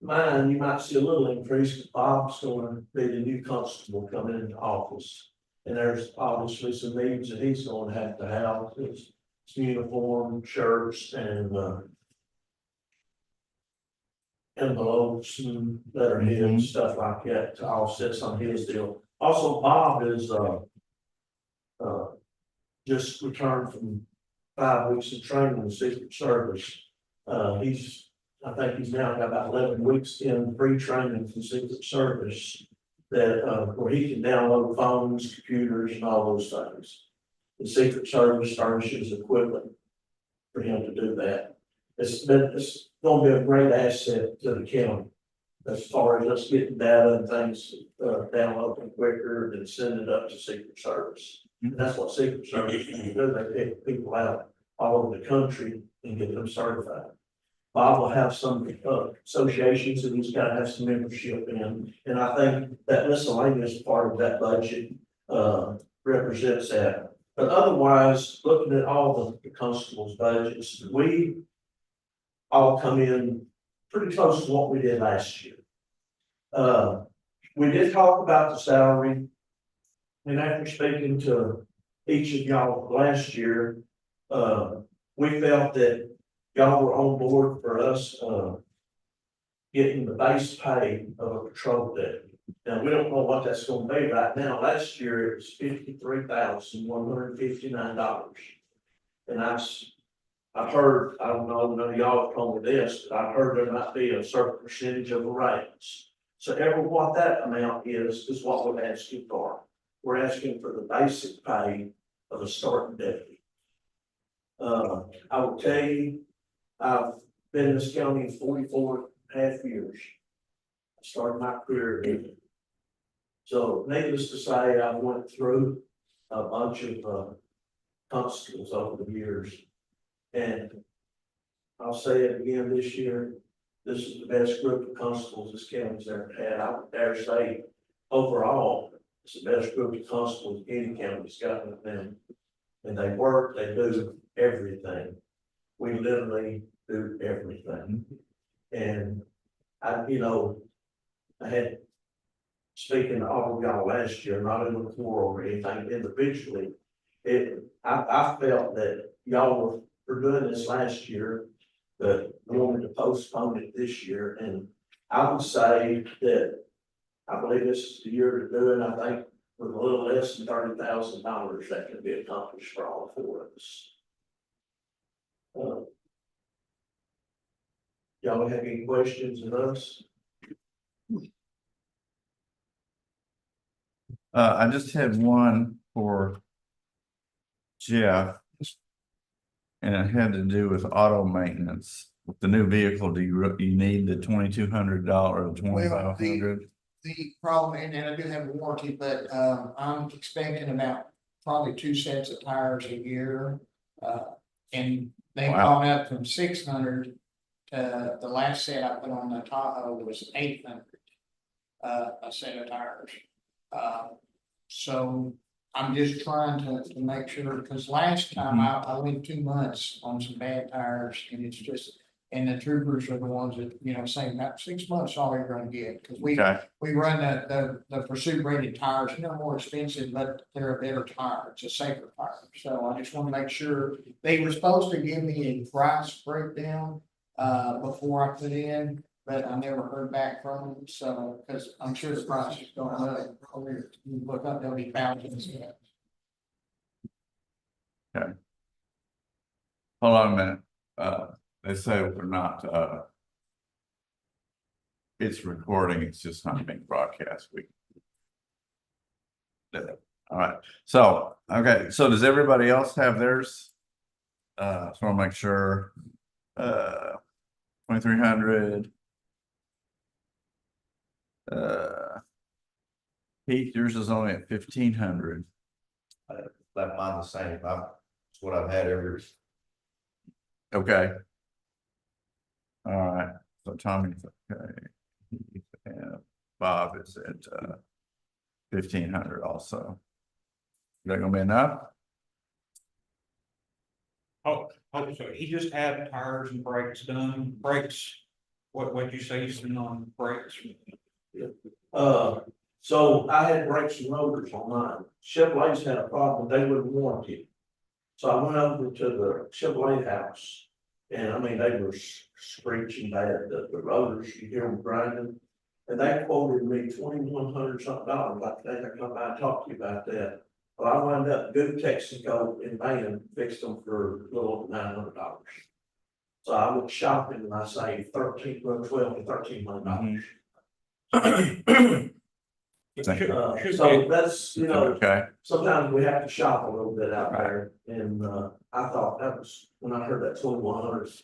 mine, you might see a little increase, because Bob's gonna be the new constable coming into office. And there's obviously some needs that he's gonna have to have, his uniform, shirts, and, envelopes and letterhead, stuff like that, to offset some of his deal. Also, Bob is, just returned from 5 weeks of training in the Secret Service. I think he's now got about 11 weeks in pre-training for the Secret Service that, where he can download phones, computers, and all those things. The Secret Service furnishes equipment for him to do that. It's gonna be a great asset to the county as far as us getting data and things, downloading quicker and sending it up to Secret Service. And that's what Secret Service can do. They pick people out all over the country and get them certified. Bob will have some associations that he's got to have some membership in, and I think that miscellaneous part of that budget represents that. But otherwise, looking at all the constables' budgets, we all come in pretty close to what we did last year. We did talk about the salary, and after speaking to each of y'all last year, we felt that y'all were on board for us, getting the base pay of a patrol deputy. Now, we don't know what that's gonna be right now. Last year, it was $53,159. And I've heard, I don't know, none of y'all have told me this, but I've heard there might be a certain percentage of a raise. So ever what that amount is what we're asking for. We're asking for the basic pay of a starting deputy. I will tell you, I've been in this county 44.5 years. I started my career in it. So needless to say, I went through a bunch of constables over the years. And I'll say it again this year, this is the best group of constables this county's ever had. I would dare say, overall, it's the best group of constables any county's got with them. And they work, they do everything. We literally do everything. And I had, speaking to all of y'all last year, not in a quarrel or anything individually, I felt that y'all were doing this last year, but we wanted to postpone it this year. And I would say that I believe this is the year to do it. I think with a little less than $30,000, that can be accomplished for all four of us. Y'all have any questions of us? I just had one for Jeff. And it had to do with auto maintenance. With the new vehicle, do you need the $2,200 or $2,500? The problem, and I do have a warranty, but I'm expecting about probably 2 sets of tires a year. And they've gone up from 600 to the last set I put on the Tahoe was 800 a set of tires. So I'm just trying to make sure, because last time I went 2 months on some bad tires, and it's just, and the troopers are the ones that, say about 6 months, all you're gonna get, because we run the pursuit rated tires, more expensive, but they're a better tire, it's a safer tire. So I just want to make sure, they were supposed to give me a price breakdown before I put in, but I never heard back from them, so, because I'm sure the price is going up. You look up, there'll be thousands. Okay. Hold on a minute. They say we're not, it's recording, it's just not being broadcast. We did it. All right. So, okay. So does everybody else have theirs? So I want to make sure, 2,300. Heath, yours is only at 1,500. That mine the same. It's what I've had every. Okay. All right. So Tommy's okay. And Bob is at 1,500 also. Is that gonna be enough? Oh, so he just had tires and brakes done. Brakes What'd you say you spent on brakes? So I had brakes and rotors on mine. Chevrolet's had a problem, they wouldn't warranty it. So I went over to the Chevrolet house, and I mean, they were screeching bad, the rotors, you hear them grinding. And they quoted me $2,100 something, I think I come by and talk to you about that. But I wound up good Texaco in van, fixed them for a little over $900. So I went shopping and I saved 12 to $1,300. So that's, you know, Okay, sometimes we have to shop a little bit out there, and, I thought that was, when I heard that $2,100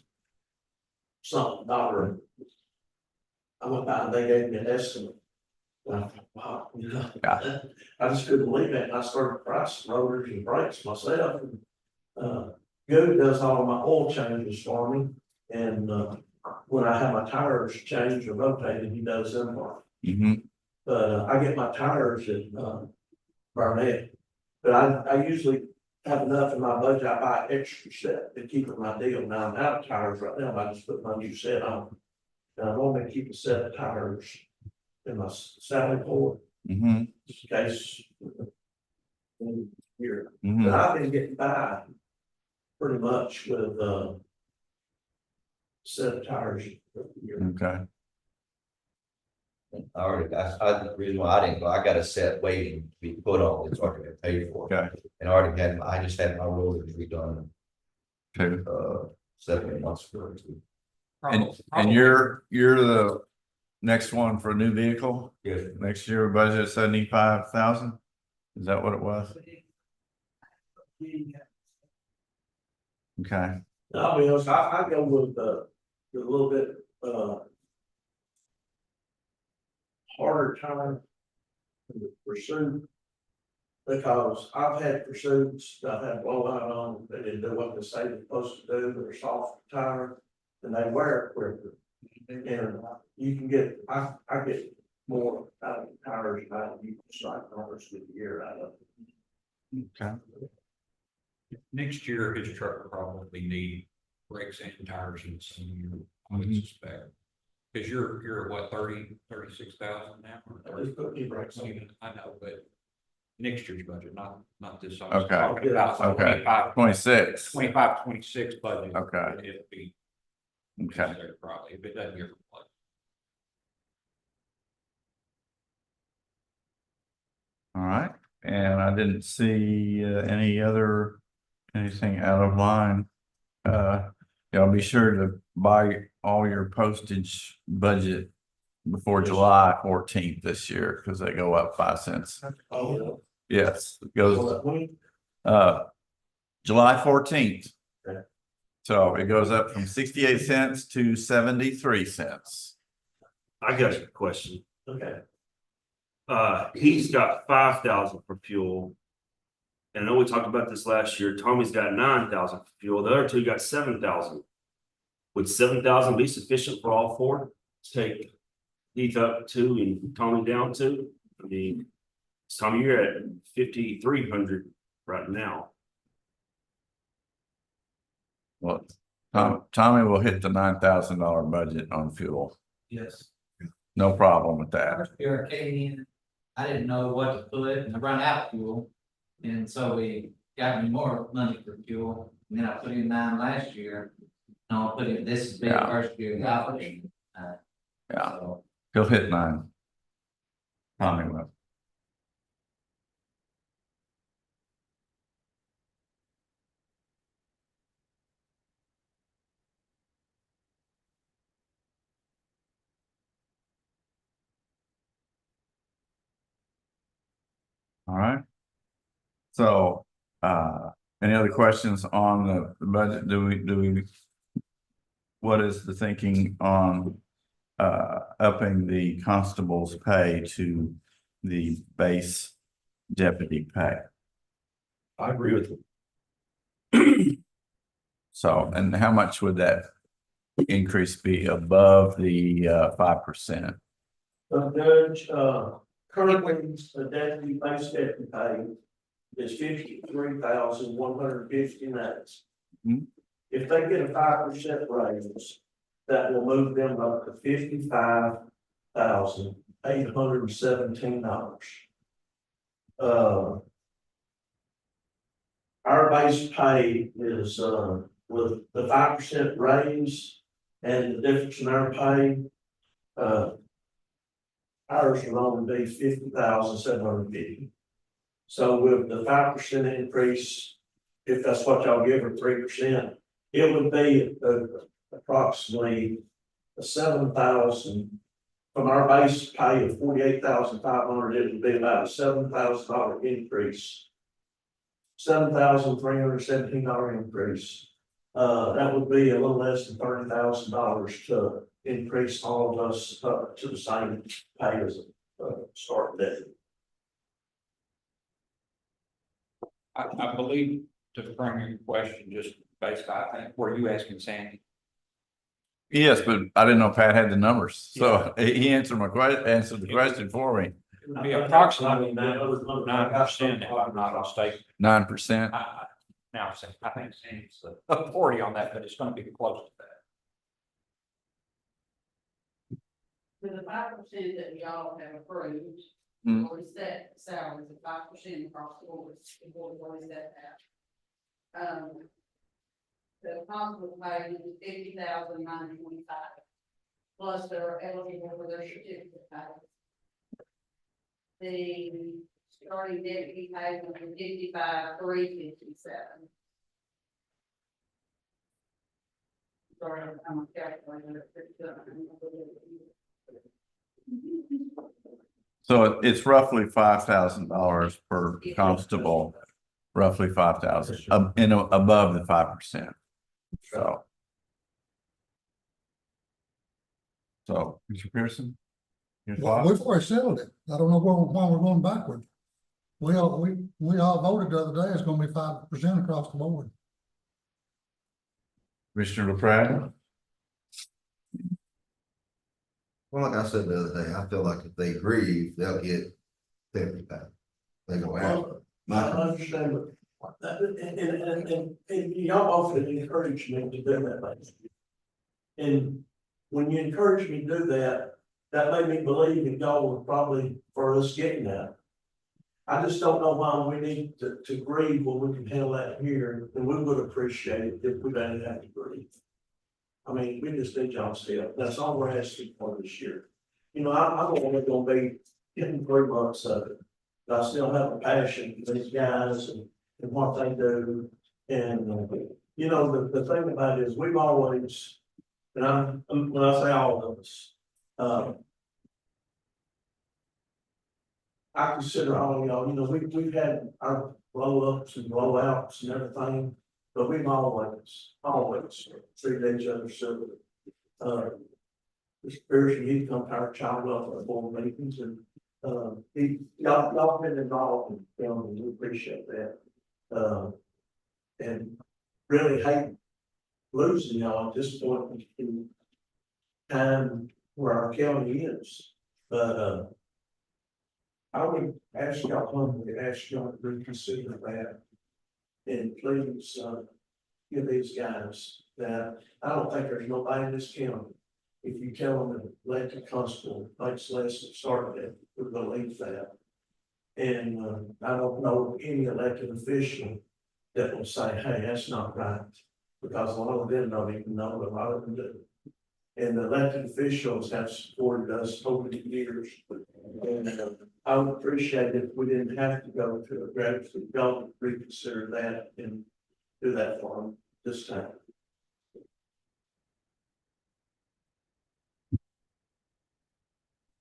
something dollar. I went by and they gave me an estimate. And I thought, wow, you know, Yeah. I just couldn't believe it, and I started pricing rotors and brakes myself, and, Good does all my oil changes for me, and, when I have my tires changed or rotated, he does them for me. mm-hmm, But I get my tires at Barnett. But I usually have enough in my budget, I buy extra set to keep it my deal. Now I'm out of tires right now, I just put my new set on. And I normally keep a set of tires in my salad port, mm-hmm, just in case. Here, but mm-hmm, I've been getting by pretty much with set of tires. Here. okay, I already, the reason why I didn't go, I got a set waiting to be put on, it's already been paid for. okay, And I already had, I just had my rotors redone, two. 7 months ago. And you're the next one for a new vehicle? Yes. Next year budget 75,000? Is that what it was? Okay, I'll be honest, I go with a little bit, harder time in the pursuit. Because I've had pursuits, that I've had blowout on, they didn't do what they say they're supposed to do, they're soft tire, and they wear it quicker. And you can get, I get more out of the tires than I use strike numbers with the year out of it. okay, Next year, his truck will probably need brakes and tires in some year, I would Mhm. suspect. Cause you're at what, 36,000 now? At least put knee brakes on. I know, but next year's budget, not this. Okay. Talking about okay, 25, 26, 25, 26 budget. Okay. It'll be okay, necessary probably, if it doesn't get replaced. all right. And I didn't see anything out of line. Y'all be sure to buy all your postage budget before July 14th this year, because they go up 5 cents. Oh, Yes, it yeah. goes, Well, when- July 14th. Okay. So it goes up from 68 cents to 73 cents. I got a question. Okay, He's got 5,000 for fuel. And I know we talked about this last year. Tommy's got 9,000 for fuel. The other two got 7,000. Would 7,000 be sufficient for all four? To take Heath up 2 and Tommy down 2? I mean, Tommy, you're at 5,300 right now. Well, Tommy will hit the $9,000 budget on fuel. Yes. No problem with that. First year I came in, I didn't know what to put and I run out of fuel. And so we got me more money for fuel, and then I put in 9 last year. And I'll put in this big Yeah. first year. Yeah. Yeah, he'll hit 9. Tommy will. All right. So, any other questions on the budget? What is the thinking on upping the constable's pay to the base deputy pay? I agree with you. Mm-hmm. So, and how much would that increase be above the 5%? Judge, currently, the deputy base deputy pay is 53,159. Mhm. If they get a 5% raise, that will move them up to $55,817. Our base pay is, with the 5% raise and the difference in our pay, ours will only be $50,750. So with the 5% increase, if that's what y'all give her 3%, it would be approximately a 7,000. From our base pay of 48,500, it would be about a $7,000 increase. $7,317 increase. That would be a little less than $30,000 to increase all of us to the same pay as start date. I believe to bring your question, just based, I think, were you asking Sandy? Yes, but I didn't know Pat had the numbers, so he answered answered the question for me. It would be approximately 9%, if I'm not mistaken. 9%. Now, I think Sandy's 40 on that, but it's gonna be close to that. For the 5% that y'all have approved, Hmm. or is that salaries of 5% across the board, the board always set that. The hospital pay is $50,925, plus they're eligible for their certificate pay. The starting deputy pay was $55,357. Sorry, I'm a calculator. So it's roughly $5,000 per constable, roughly 5,000, above the 5%. So, Mr. Pearson? Your Well, thoughts? we've already settled it. I don't know why we're going backward. We all voted the other day, it's gonna be 5% across the board. Commissioner LaPrada? Well, like I said the other day, I feel like if they grieve, they'll get 50 back. They go after. I understand, but and y'all often encourage me to do that, ladies. And when you encourage me to do that, that made me believe that y'all were probably for us getting that. I just don't know why we need to grieve when we can handle that here, and we would appreciate it if we didn't have to grieve. I mean, we just need y'all's help. That's all we're asking for this year. You know, I'm only gonna be getting 3 months of it. But I still have a passion for these guys and what they do. And, you know, the thing about it is we've always, and when I say all of us, I consider all of y'all, you know, we've had our blow ups and blowouts and everything, but we've always treated each other civilly. Mr. Pearson, he come to our child welfare board meetings and, y'all been involved in them, and we appreciate that. And really hate losing y'all at this point in time where our county is, but, I would ask y'all, humbly ask y'all to reconsider that. And please, give these guys that, I don't think there's nobody in this county. If you tell them that elected constable makes less than started it, would believe that. And, I don't know any elected official that will say, hey, that's not right. Because a lot of them don't even know, a lot of them do. And the elected officials have supported us over the years. And, I would appreciate it if we didn't have to go to a gratitude, y'all reconsider that and do that for them this time.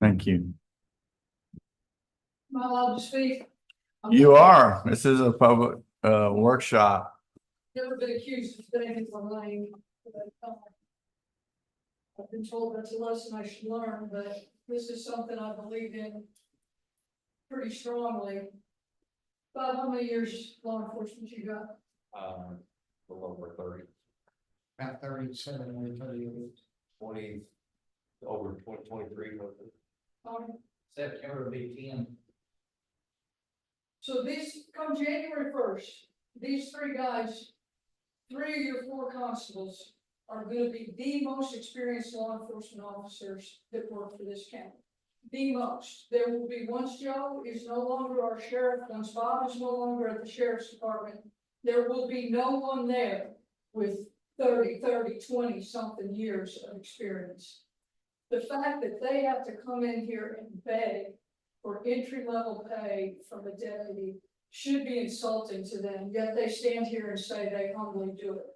Thank you. Am I allowed to speak? You are. This is a public workshop. Never been accused of staying for lying. I've been told that's a lesson I should learn, but this is something I believe in pretty strongly. Bob, how many years law enforcement you got? A little over 30, About 37 or 38. 20, over 23. September will be 10. So these, come January 1st, these 3 guys, 3 of your 4 constables are gonna be the most experienced law enforcement officers that work for this county. The most. There will be, once Joe is no longer our sheriff, once Bob is no longer at the sheriff's department, there will be no one there with 20 something years of experience. The fact that they have to come in here and beg for entry level pay from a deputy should be insulting to them, yet they stand here and say they humbly do it.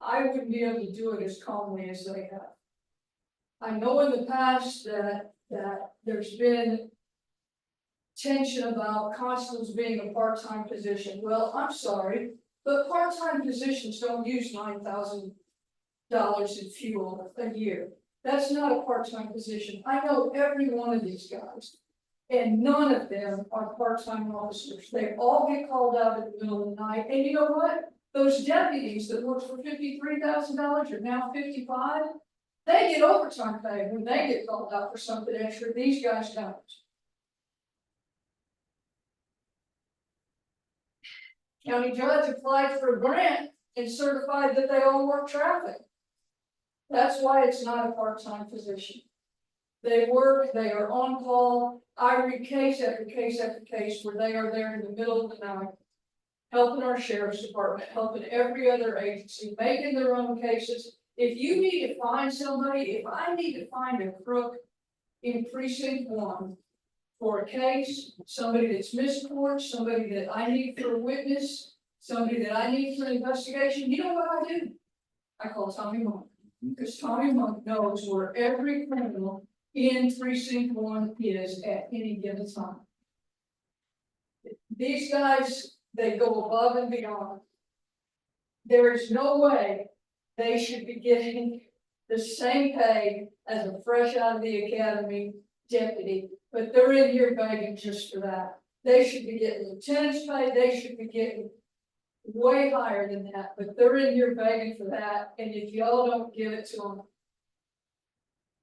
I wouldn't be able to do it as calmly as they have. I know in the past that there's been tension about constables being a part-time position. Well, I'm sorry, but part-time positions don't use $9,000 in fuel a year. That's not a part-time position. I know every one of these guys, and none of them are part-time officers. They all get called out in the middle of the night, and you know what? Those deputies that work for $53,000 are now 55. They get overtime pay when they get called out for something extra. These guys don't. County judge applied for a grant and certified that they all work traffic. That's why it's not a part-time position. They work, they are on call. I read case after case after case where they are there in the middle of the night, helping our sheriff's department, helping every other agency, making their own cases. If you need to find somebody, if I need to find a crook in precinct 1 for a case, somebody that's missed court, somebody that I need for a witness, somebody that I need for an investigation, you know what I do? I call Tommy Monk, because Tommy Monk knows where every criminal in precinct 1 is at any given time. These guys, they go above and beyond. There is no way they should be getting the same pay as a fresh out of the academy deputy, but they're in here begging just for that. They should be getting lieutenant's pay, they should be getting way higher than that, but they're in here begging for that, and if y'all don't give it to them,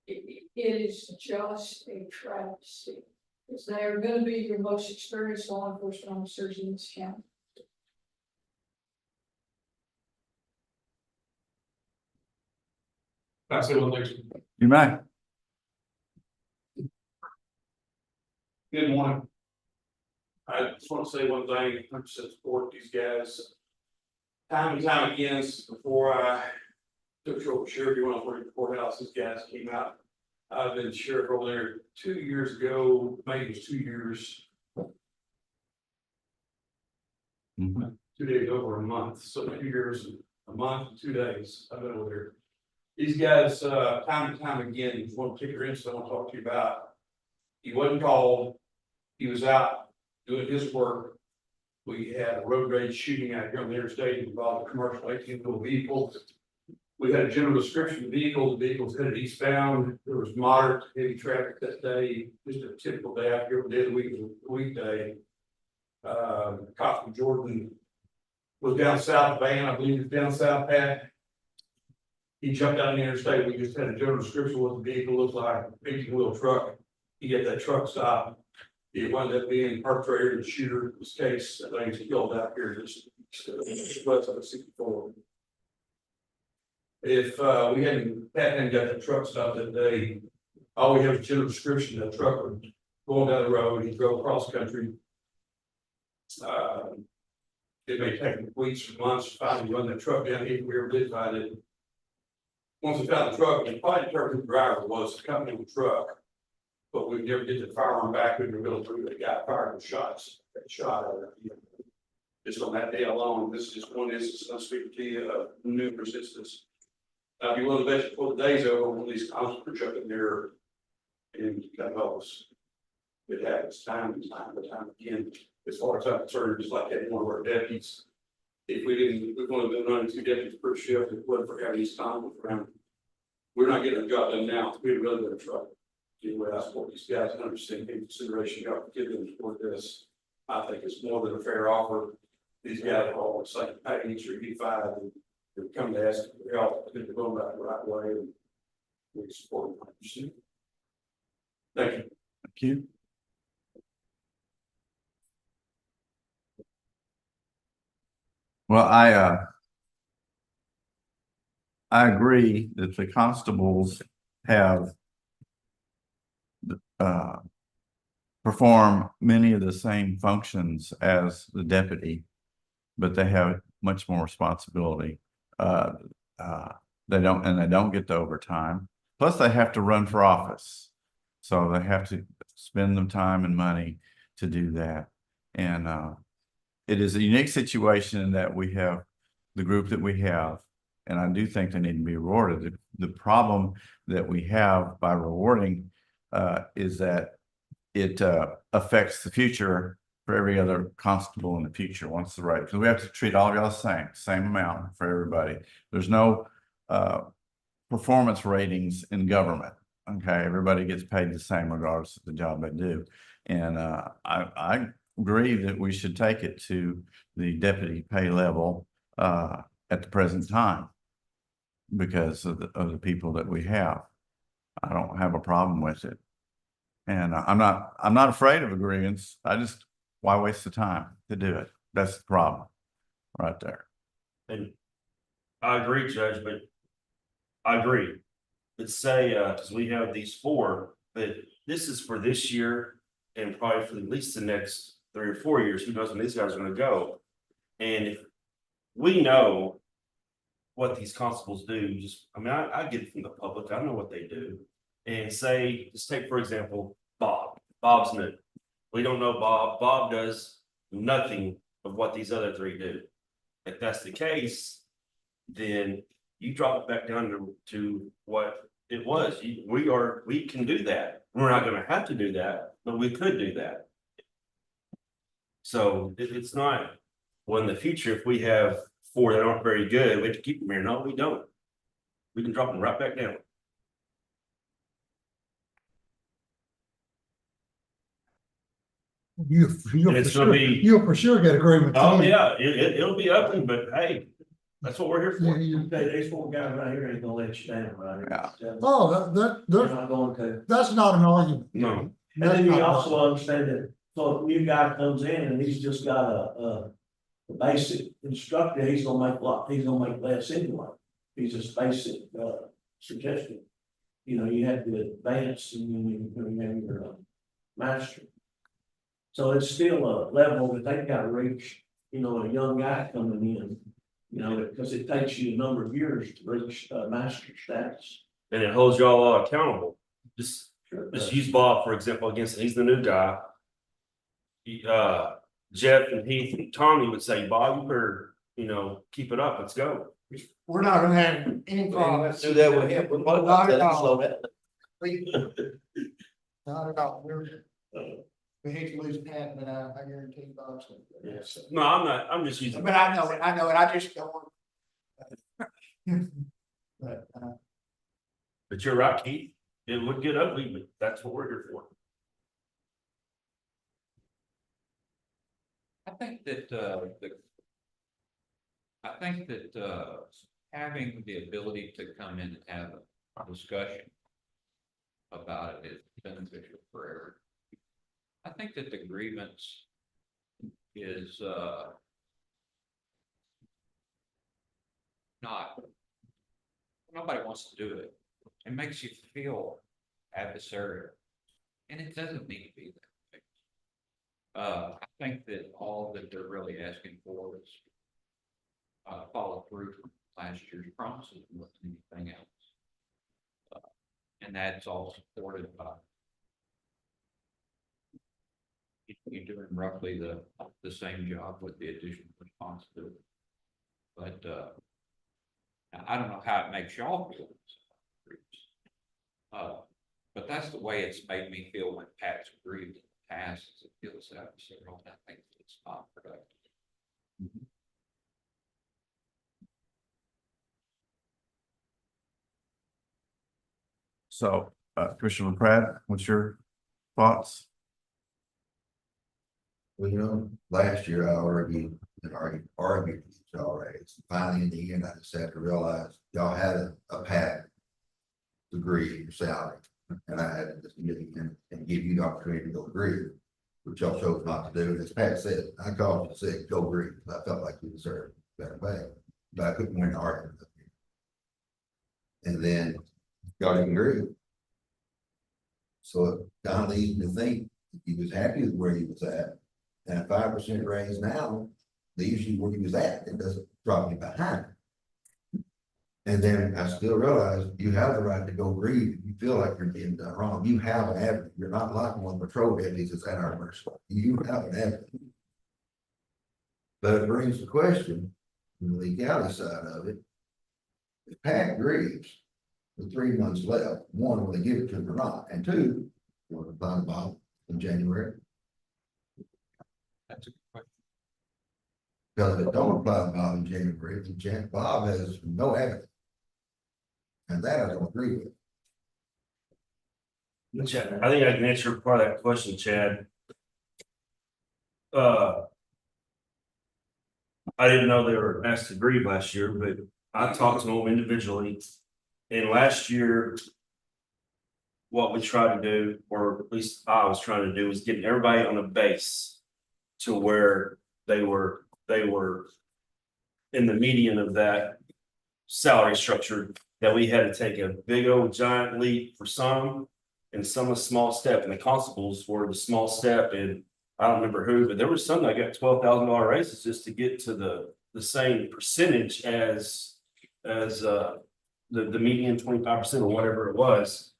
it is just a travesty, because they are gonna be your most experienced law enforcement officers in this county. That's it, well, thanks. You might. Good morning. I just want to say one thing, I support these guys. Time and time again, since before I took over sheriff, when I was working at the courthouse, these guys came out. I've been sheriff over there 2 years ago, maybe it was 2 years, Mhm. 2 days over a month, so 2 years, a month, and 2 days, I've been over there. These guys, time and time again, there's one particular incident I want to talk to you about. He wasn't called, he was out doing his work. We had a road rage shooting out here on the interstate involving a commercial 18-wheel vehicle. We had a general description of the vehicle. The vehicle's headed eastbound. There was moderate to heavy traffic that day, just a typical day out here. The day of the week was a weekday. Cop from Jordan was down south van, I believe it's down south Pat. He jumped out on the interstate. We just had a general description of what the vehicle looked like, 18-wheel truck. He get that truck stopped. It wound up being the perpetrator and shooter in this case. That lady's killed out here just west of 64. If we hadn't got the truck stopped that day, all we have is a general description of the truck was going down the road. He drove cross country. It may take weeks or months to finally run that truck down here. We ever did find it. Once we found the truck, we probably determined who the driver was, the company of the truck. But we never did the firearm back in the middle through. The guy fired the shots, shot at her. Just on that day alone, this is just one instance. I'm speaking to you of numerous instances. I'd be willing to bet you before the day's over, one of these constables up in there and got us. It happens time and time again. As far as I'm concerned, just like any one of our deputies. If we didn't, we would have been running 2 deputies per shift. If it wasn't for having these constables around. We're not getting the job done now. We'd really been in trouble. Anyway, I support these guys, 100% in consideration, y'all give them support this. I think it's more than a fair offer. These guys are all the same package or E5 and they're coming to ask for help, they're going about the right way and we support them 100%. Thank you. Thank you. Well, I agree that the constables have uh, perform many of the same functions as the deputy, but they have much more responsibility. Uh, they don't get the overtime. Plus, they have to run for office. So they have to spend the time and money to do that. And it is a unique situation in that we have the group that we have, and I do think they need to be rewarded. The problem that we have by rewarding is that it affects the future for every other constable in the future once the rate, because we have to treat all of y'all the same amount for everybody. There's no performance ratings in government. Okay, everybody gets paid the same regardless of the job they do. And I agree that we should take it to the deputy pay level at the present time because of the people that we have. I don't have a problem with it. And I'm not afraid of agreements. Why waste the time to do it? That's the problem right there. And I agree, Judge, but I agree. Let's say, because we have these four, but this is for this year and probably for at least the next 3 or 4 years. Who knows when these guys are gonna go? And if we know what these constables do, I get it from the public, I know what they do. And say, just take, for example, Bob. Bob's new. We don't know Bob. Bob does nothing of what these other three do. If that's the case, then you drop it back down to what it was. We can do that. We're not gonna have to do that, but we could do that. So it's not, well, in the future, if we have 4 that aren't very good, we have to keep them here. No, we don't. We can drop them right back down. And it's gonna be- You'll for sure get agreement. Oh, yeah, it'll be ugly, but hey, that's what we're here for. These 4 guys right here ain't gonna let you down, right? Yeah. Oh, They're not going to. that's not an argument. No, And then you also understand that, so a new guy comes in and he's just got a basic instructor, he's gonna make less anyway. He's just basic, suggestion. You know, you have the advanced and then you have your master. So it's still a level that they've got to reach, you know, a young guy coming in, you know, because it takes you a number of years to reach master status. and it holds y'all all accountable. Just use Bob, for example, he's the new guy. Jeff and Heath and Tommy would say, Bob, you better, keep it up, let's go. We're not gonna have any problems. Do that with him. We're Not not at gonna all. slow that. Not at all. We hate to lose Pat, but I guarantee you Bob's gonna do it. Yes. No, I'm not, I'm just using. But I know it, I just don't want. But, But you're right, Keith, it would get ugly, but that's what we're here for. I think that, having the ability to come in and have a discussion about it is beneficial for everyone. I think that the grievance is, nobody wants to do it. It makes you feel adversarial, and it doesn't need to be that way. I think that all that they're really asking for is follow through from last year's promises more than anything else. And that's all supported by you're doing roughly the same job with the additional responsibility. But I don't know how it makes y'all feel. But that's the way it's made me feel when Pat's agreed in the past, it feels adversarial, and I think it's not productive. So, Commissioner Pratt, what's your thoughts? Well, last year I argued with y'all rates. Finally, in the end, I just had to realize y'all had a pact to agree your salary. And I had to just get in and give you the opportunity to go agree, which y'all chose not to do. As Pat said, I called you and said, go agree, because I felt like you deserved better pay. But I couldn't win the argument. And then y'all didn't agree. So it kind of leads me to think he was happy with where he was at. And a 5% raise now leaves you where he was at. It doesn't drop you behind. And then I still realize you have the right to go grieve if you feel like you're being done wrong. You have an avenue. You're not like one of the patrol deputies that's at our mercy. You have an avenue. But it brings the question, from the legality side of it, if Pat grieves with 3 months left, one, will they give it to him or not? And two, will they find Bob in January? That's a good question. Because if it don't apply to Bob in January, then Bob has no evidence. And that I don't agree with. Chad, I think I can answer part of that question, Chad. I didn't know they were asked to grieve last year, but I talked to them individually. And last year, what we tried to do, or at least I was trying to do, was get everybody on a base to where they were in the median of that salary structure, that we had to take a big old giant leap for some and some a small step. And the constables were the small step, and I don't remember who, but there was some that got $12,000 raises just to get to the same percentage as the median 25% or whatever it was.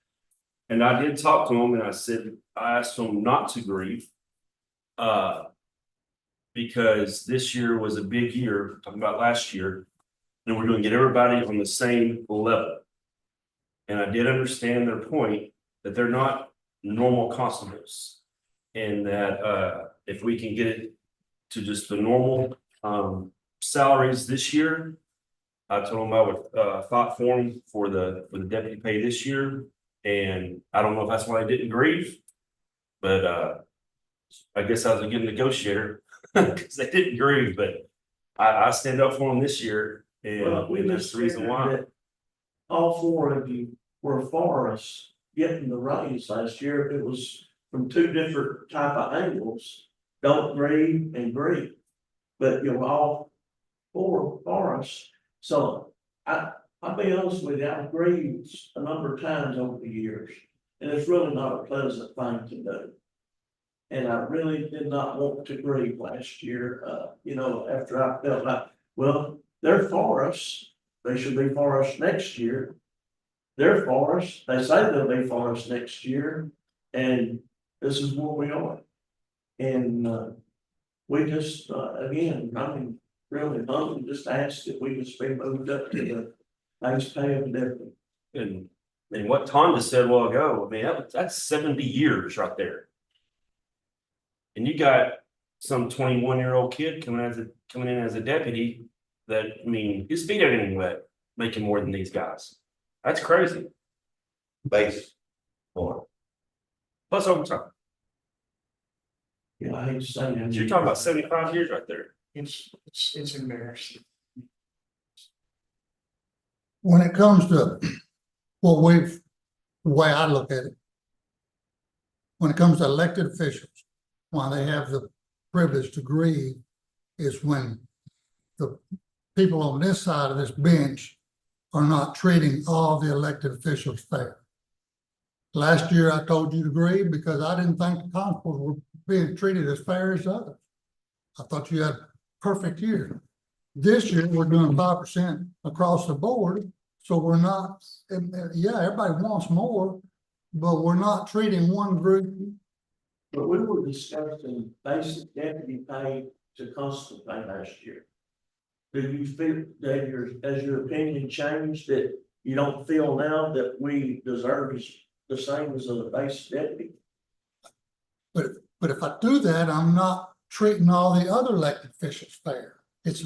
And I did talk to them, and I asked them not to grieve. Because this year was a big year, talking about last year, and we're going to get everybody on the same level. And I did understand their point that they're not normal constables, and that if we can get it to just the normal salaries this year, I told them I would thought for them for the deputy pay this year. And I don't know if that's why they didn't grieve, but I guess I was a good negotiator because they didn't grieve, but I stand up for them this year, and that's the reason why. All four of you were for us getting the raise last year. It was from two different type of angles, don't grieve and grieve. But you're all four for us. So I'll be honest with you, I've grieved a number of times over the years, and it's really not a pleasant thing to do. And I really did not want to grieve last year, after I felt like, well, they're for us. They should be for us next year. They're for us. They say they'll be for us next year. And this is where we are. And we just, again, I mean, really humbly just asked that we just be moved up to the base pay of deputy. And what Tom just said a while ago, I mean, that's 70 years right there. And you got some 21-year-old kid coming in as a deputy that, I mean, his feet ain't even wet, making more than these guys. That's crazy. Base more. Plus overtime. Yeah, I hate to say that. You're talking about 75 years right there. It's embarrassing. When it comes to the way I look at it, when it comes to elected officials, why they have the privilege to grieve is when the people on this side of this bench are not treating all the elected officials fair. Last year, I told you to grieve because I didn't think the constables were being treated as fair as others. I thought you had a perfect year. This year, we're doing 5% across the board, so we're not, yeah, everybody wants more, but we're not treating one group. But we were discussing basic deputy pay to constable pay last year. Do you feel that has your opinion changed, that you don't feel now that we deserve the same as a basic deputy? But if I do that, I'm not treating all the other elected officials fair. It's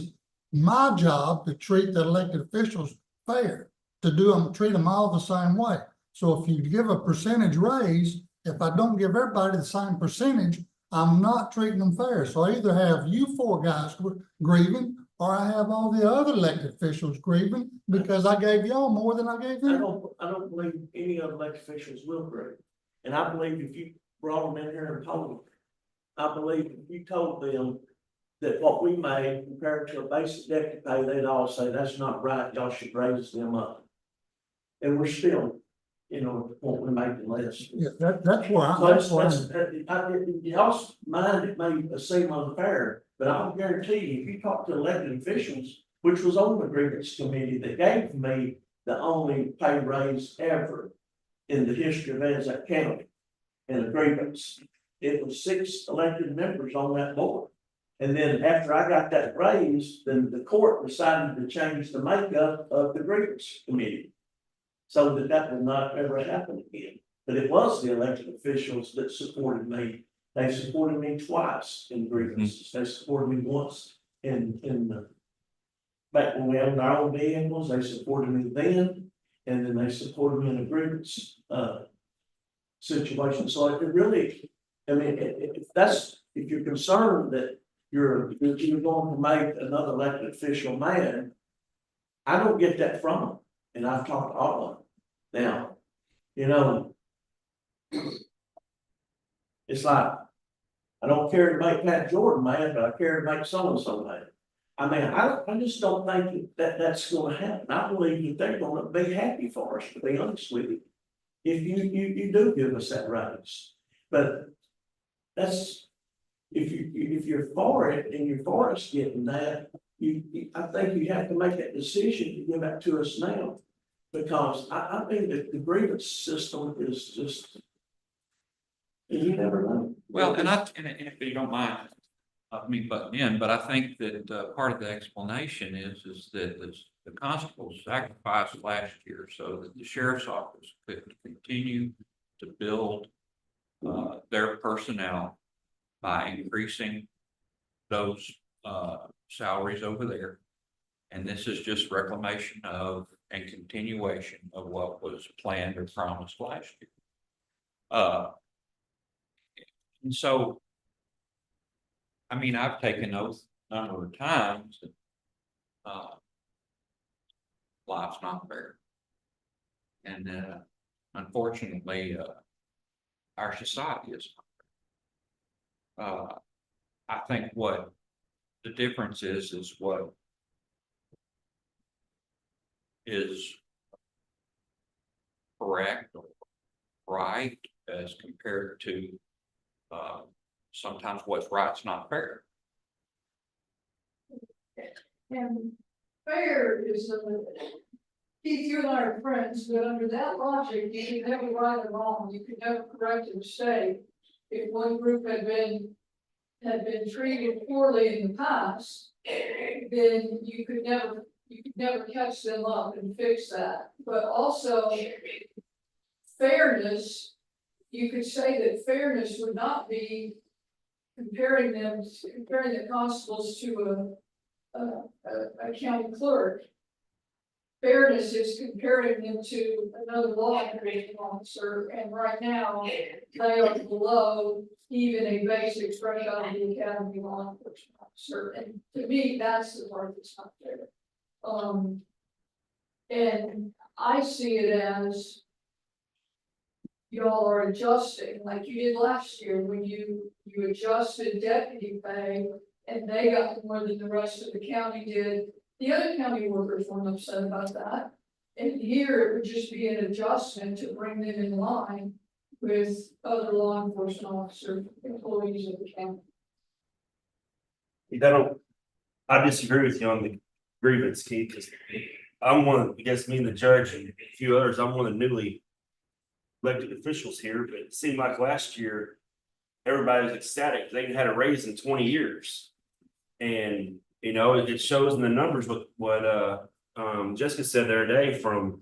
my job to treat the elected officials fair, treat them all the same way. So if you give a percentage raise, if I don't give everybody the same percentage, I'm not treating them fair. So I either have you four guys grieving, or I have all the other elected officials grieving because I gave y'all more than I gave them. I don't believe any of the elected officials will grieve. And I believe if you brought them in here and told them, I believe if you told them that what we made compared to a basic deputy pay, they'd all say, that's not right, y'all should raise them up. and we're still, you know, wanting to make the list. Yeah, that's why, So that's why, y'all's mind, it may seem unfair, but I'll guarantee you, if you talk to elected officials, which was on the grievance committee that gave me the only pay raise ever in the history of Anzac County in a grievance. It was 6 elected members on that board. And then after I got that raise, then the court decided to change the makeup of the grievance committee. So that would not ever happen again. But it was the elected officials that supported me. They supported me twice in grievances. They supported me once in the, back when we owned our own vehicles, they supported me then. And then they supported me in a grievance, situation. So it really, I mean, if you're concerned that you're going to make another elected official mad, I don't get that from them. And I've talked to all of them. Now, you know, it's like, I don't care to make Pat Jordan mad, but I care to make so-and-so mad. I mean, I just don't think that that's gonna happen. I believe that they're gonna be happy for us, to be honest with you. If you do give us that raise, but that's, if you're for it and you're for us getting that, I think you have to make that decision to give that to us now. Because I think that the grievance system is just, you never know. Well, and if you don't mind, me butting in, but I think that, part of the explanation is that the constables sacrificed last year so that the sheriff's office could continue to build, their personnel by increasing those, salaries over there. And this is just reclamation of and continuation of what was planned or promised last year. And so, I mean, I've taken oath a number of times that, life's not fair. And, unfortunately, our society is not fair. I think what the difference is what is correct or right as compared to, sometimes what's right's not fair. And fair is Keith, you and I are friends, but under that logic, you can never right or wrong, you can never correct a mistake. If one group had been treated poorly in the past, then you could never catch them up and fix that. But also fairness, you could say that fairness would not be comparing the constables to a county clerk. Fairness is comparing them to another law enforcement officer, and right now they are below even a basic fresh out of the academy law enforcement officer. And to me, that's the part that's not fair. And I see it as y'all are adjusting like you did last year when you adjusted deputy pay and they got more than the rest of the county did. The other county workers weren't upset about that. And here it would just be an adjustment to bring them in line with other law enforcement officer employees of the county. I disagree with you on the grievance, Keith, because I'm one of, I guess me and the judge and a few others, I'm one of the newly elected officials here, but it seemed like last year, everybody was ecstatic. They had a raise in 20 years. And, you know, it shows in the numbers what Jessica said the other day, from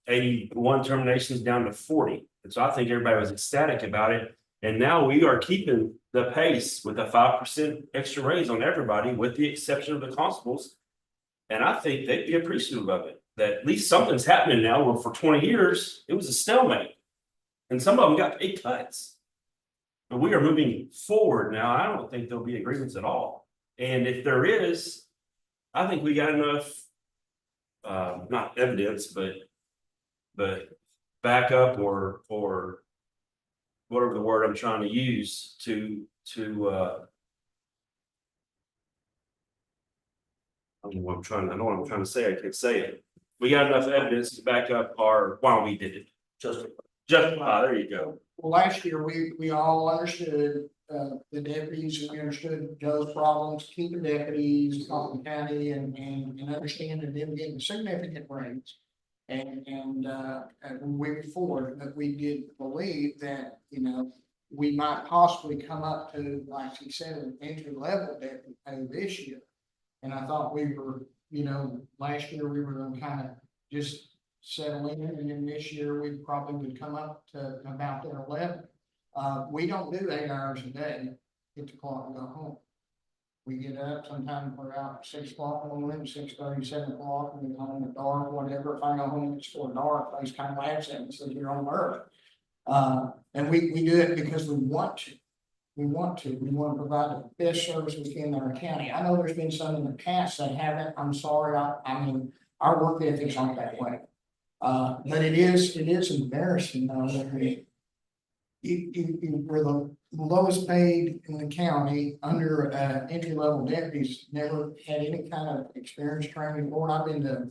81 terminations down to 40. And so I think everybody was ecstatic about it. And now we are keeping the pace with a 5% extra raise on everybody, with the exception of the constables. And I think they'd be appreciative of it, that at least something's happening now, where for 20 years, it was a stalemate. And some of them got pay cuts. But we are moving forward now. I don't think there'll be agreements at all. And if there is, I think we got enough, not evidence, but backup or whatever the word I'm trying to use to I don't know what I'm trying to say, I can't say it. We got enough evidence to back up our, why we did it. Justify, there you go. Well, last year, we all understood, the deputies, and we understood Joe's problems, keeping deputies, Calhoun County, and understanding them getting significant raise. And we forward, but we did believe that, you know, we might possibly come up to, like he said, an entry level deputy pay this year. And I thought we were, you know, last year we were gonna kind of just settle in, and then this year we probably would come up to about that level. We don't do 8 hours a day, get the clock and go home. We get up, sometimes we're out at 6 o'clock in the morning, 6:30, 7 o'clock, and we go home at dark, whatever. If I go home, it's still dark, they kind of laughs at me, says you're on earth. And we do it because we want to. We want to provide the best service we can in our county. I know there's been some in the past that haven't, I'm sorry, I mean, our work ethics aren't that way. But it is embarrassing though, that we're the lowest paid in the county under, entry level deputies, never had any kind of experience training. Lord, I've been to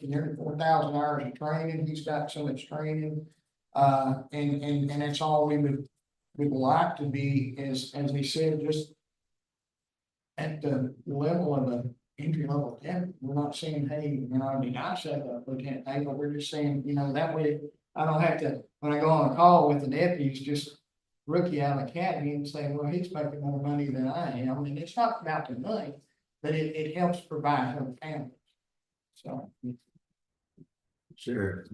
nearly 4,000 hours of training. He's got so much training. And that's all we'd like to be, as we said, just at the level of the entry level deputy. We're not saying, hey, you know, I mean, I said lieutenant, hey, but we're just saying, you know, that way I don't have to, when I go on a call with the deputies, just rookie out of academy and say, well, he's making more money than I am. And it's not about the money, but it helps provide for the family. So. Sure.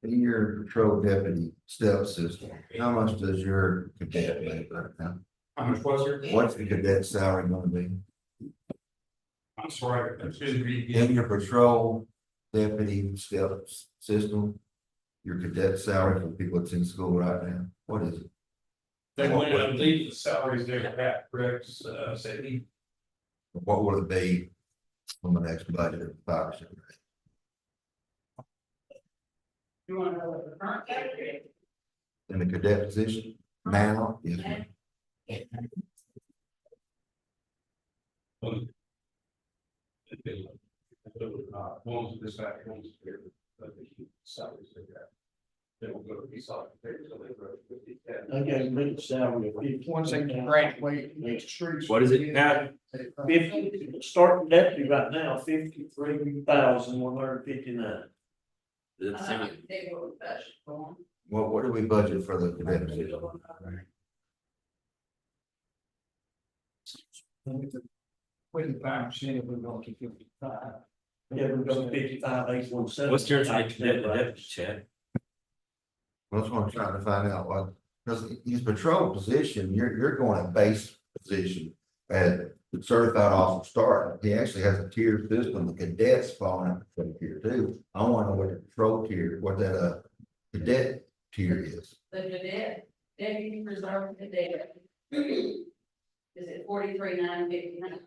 In your patrol deputy step system, how much does your cadet make right now? How much was your? What's the cadet salary gonna be? I'm sorry, excuse me. In your patrol deputy step system, your cadet salary for people that's in school right now, what is it? They went, I believe the salaries there at Rick's, city. What will it be on the next budget of 5%? You wanna know what the current salary is? In the cadet position now, yes, ma'am. One's this back, one's here, but the salaries they got. They will go to be solid, so they grow 50. Okay, make the salary of 50. Once they graduate, make streets. What is it, Pat? 50, starting deputy right now, 53,159. They were budget for What do we budget for the cadet position? 25%, we're going to 55. Yeah, we're going 55,817. What's yours for the deputy, Chad? That's what I'm trying to find out, what, because his patrol position, you're going at base position at the certified officer start. He actually has a tier system, the cadets falling into tier 2. I want to know what the patrol tier, what that cadet tier is. the cadet, deputy reserve cadet. Is it 43,959?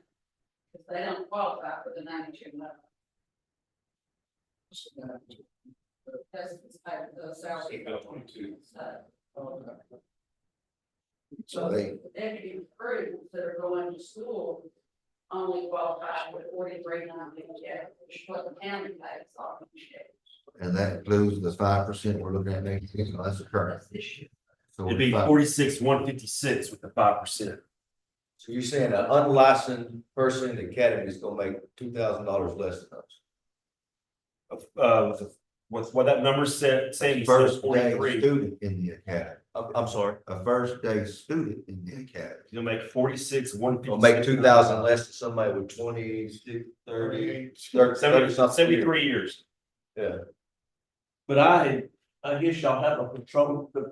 Because they don't qualify for the 92 level. That's the salary. So they, The deputy recruits that are going to school only qualify with 43,958, which is what the county pays off each year. and that includes the 5% we're looking at next year, so that's the current. That's this year. So It'd be 46,156 with the 5%. So you're saying an unlicensed person in the academy is gonna make $2,000 less than us? With what that number said, saying First day 43, student in the academy, I'm sorry, a first day student in the academy. you'll make 46,156. gonna make 2,000 less than somebody with 26, 30, 30 something. 73 years. Yeah, But I guess y'all have the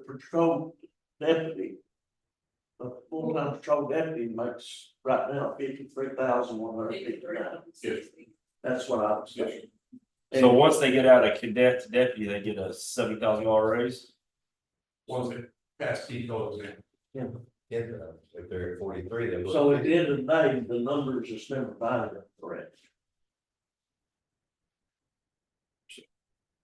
patrol deputy. The full-time patrol deputy makes right now 53,159. 53,160. That's what I was saying. So once they get out of cadet to deputy, they get a $70,000 raise. Once they pass T goals in. if they're at 43, they. So at the end of the day, the numbers are still provided correct.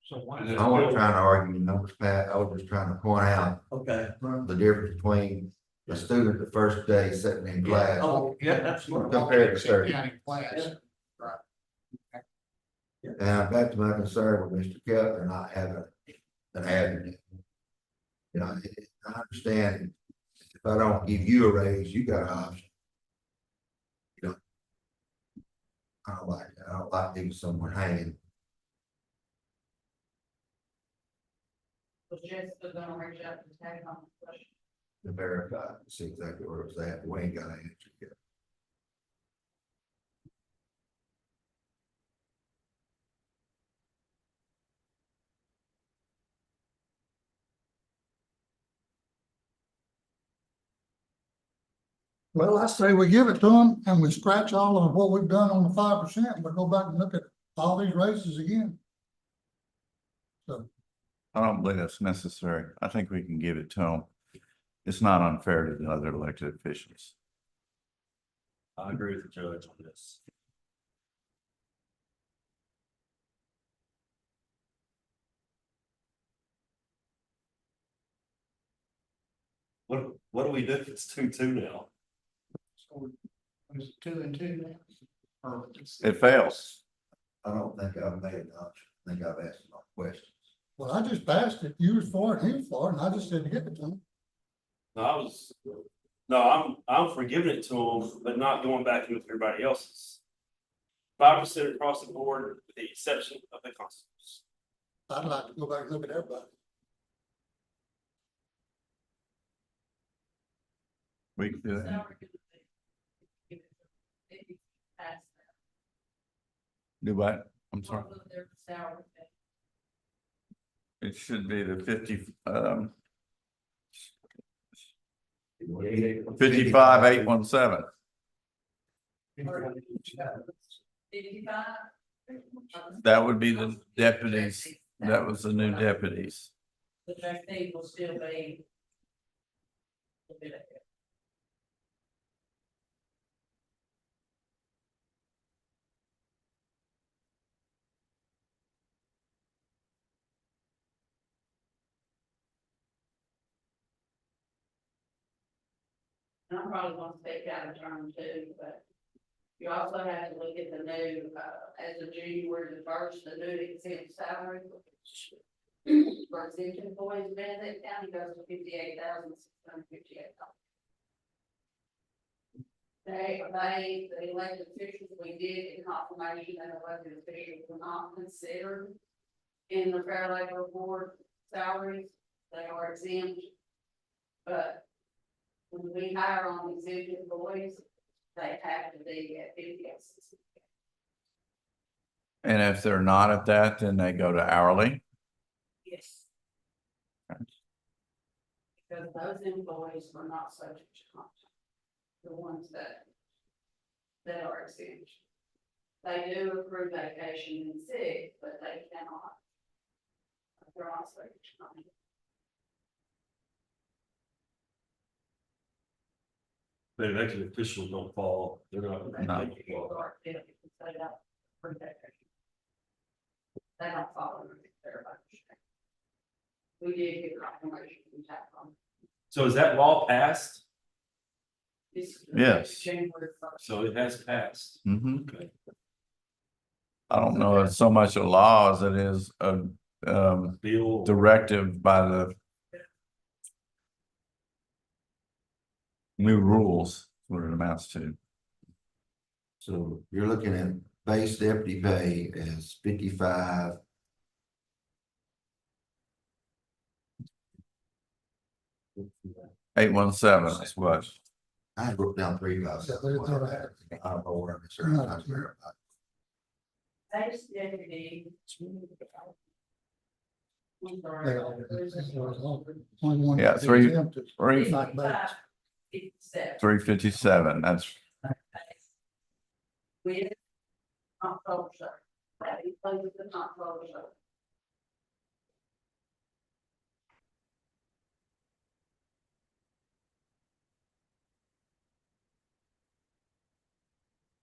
So one. And then- I wasn't trying to argue numbers, Pat, I was just trying to point out Okay. the difference between the student the first day sitting in class. Oh, yeah, absolutely. Compared to 30. County class. Yeah. Right. And back to my concern with Mr. Kepler not having an avenue. You know, I understand if I don't give you a raise, you got an option. You know, I don't like leaving someone hanging. Was Jessica gonna reach out to tag on the question? To verify, see exactly where it was at, we ain't got an answer yet. Well, I say we give it to them and we scratch all of what we've done on the 5%, and we go back and look at all these raises again. So, I don't believe that's necessary. I think we can give it to them. It's not unfair to the other elected officials. I agree with the judge on this. What do we do if it's 2-2 now? So is it 2 and 2 now? Or It fails. I don't think I've made an option, I think I've asked enough questions. well, I just passed it. You was for it, he was for it, and I just said to give it to them. I'm forgiving it to them, but not going back in with everybody else's. 5% across the board, with the exception of the constables. I'd like to go back and look at everybody. We can do that. Salary could be- if you pass Do what? I'm that, sorry. what was their salary? It should be the 55,817. 55? That would be the deputies. That was the new deputies. The trustee will still be. And I'm probably gonna take out a term too, but you also have to look at the new, as of January the 1st, the new exempt salary. For exempt employees, Benedict County goes to $58,658. The elected officials, we did in confirmation that elected officials were not considered in the Fair Labor Board salaries, they are exempt. But when we hire on exempt employees, they have to be at 58,658. And if they're not at that, then they go to hourly. Yes. Because those employees were not subject to contract, the ones that are exempt. They do accrue vacation and sick, but they cannot. They're not subject to contract. The elected officials don't fall, they're not. They don't accrue vacation. They don't follow their budget. We did get confirmation from TAPCOM. So is that law passed? Yes. January 1st. So it has passed. Mm-hmm. I don't know, it's so much a law as it is a Bill. directive by the new rules, what it amounts to. So you're looking at base deputy pay as 55. $817 is what? I wrote down 3,000. I don't know where I'm concerned. Base deputy. I'm sorry. Yeah, three. Not bad. 57. 357, that's With comptroller, that includes the comptroller.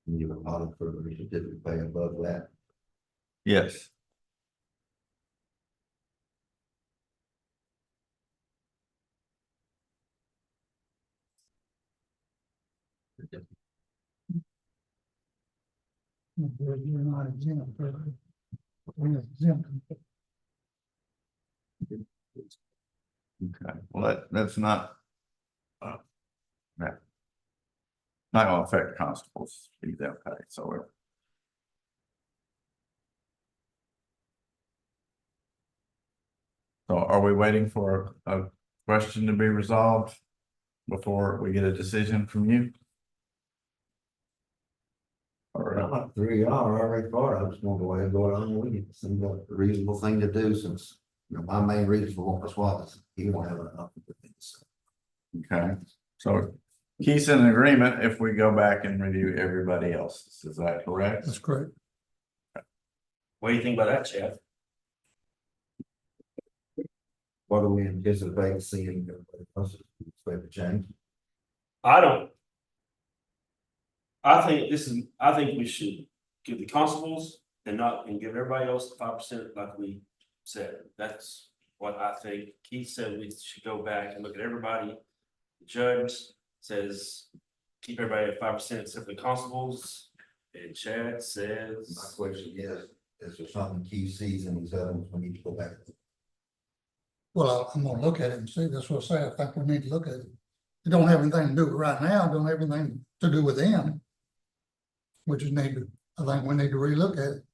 You have a lot of further certificate pay above that. yes. You're not exempt, Okay, well, that's not. That. Not gonna affect constables, be that pay, so. So are we waiting for a question to be resolved before we get a decision from you? Or I'm not through y'all are already far. I just want to go ahead and go along with it. Seems like a reasonable thing to do since, my main reason for wanting to swap is he won't have enough of things. Okay, so Keith's in agreement if we go back and review everybody else's, is that correct? That's correct. What do you think about that, Jeff? What do we anticipate seeing? Expect to change? I don't. I think we should give the constables and give everybody else the 5% like we said. That's what I think. Keith said we should go back and look at everybody. The judge says keep everybody at 5% except for the constables. And Chad My says, question is there something Keith sees in these other ones we need to go back? Well, I'm gonna look at it and see, that's what I say, I think we need to look at it. It don't have anything to do with right now, it don't have anything to do with them. Which is needed, I think we need to relook at it.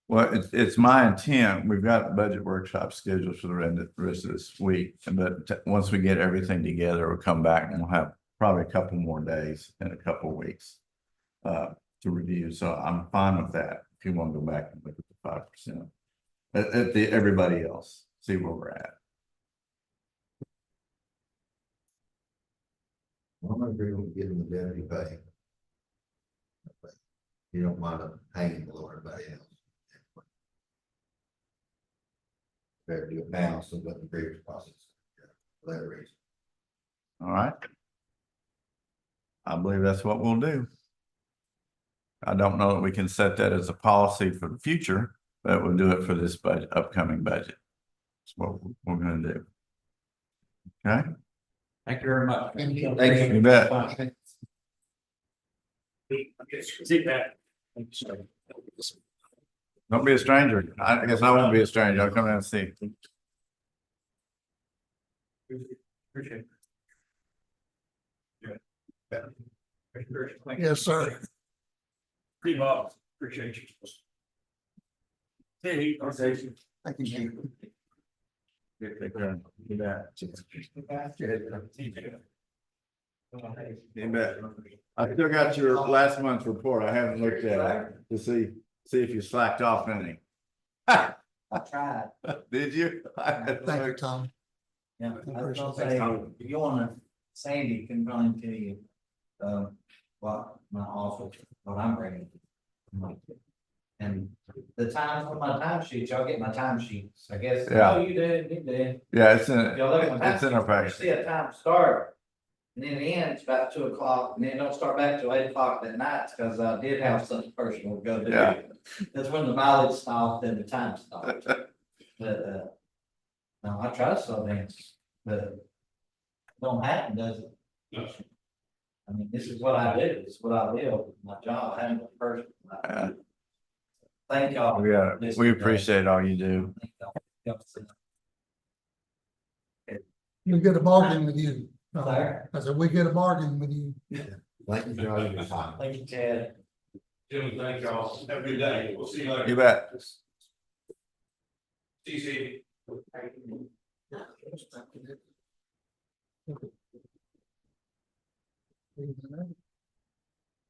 Well, it's my intent, we've got budget workshops scheduled for the rest of this week, but once we get everything together, we'll come back and we'll have probably a couple more days in a couple of weeks. To review, so I'm fine with that, if you want to go back and look at the 5%. At the everybody else, see where we're at. I'm gonna agree with getting the deputy pay. You don't mind them hanging below everybody else. Better do it now, so let the grievance process. For that reason. All right. I believe that's what we'll do. I don't know that we can set that as a policy for the future, but we'll do it for this budget, upcoming budget. That's what we're gonna do. Okay, Thank you very much. Thank you. you bet. see that. Don't be a stranger. I guess I won't be a stranger. I'll come down and see. Appreciate it. Yes, sir. Pretty Bob, appreciate you. Hey, Thank you. Take care. You bet. You bet. I still got your last month's report. I haven't looked at it to see if you slacked off any. I tried. Did you? Thank you, Tom. Yeah, I was gonna Thanks, say, Tom. if you wanna, Sandy can probably tell you, what my office, what I'm bringing. And the time for my time sheets, y'all get my time sheets, I guess. Yeah. Oh, you did, you did. Yeah, it's in, Y'all look at my it's in our time sheets, package. you see a time start. And then it ends about 2 o'clock, and then it don't start back till 8 o'clock that night, because I did have something personal to go do. Yeah. That's when the mileage stopped and the time stopped. But, no, I try to slow down, but it don't happen, does it? I mean, this is what I do, this is what I live, my job, I have a person. Thank y'all. We appreciate all you do. Thank y'all. We get a bargain with you. Sir? I said, we get a bargain with you. Thank you for all your time. Thank you, Chad. Gentlemen, thank y'all. Have a good day. We'll see you later. You bet. See you.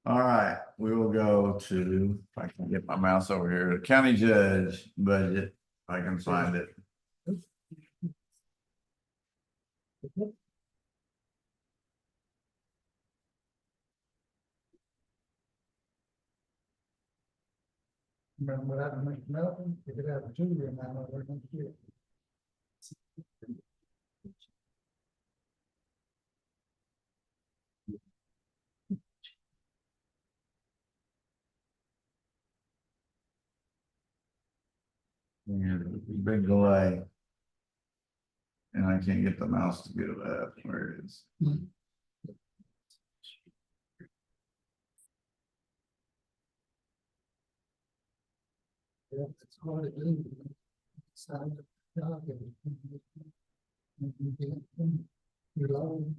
All right, we will go to, if I can get my mouse over here, the county judge budget, if I can find it. Remember that, I make nothing, if it had a junior, and I know they're gonna do it. Yeah, big delay. And I can't get the mouse to get it up where it is. That's hard to do. Sign the job and you get your loan.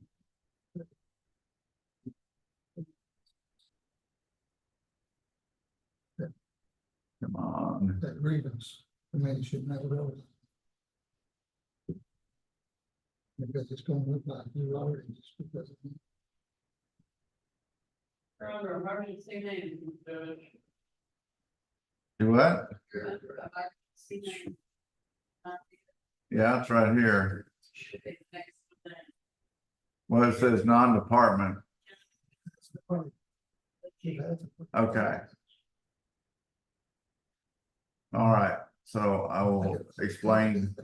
Come on. That grievance, I mean, you should never go. Because it's gonna look like you already just because of. We're under emergency management, Judge. Do what? Under emergency management. Yeah, it's right here. Should be next to that. Well, it says non-department. Okay. All right, so I will explain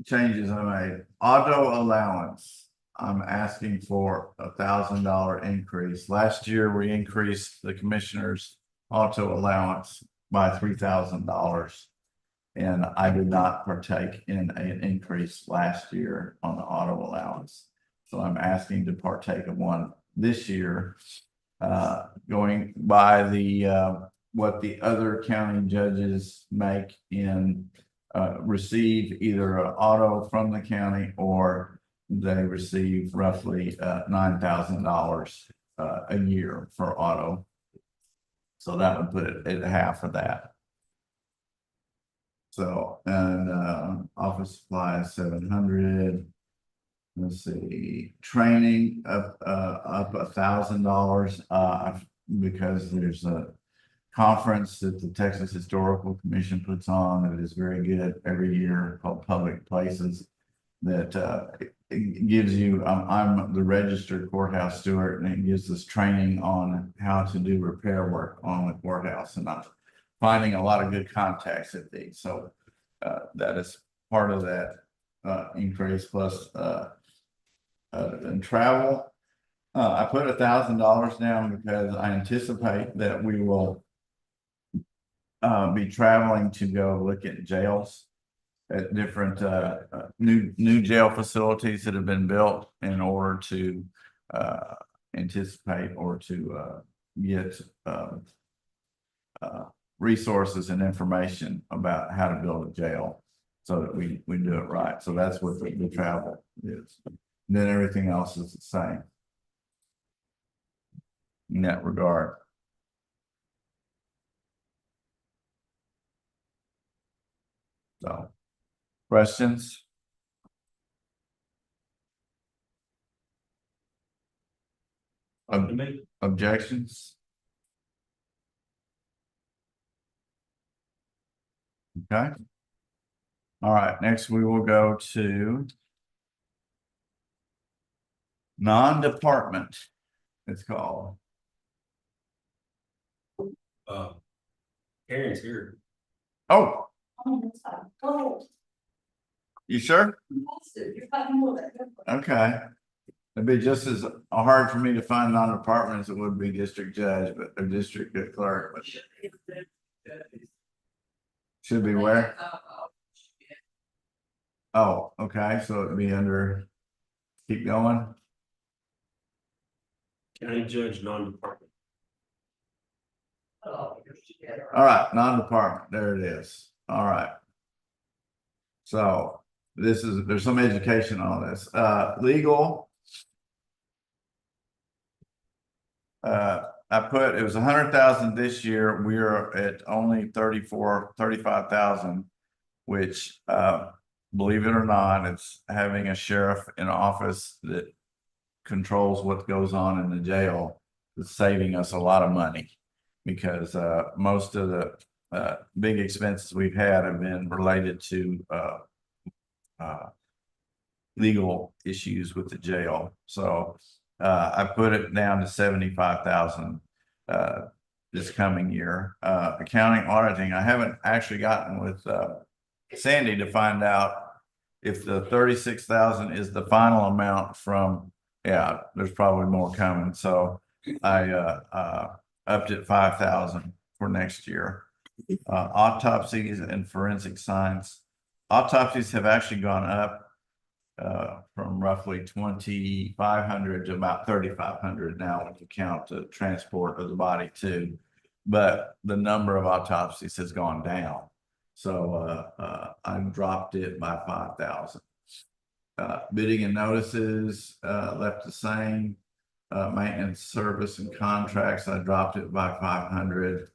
changes I made. Auto allowance, I'm asking for $1,000 increase. Last year, we increased the commissioner's auto allowance by $3,000. And I did not partake in an increase last year on the auto allowance. So I'm asking to partake of one this year. Going by the what the other county judges make in receive either an auto from the county or they receive roughly $9,000 a year for auto. So that would put it at half of that. So, and office supplies 700. Let's see, training up $1,000 because there's a conference that the Texas Historical Commission puts on that is very good every year called Public Places. That it gives you, I'm the registered courthouse steward, and it gives us training on how to do repair work on the courthouse, and I'm finding a lot of good contacts at these. So that is part of that increase plus and travel. I put $1,000 down because I anticipate that we will be traveling to go look at jails at different new jail facilities that have been built in order to anticipate or to get resources and information about how to build a jail so that we do it right. So that's what the travel is. And then everything else is the same in that regard. So, questions? Objections? Okay. All right, next we will go to non-department, it's called. Karen's here. Oh, Oh, that's fine. Oh, you sure? you're finding more of that. Okay. It'd be just as hard for me to find non-department as it would be district judge, but or district clerk, but should be where? Oh, okay, so it'd be under, keep going. County judge, non-department. All right, non-department, there it is. All right. So this is, there's some education on this. Legal. I put, it was 100,000 this year. We're at only 35,000, which, believe it or not, it's having a sheriff in office that controls what goes on in the jail. It's saving us a lot of money because, most of the, big expenses we've had have been related to, legal issues with the jail. So, I put it down to 75,000 this coming year. Accounting, auditing, I haven't actually gotten with Sandy to find out if the 36,000 is the final amount from, yeah, there's probably more coming. So I upped it 5,000 for next year. Autopsies and forensic science. Autopsies have actually gone up from roughly 2,500 to about 3,500 now when you count the transport of the body too. but the number of autopsies has gone down. So, I dropped it by 5,000. Bidding and notices, left the same. Maintenance, service and contracts, I dropped it by 500.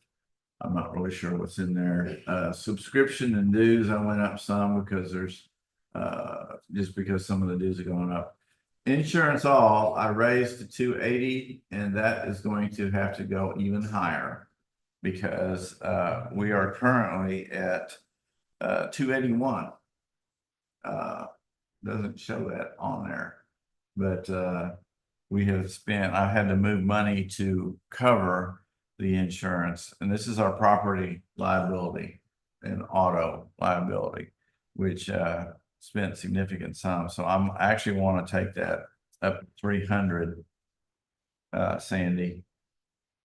I'm not really sure what's in there. Subscription and dues, I went up some because there's, just because some of the dues are going up. Insurance all, I raised to 280, and that is going to have to go even higher. Because, we are currently at, 281. Doesn't show that on there, but, we have spent, I had to move money to cover the insurance, and this is our property liability and auto liability, which spent significant sum. So I actually want to take that up to 300, Sandy,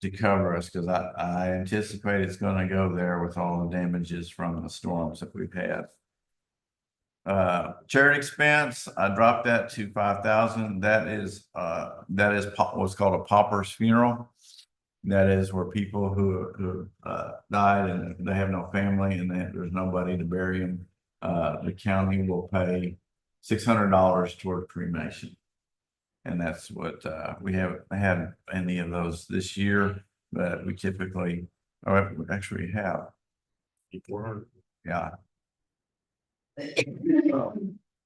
to cover us, because I anticipate it's going to go there with all the damages from the storms that we've had. Charity expense, I dropped that to 5,000. That is what's called a pauper's funeral. That is where people who died and they have no family and there's nobody to bury them. The county will pay $600 toward cremation. And that's what, we haven't had any of those this year, but we typically, we actually have. 400. Yeah.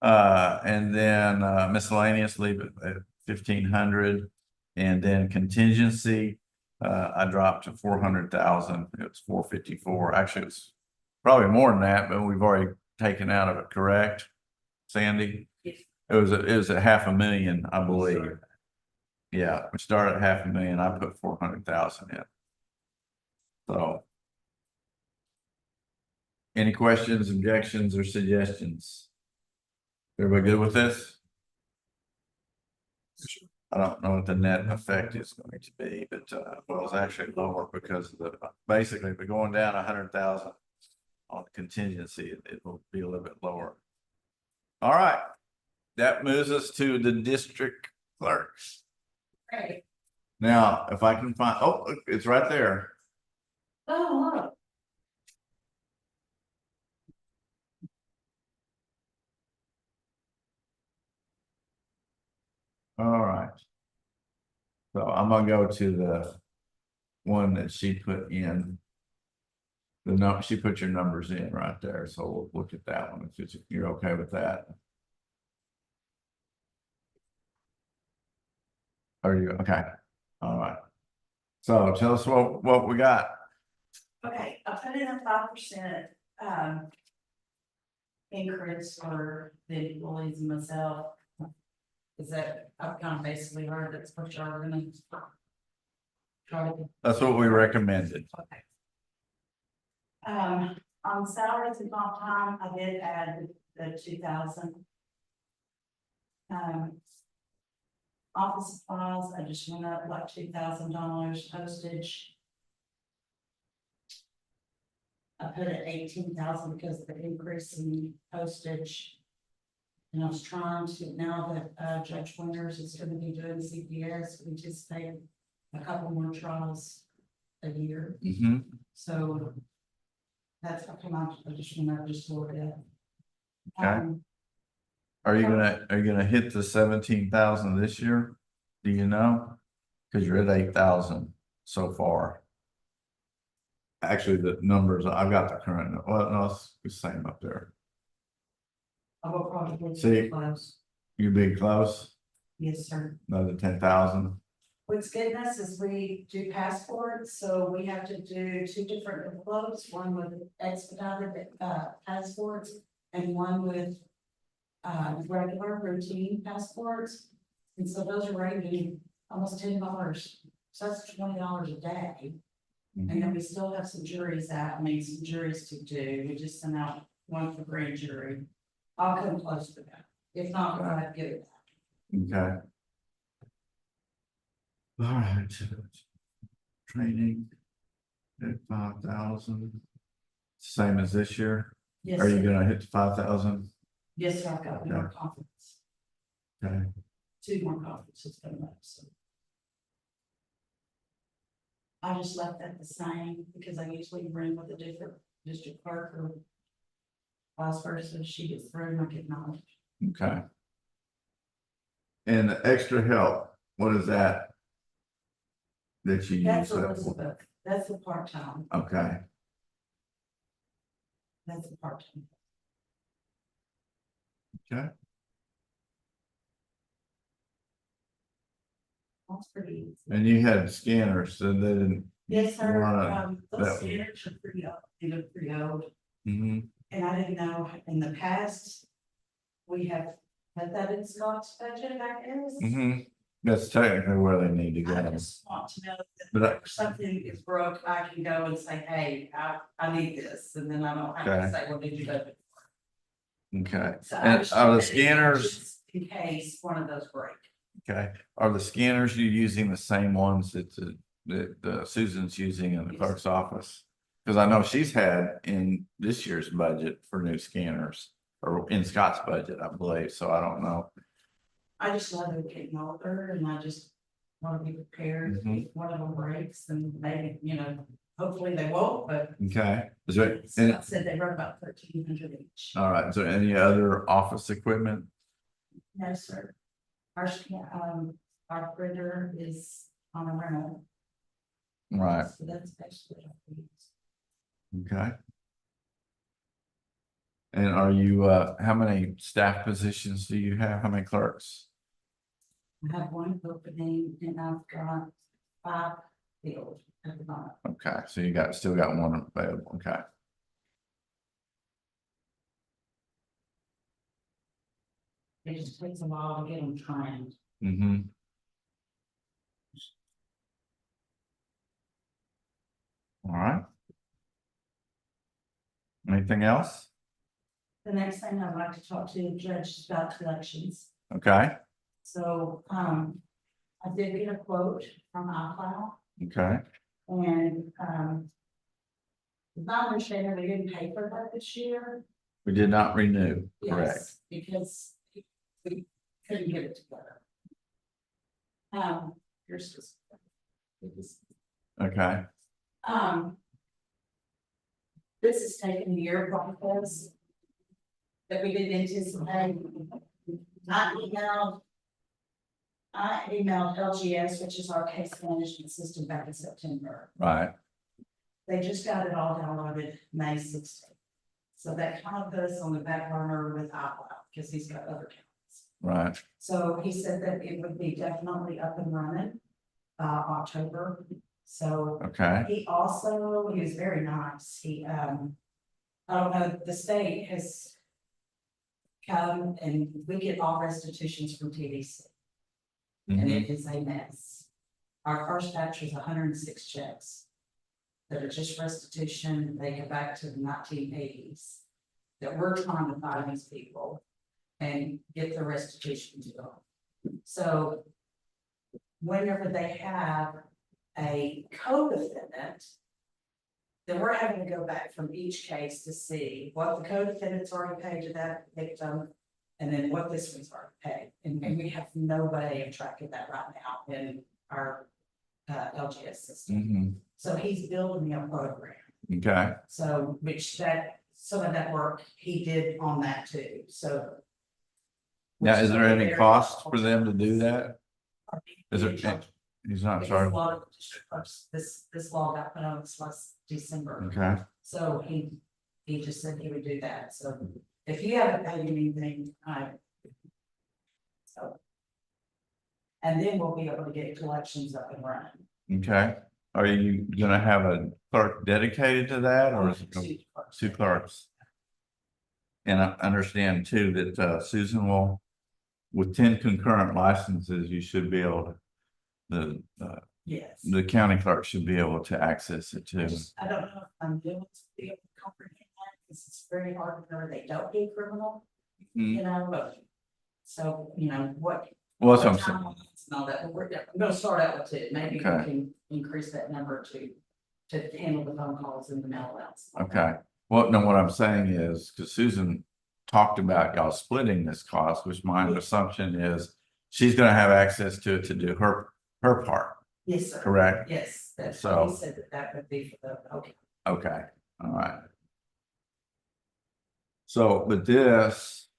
And then miscellaneous, leave it at 1,500, and then contingency, I dropped to 400,000. It was 454. Actually, it's probably more than that, but we've already taken out of it. Correct, Sandy? Yes. It was a $500,000, I believe. Yeah, we started at $500,000. I put 400,000 in. So. Any questions, objections, or suggestions? Everybody good with this? I don't know what the net effect is going to be, but well, it's actually lower because of the, basically, if we're going down 100,000 on contingency, it will be a little bit lower. All right, that moves us to the district clerks. Right. Now, if I can find, oh, look, it's right there. Oh, look. All right. So I'm gonna go to the one that she put in. She put your numbers in right there, so we'll look at that one if you're okay with that. Are you okay? All right. So tell us what we got. Okay, I put in a 5% increase for the employees and myself. Is that, I've kind of basically heard that's what y'all are gonna try to. That's what we recommended. Okay. On salaries and comp time, I did add the 2,000. Office supplies, I just went up like $2,000. Postage, I put at 18,000 because of the increase in postage. And I was trying to, now that Judge Winters is going to be doing CPS, we anticipate a couple more trials a year. Mm-hmm. So that's what come out, I just want to just look at. Okay. Are you gonna hit the 17,000 this year? Do you know? Because you're at 8,000 so far. Actually, the numbers, I've got the current, well, no, it's the same up there. I will probably See. be close. You being close, Yes, sir. another 10,000. What's goodness is we do passports, so we have to do 2 different envelopes, one with expedited passports and one with regular routine passports. And so those are ranging almost $10. So that's $20 a day. And then we still have some juries out, some juries to do. We just sent out one for grand jury. I'll come close to that. If not, I'll have to get it back. Okay. All right. Training at 5,000. Same as this year. Yes, Are you sir. gonna hit the 5,000? Yes, sir. I've got more conference. Okay. 2 more conferences coming up, so. I just left that the same because I usually run with a different district clerk or vice versa. She gets through and I get knowledge. Okay. And the extra help, what is that? That you use That's that for? Elizabeth. That's the part-time. Okay, That's the part-time. okay, That's pretty easy. and you had scanners, so they didn't. Yes, sir. Right. Those That- standards are pretty old, they look pretty old. Mhm. And I didn't know, in the past, we have put that in Scott's budget, I guess. Mhm. That's technically where they need to I go. just want to know But that if something is broke, I can go and say, hey, I need this, and then I don't have Okay. to say, well, did you budget? Okay, So I and just are the put it in scanners, just in case one of those break. okay, are the scanners you using the same ones that the Susan's using in the Yes. clerk's office? Cause I know she's had in this year's budget for new scanners, or in Scott's budget, I believe, so I don't know. I just love them getting older, and I just want to be prepared if one of them breaks, and maybe, hopefully they won't, but Okay, is there, Scott said they run about 1,300 each. all right, is there any other office equipment? No, sir. Our printer is on a rental. Right, So that's basically what we use. okay. And are you, how many staff positions do you have? How many clerks? I have one opening and I've got 5 filled at the moment. Okay, so you still got one available, okay. It just takes a while to get them trained. Mm-hmm. All right. Anything else? The next thing I'd like to talk to the judge is about collections. Okay, So, I did get a quote from iCloud okay, and, my understanding, we didn't pay for that this year. we did not renew, correct? Yes, because we couldn't get it together. Here's just. Okay, This is taking a year process that we didn't anticipate. I emailed LGS, which is our case management system, back in September. right, They just got it all downloaded May 16th. So that kind of put us on the back burner with iCloud, because he's got other accounts. right, So he said that it would be definitely up and running, October. So okay, he was very nice. I don't know, the state has come and we get all restitutions from TDC. And mhm, it is a mess. Our first batch was 106 checks that are just restitution. They go back to the 1980s. That we're trying to find these people and get the restitution to them. So whenever they have a co-defendant, then we're having to go back from each case to see what the co-defendant's already paid to that victim, and then what this one's already paid. And we have no way of tracking that right now in our LGS system. mhm, So he's building me a program. okay, So, some of that work he did on that too, so. now, is there any cost for them to do that? Is there, he's not, Because sorry, a lot of the district clerks, this law got put on this last December. okay, So he just said he would do that, so if you haven't paid anything, so. And then we'll be able to get collections up and running. okay. Are you gonna have a clerk dedicated to that, or is it gonna be two clerks? And I understand too that Susan will, with 10 concurrent licenses, you should be able to, Yes. the county clerk should be able to access it too. I don't know if I'm able to be able to comprehend that, because it's very hard to know they don't do criminal, but. So, what. Well, that's what I'm what saying. timelines And all that, but I'm gonna start out with 2, maybe we Okay. can increase that number to handle the phone calls and the mail outs. Okay, well, no, what I'm saying is, because Susan talked about y'all splitting this cost, which my assumption is she's gonna have access to it to do her part, Yes, sir. correct? Yes, That So- he said that that would be for the, okay. Okay, all right. So, but this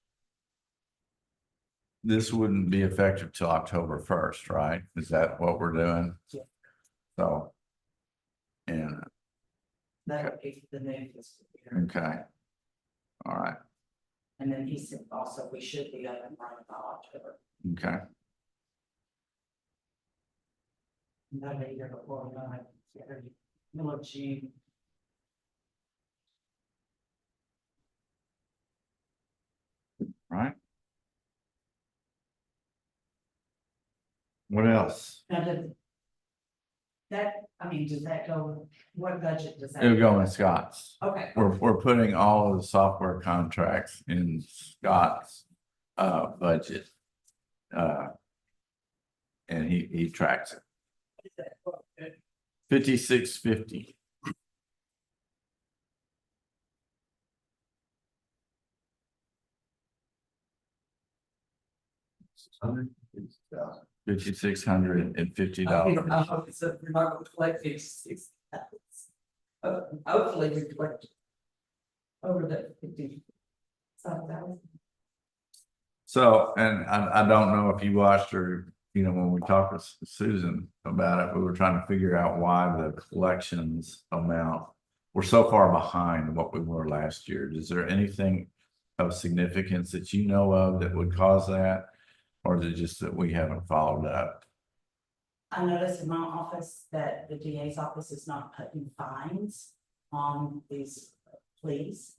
wouldn't be effective till October 1st, right? Is that what we're doing? Yeah. So. And, That would be the new fiscal year. okay. All right, And then he said also we should be up and running by October. okay, No later before, middle of June. right. What else? Now, does that go, what budget does that? It'll go in Scott's. Okay. We're putting all of the software contracts in Scott's budget. And he tracks it. 5650. $5,650. I hope it's, we're not gonna collect 56. Hopefully we collect over the 50,000. So, and I don't know if you watched or, when we talked with Susan about it, we were trying to figure out why the collections amount. We're so far behind what we were last year. Is there anything of significance that you know of that would cause that? Or is it just that we haven't followed up? I noticed in my office that the DA's office is not putting fines on these pleas.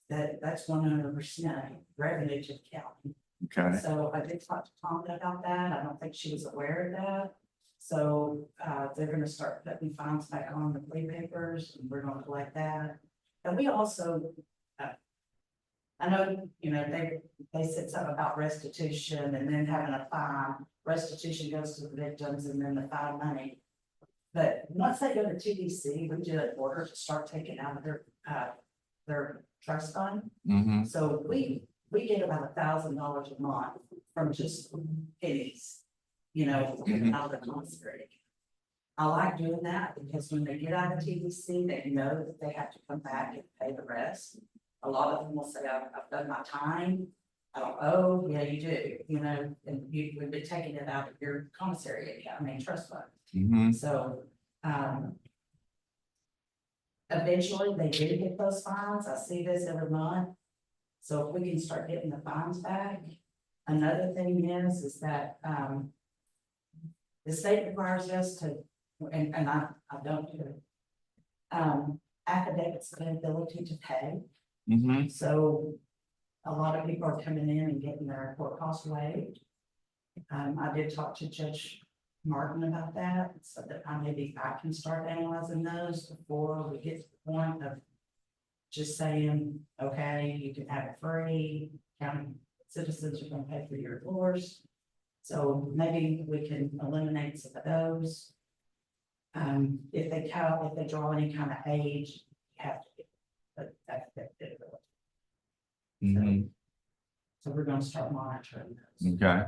That's 100% revenue to the county. Okay, So I did talk to Tom about that. I don't think she was aware of that. So they're gonna start putting fines back on the plea papers and we're gonna collect that. And we also, I know, they said something about restitution and then having a fine. Restitution goes to the victims and then the fine money. But once they go to TDC, we do an order to start taking out of their trust fund. mm-hmm, So we get about $1,000 a month from just pennies, out of the commissary. I like doing that because when they get out of TDC, they know that they have to come back and pay the rest. A lot of them will say, I've done my time. I don't owe, yeah, you do, and we've been taking it out of your commissary account, trust fund. mm-hmm, So, eventually they do get those fines. I see this every month. So if we can start getting the fines back. Another thing is that, the state requires us to, and I don't do it. Affidavits of inability to pay. mm-hmm, So a lot of people are coming in and getting their court costs waived. I did talk to Judge Martin about that, so that I can start analyzing those before we get to the point of just saying, okay, you can have it free, county citizens are gonna pay for your divorce. So maybe we can eliminate some of those. If they draw any kind of age, you have to get, but that's. mm-hmm, So we're gonna start monitoring those. okay.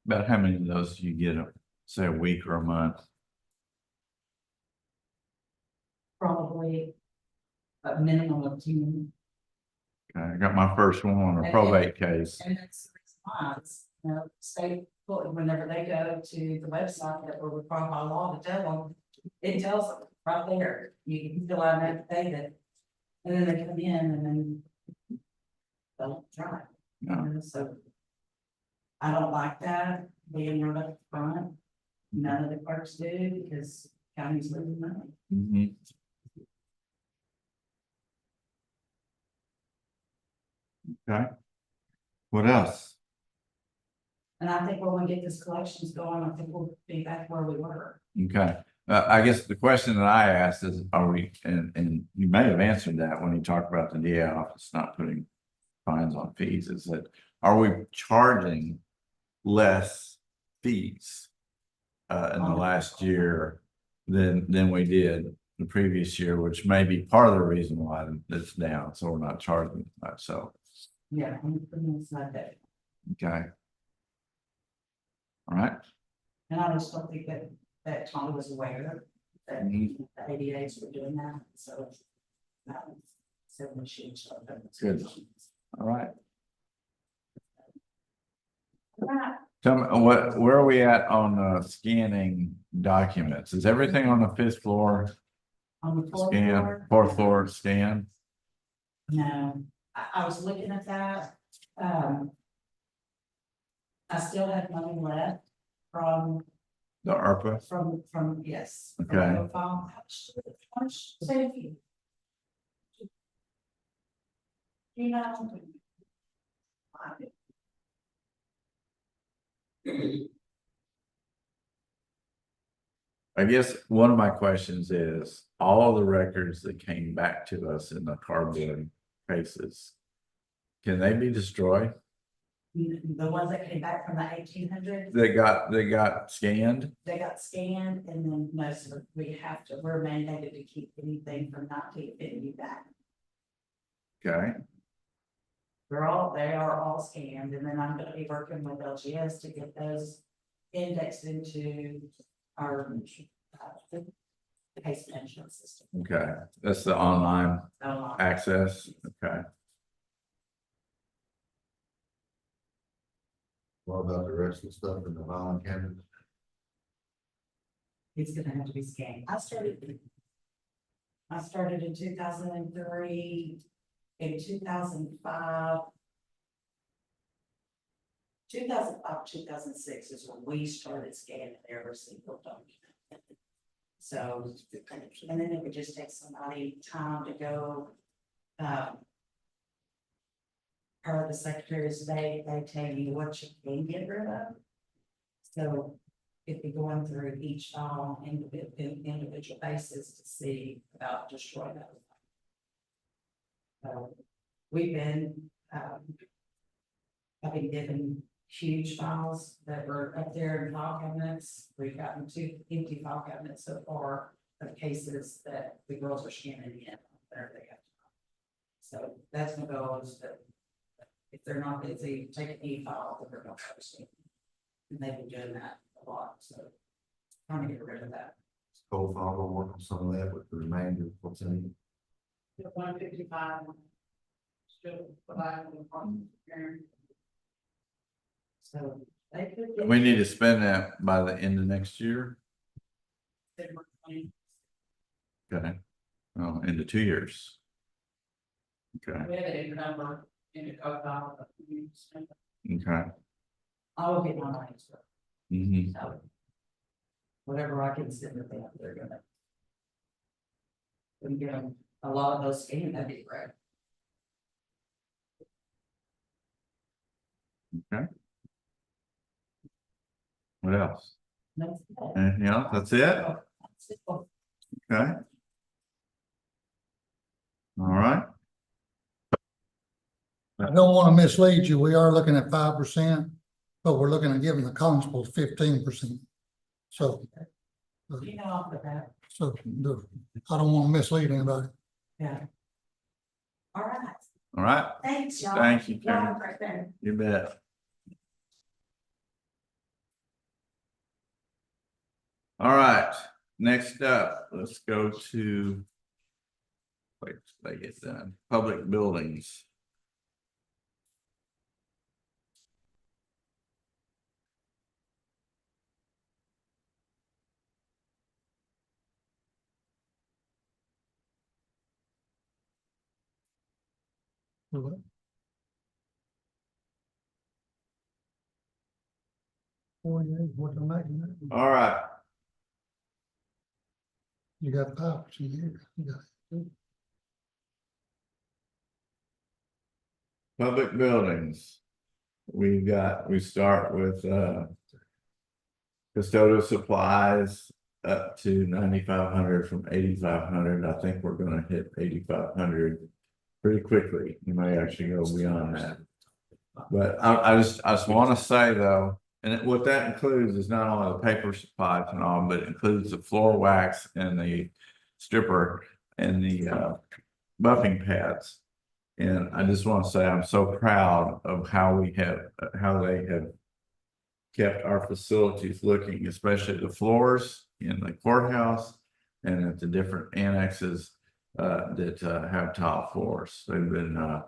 About how many of those do you get, say, a week or a month? Probably a minimum of 2. Okay, I got my first one on a probate case. And that's the reason why, state, whenever they go to the website that we're required by law to tell them, it tells them right there, you can fill out an affidavit. And then they come in and then they'll try. No. So I don't like that being right up front. None of the clerks do because county's losing money. Mm-hmm. Okay. What else? And I think when we get this collections going, I think we'll be back where we were. Okay, I guess the question that I asked is, are we, and you may have answered that when you talked about the DA office not putting fines on fees, is that, are we charging less fees in the last year than we did the previous year, which may be part of the reason why it's down, so we're not charging much, so, Yeah, it's not that. okay. All right, And I just don't think that that Tommy was aware that Mhm. the ADAs were doing that, so. So when she. Good. All right. Right. Tell me, where are we at on scanning documents? Is everything on the fifth floor On the fourth scan, floor. fourth floor scan? No, I was looking at that, I still have money left from, The ARPA? yes. from Okay. the file. How much, say if you. You know. I guess one of my questions is, all of the records that came back to us in the cardboard cases, can they be destroyed? The ones that came back from the 1800s, They got scanned? they got scanned, and then most of it, we're mandated to keep anything from 1950 back. Okay, They are all scanned, and then I'm gonna be working with LGS to get those indexed into our case management system. okay, that's the online So, access, okay. What about the rest of the stuff in the filing cabinet? it's gonna have to be scanned. I started in 2003, in 2005. 2005, 2006 is when we started scanning every single document. So, and then it would just take somebody time to go, per the secretaries, they tell you what you can get rid of. So if you're going through each file on individual basis to see about destroying those. So we've been, I've been given huge files that were up there in file cabinets. We've gotten 2 empty file cabinets so far of cases that the girls are scanning in. There they go. So that's my goal is that if they're not busy, take an e-file that they're not posting. And they've been doing that a lot, so trying to get rid of that. Cold file, we'll work on some of that with the remainder of what's in it. 155. Still providing the problem. So they could. get- We need to spend that by the end of next year, okay? Oh, into 2 years. Okay, We have a number in the code file. okay. I will get my money, so. Mhm. So, whatever I can send with them, they're gonna. We get them a lot of those scanned, that'd be great. Okay. What else? That's it. Anything else? That's it? That's it. Okay. All right, I don't want to mislead you. We are looking at 5%, but we're looking at giving the constables 15%. So, You know, off the bat, I don't want to mislead anybody. yeah. All right, all right, thanks, y'all. Thank you, Y'all have Karen. a great day. you bet. All right, next up, let's go to. Wait, till they get done, public buildings. All right, You got 5% here. You got- public buildings. We start with custodial supplies up to 9,500 from 8,500. I think we're gonna hit 8,500 pretty quickly. You may actually go beyond that. But I just want to say though, and what that includes is not only the paper supplies and all, but it includes the floor wax and the stripper and the buffing pads. And I just want to say I'm so proud of how they have kept our facilities looking, especially the floors. in the courthouse and at the different annexes that have top floors. They've been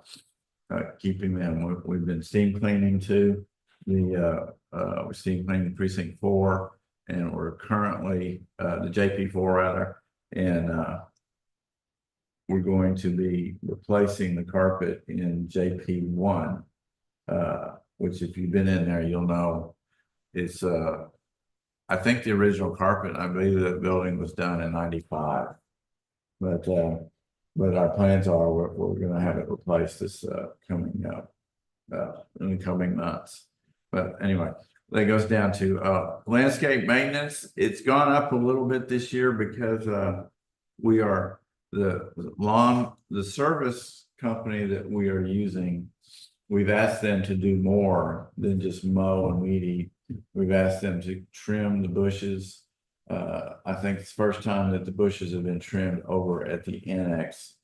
keeping them. We've been steam cleaning too. We're steam cleaning precinct 4, and we're currently the JP4 rather, and we're going to be replacing the carpet in JP1, which if you've been in there, you'll know it's I think the original carpet, I believe that building was done in 95. But our plans are we're gonna have it replaced this coming up in the coming months. But anyway, that goes down to landscape maintenance. It's gone up a little bit this year because we are the service company that we are using. We've asked them to do more than just mow and weed eat. We've asked them to trim the bushes. I think it's the first time that the bushes have been trimmed over at the annex.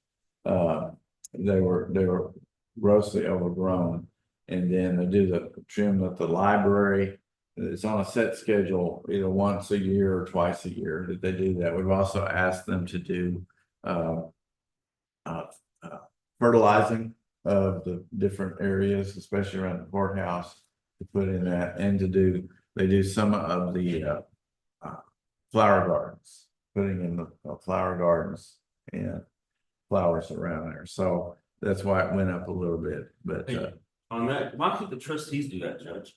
They were grossly overgrown. And then they do the trim at the library. It's on a set schedule, either once a year or twice a year that they do that. We've also asked them to do fertilizing of the different areas, especially around the courthouse, to put in that, and they do some of the flower gardens, putting in the flower gardens and flowers around there. So that's why it went up a little bit, but On that, why can't the trustees do that, Judge?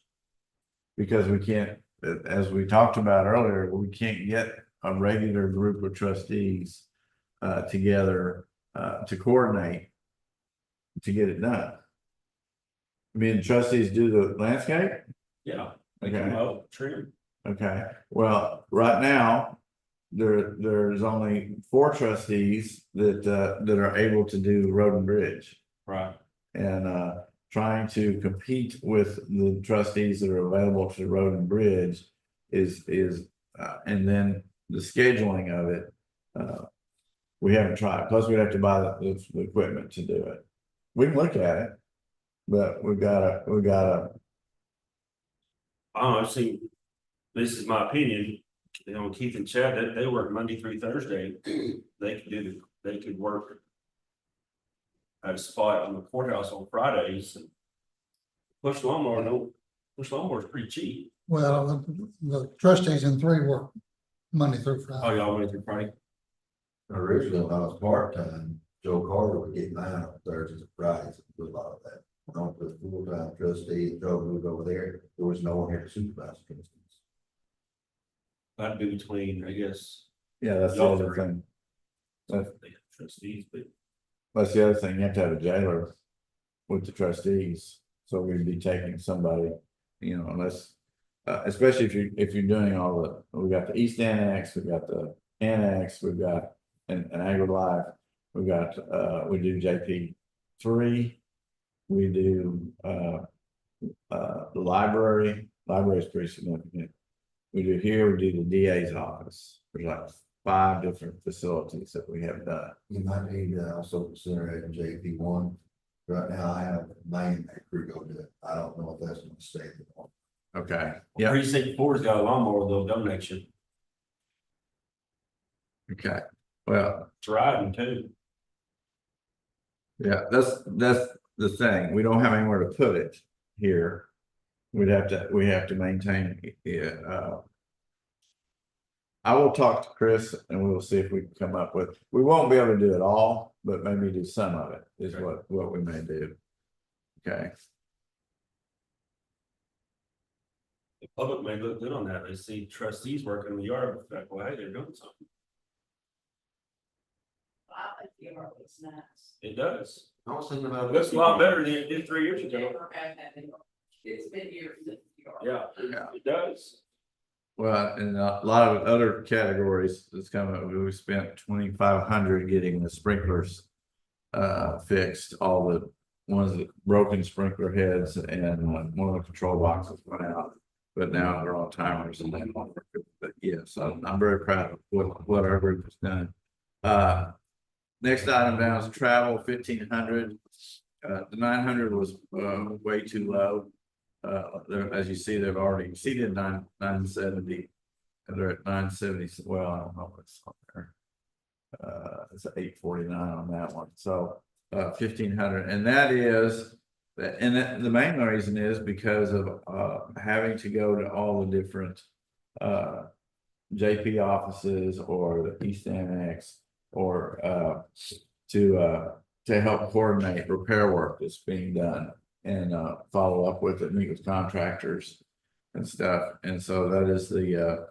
because we can't, as we talked about earlier, we can't get a regular group of trustees together to coordinate to get it done. I mean, trustees do the landscape? Yeah. Okay. Trim. Okay, well, right now, there's only 4 trustees that are able to do road and bridge. Right. And trying to compete with the trustees that are available to the road and bridge is and then the scheduling of it, we haven't tried. Plus, we'd have to buy the equipment to do it. We can look at it, but we gotta. I don't know, I've seen, this is my opinion, you know, Keith and Chad, they work Monday through Thursday. They could work at a spot on the courthouse on Fridays. And push lawnmower is pretty cheap. Well, the trustees in 3 work Monday through Friday. Oh, y'all Monday through Friday? Originally, when I was part-time, Joe Carter would get mine on Thursdays and Fridays, and do a lot of that. On the full-time trustee, Joe moved over there was no one here to supervise the trustees. That'd be between, I guess. Yeah, that's the y'all other three. thing. Trustees, but That's the other thing, you have to have a jailer with the trustees, so we'd be taking somebody, you know, unless. Especially if you're doing all we got the East Annex, we've got the Annex, we've got an AgriLife, we do JP3, we do the library is pretty significant. We do here, we do the DA's office. There's like 5 different facilities that we have done. You might need to also consider it in JP1. Right now, I have main crew go do it. I don't know if that's gonna stay. Okay, yeah, Precinct 4's got a lawnmower, they'll donate you. okay, well, It's riding too. yeah, that's the thing, we don't have anywhere to put it here. We have to maintain, I will talk to Chris and we will see if we can come up with, we won't be able to do it all, but maybe do some of it is what we may do. Okay. The public may look good on that, they see trustees working in the yard, but like, well, hey, they're doing something. I think the art looks nice. It does. I was thinking about. It looks a lot better than it did 3 years ago. Never have had any art. It's been years since the art. Yeah, it does. Well, and a lot of other categories that's coming, we spent 2,500 getting the sprinklers fixed, all the ones that broken sprinkler heads and one of the control boxes went out. But now they're on timers and they don't work. But yes, I'm very proud of what our group has done. Next item down is travel, 1,500. The 900 was way too low. As you see, they've already exceeded 970 they're at 970, well, I don't know what's on there. It's 849 on that one, so 1,500, and that is, and the main reason is because of having to go to all the different JP offices or the East Annex or to help coordinate repair work that's being done and follow up with it, meet with contractors and stuff. And so that is the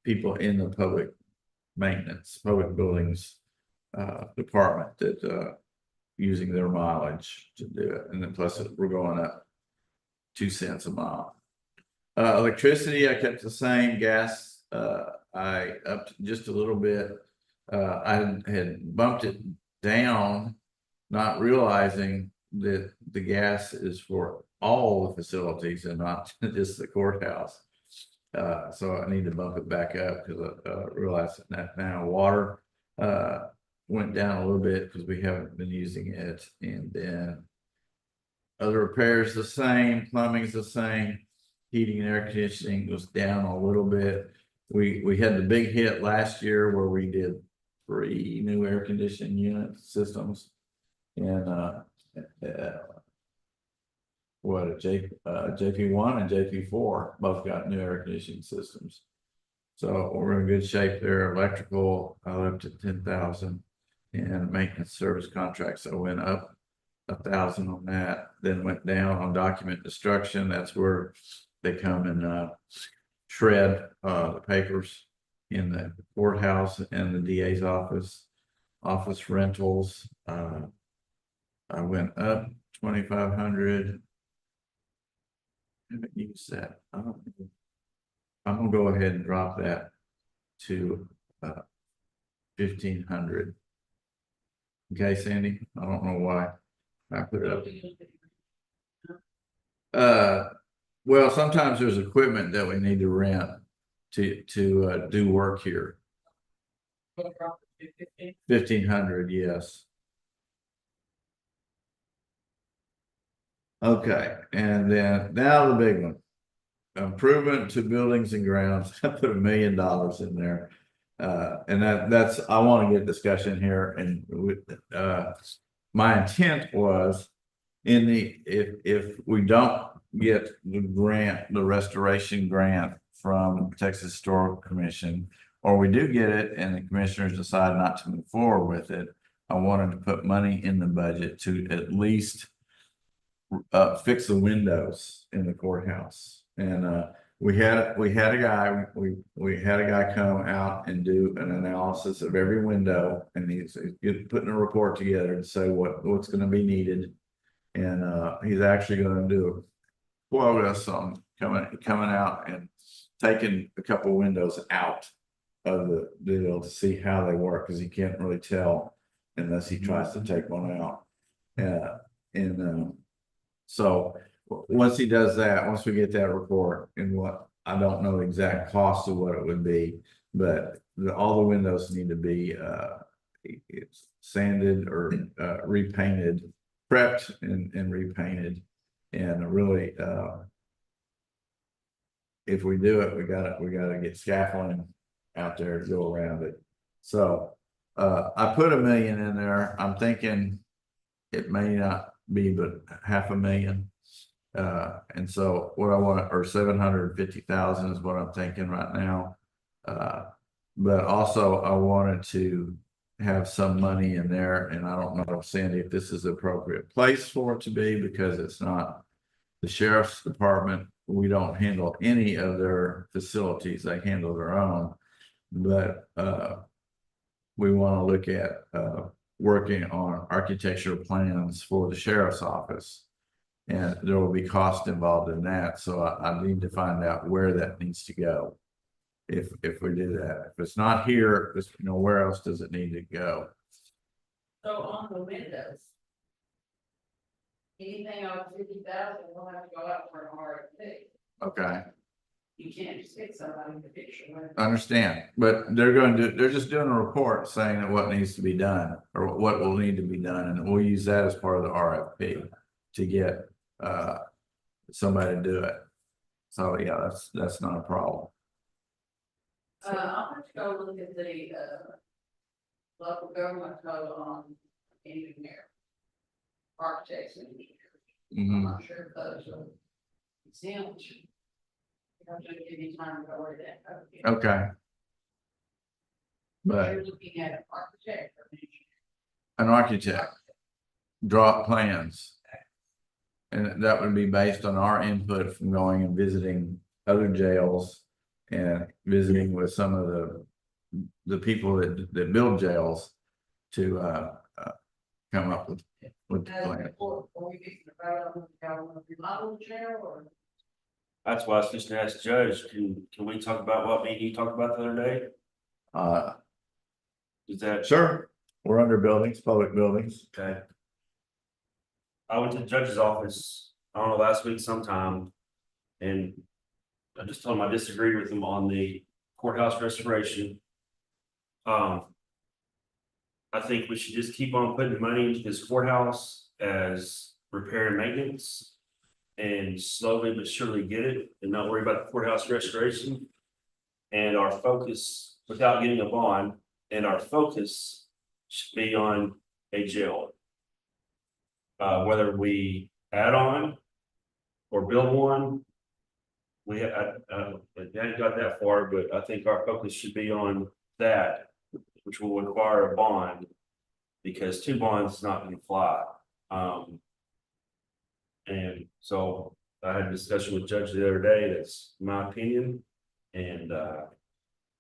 people in the public maintenance, public buildings department that using their mileage to do it. And then plus we're going up 2 cents a mile. Electricity, I kept the same. Gas, I upped just a little bit. I had bumped it down, not realizing that the gas is for all the facilities and not just the courthouse. So I need to bump it back up because I realized that now water went down a little bit because we haven't been using it. And then other repairs the same, plumbing's the same, heating and air conditioning was down a little bit. We had the big hit last year where we did 3 new air conditioning unit systems. And JP1 and JP4 both got new air conditioning systems. So we're in good shape there. Electrical, I left at 10,000, and maintenance service contracts, I went up 1,000 on that, then went down on document destruction. That's where they come and shred the papers in the courthouse and the DA's office rentals. I went up 2,500. I haven't used that. I'm gonna go ahead and drop that to 1,500. Okay, Sandy, I don't know why I put it up. Well, sometimes there's equipment that we need to rent to do work here. 1,500, yes. Okay, and then now the big one. Improvement to buildings and grounds. I put $1 million in there. And that's, I want to get discussion here, and my intent was if we don't get the grant, the restoration grant from Texas Historical Commission, or we do get it and the commissioners decide not to move forward with it, I wanted to put money in the budget to at least fix the windows in the courthouse. And we had a guy come out and do an analysis of every window, and he's putting a report together to say what's going to be needed. And he's actually going to do a quote us on coming out and taking a couple windows out of the deal to see how they work, because he can't really tell unless he tries to take one out. So once he does that, once we get that report, and what I don't know the exact cost of what it would be, but all the windows need to be sanded or repainted, prepped and repainted. And really, if we do it, we gotta get scaffolding out there to go around it. So I put $1 million in there. I'm thinking it may not be but $500,000. And so what I want, or 750,000 is what I'm thinking right now. But also I wanted to have some money in there, and I don't know, Sandy, if this is the appropriate place for it to be, because it's not the sheriff's department. We don't handle any of their facilities. They handle their own. But we want to look at working on architectural plans for the sheriff's office. And there will be cost involved in that. So I need to find out where that needs to go. If we do that, if it's not here, where else does it need to go? So on the windows, anything over 50,000 will have to go out for an RFP. Okay, You can't just get somebody to fix your window. I understand, but they're just doing a report saying that what needs to be done or what will need to be done, and we'll use that as part of the RFP to get somebody to do it. So yeah, that's not a problem. I'll have to go look at the, local government code on engineer. Architects and engineers. I'm Mhm. not sure if those are exempt. You have to give me time to go over that code. Okay. But You're looking at an architect or an engineer. an architect draw up plans. And that would be based on our input from going and visiting other jails and visiting with some of the people that build jails to come up with the plan. Or we get the vote on the government remodel jail or? That's why I was just gonna ask Judge, can we talk about what me and you talked about the other day? Is that? Sure, we're under buildings, public buildings. Okay. I went to the judge's office, I don't know, last week sometime. And I just told him I disagreed with him on the courthouse restoration. I think we should just keep on putting money into this courthouse as repair and maintenance. And slowly but surely get it and not worry about the courthouse restoration. And our focus, without getting a bond, and our focus should be on a jail. Whether we add on or build one. We haven't got that far, but I think our focus should be on that, which will require a bond. Because 2 bonds is not gonna fly. And so I had a discussion with Judge the other day, that's my opinion. And I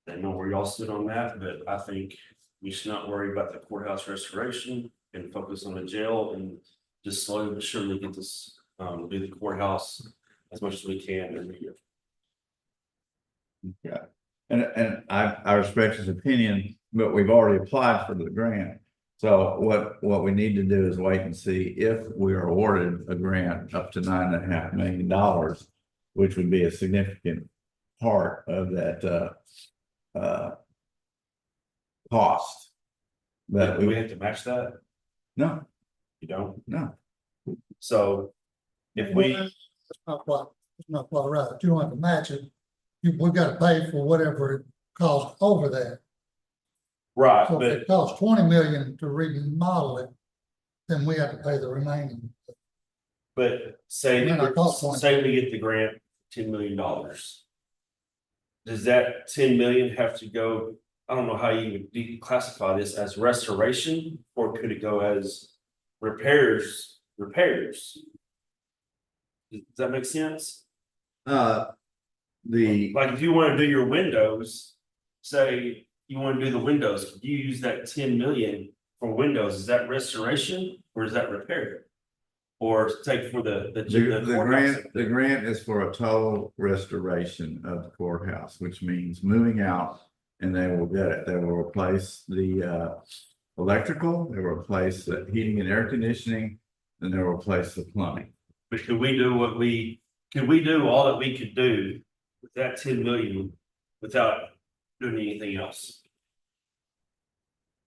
don't know where y'all stood on that, but I think we should not worry about the courthouse restoration and focus on the jail and just slowly but surely get this, do the courthouse as much as we can every year. Yeah, and I respect his opinion, but we've already applied for the grant. So what we need to do is wait and see if we are awarded a grant up to $9.5 million, which would be a significant part of that cost. But Do we have to match that? no, You don't? no. So if we, It's not quite right. You don't have to match it. We've got to pay for whatever it costs over that. right, So if but it costs 20 million to remodel it, then we have to pay the remaining. say, Then I call for it. say we get the grant, $10 million. Does that 10 million have to go, I don't know how you would declassify this as restoration, or could it go as repairs? Does that make sense? Like if you want to do your windows, say you want to do the windows, you use that 10 million for windows, is that restoration or is that repair? Or take for the courthouse? The grant is for a total restoration of the courthouse, which means moving out, and they will get it. They will replace the electrical, they will replace the heating and air conditioning, and they'll replace the plumbing. But could we do all that we could do with that 10 million without doing anything else?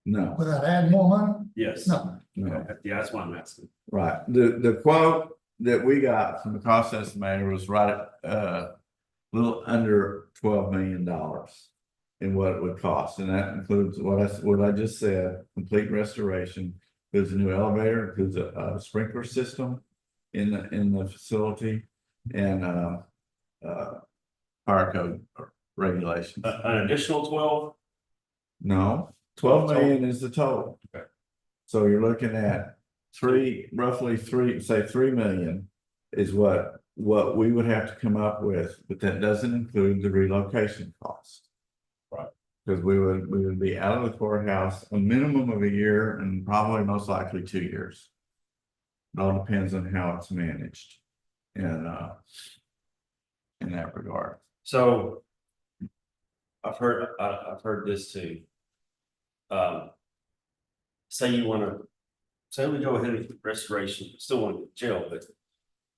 Without adding more money? Yes. No. No. Yeah, that's what I'm asking. Right, the quote that we got from the cost estimator was right at a little under $12 million in what it would cost, and that includes what I just said, complete restoration. There's a new elevator, there's a sprinkler system in the facility, and fire code regulations. An additional 12? No, 12 million is the total. Okay. So you're looking at roughly 3 million is what we would have to come up with, but that doesn't include the relocation cost. Right. Because we would be out of the courthouse a minimum of a year and probably most likely 2 years. It all depends on how it's managed and in that regard. So I've heard this too. Say we go ahead with restoration, still want to go to jail, but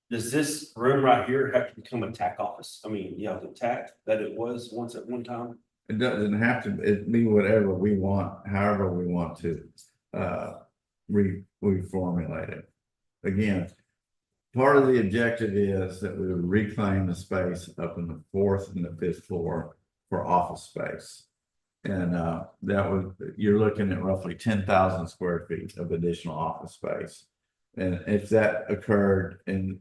does this room right here have to become a TAC office? I mean, you have the TAC that it was once at one time? It doesn't have to, it be whatever we want, however we want to reformulate it. Again, part of the objective is that we would reclaim the space up in the 4th and the 5th floor for office space. And that would, you're looking at roughly 10,000 square feet of additional office space. And if that occurred, and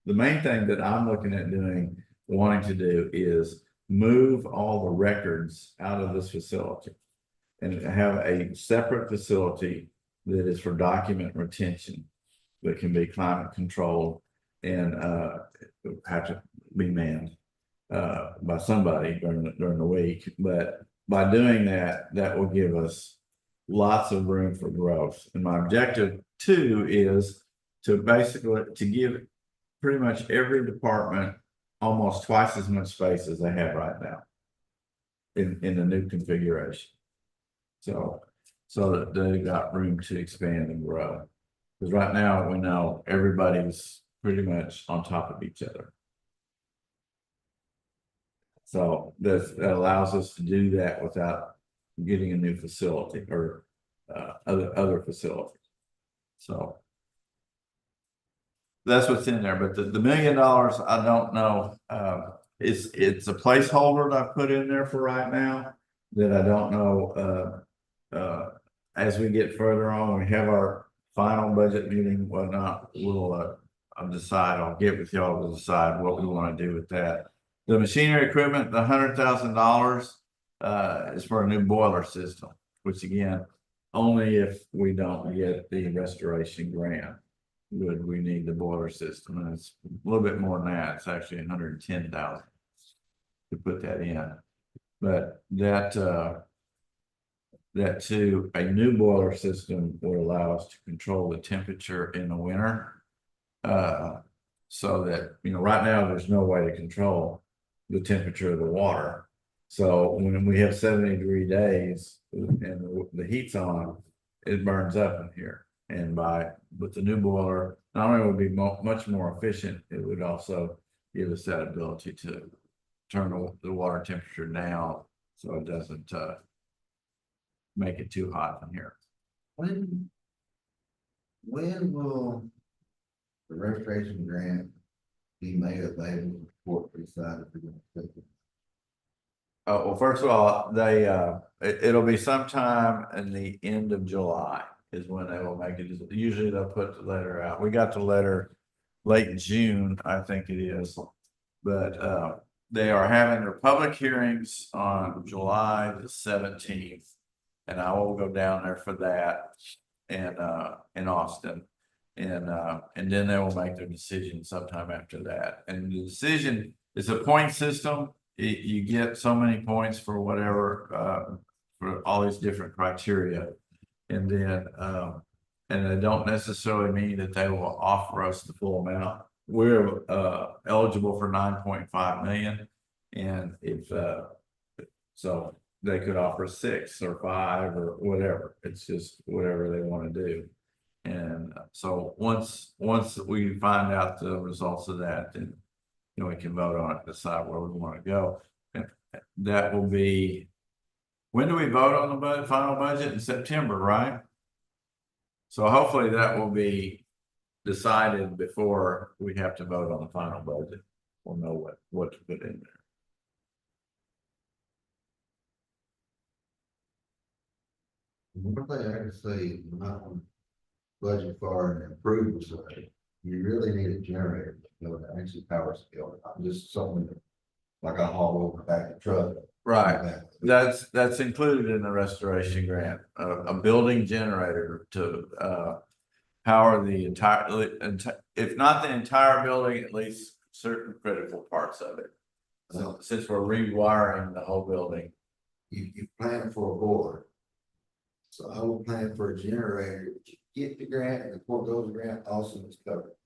the main thing that I'm looking at doing, wanting to do is move all the records out of this facility and have a separate facility that is for document retention that can be climate controlled and have to be manned by somebody during the week. But by doing that, that will give us lots of room for growth. And my objective too is to basically to give pretty much every department almost twice as much space as they have right now in the new configuration. So that they've got room to expand and grow. Because right now we know everybody's pretty much on top of each other. So that allows us to do that without getting a new facility or other facilities. So that's what's in there, but the $1 million, I don't know. It's a placeholder that I put in there for right now that I don't know. As we get further on, we have our final budget meeting, whatnot, we'll I'll decide. I'll get with y'all to decide what we want to do with that. The machinery equipment, the $100,000 is for a new boiler system, which again, only if we don't get the restoration grant would we need the boiler system, and it's a little bit more than that. It's actually 110,000 to put that in. But that too, a new boiler system would allow us to control the temperature in the winter. So that, you know, right now there's no way to control the temperature of the water. So when we have 70-degree days and the heat's on, it burns up in here. And with the new boiler, not only would it be much more efficient, it would also give us that ability to turn the water temperature down so it doesn't make it too hot in here. When will the restoration grant be made available for the side if we're going to take it? Oh, well, first of all, it'll be sometime in the end of July is when they will make it. Usually they'll put the letter out. We got the letter late in June, I think it is. But they are having their public hearings on July the 17th. And I will go down there for that and in Austin. And then they will make their decision sometime after that. And the decision is a point system. You get so many points for whatever for all these different criteria. And then and they don't necessarily mean that they will offer us the full amount. We're eligible for 9.5 million. And if so they could offer 6 or 5 or whatever. It's just whatever they want to do. And so once we find out the results of that, then you know we can vote on it, decide where we want to go. And that will be, when do we vote on the final budget? In September, right? So hopefully that will be decided before we have to vote on the final budget. We'll know what to put in there. One thing I can say, not on budget for an improvement side, you really need a generator, you know, to actually power scale. I'm just something like I haul over back the truck. Right. That's included in the restoration grant, a building generator to power the entire, if not the entire building, at least certain critical parts of it. So since we're rewiring the whole building. You plan for a boiler. So I would plan for a generator. If you get the grant and the court goes the grant, also it's covered.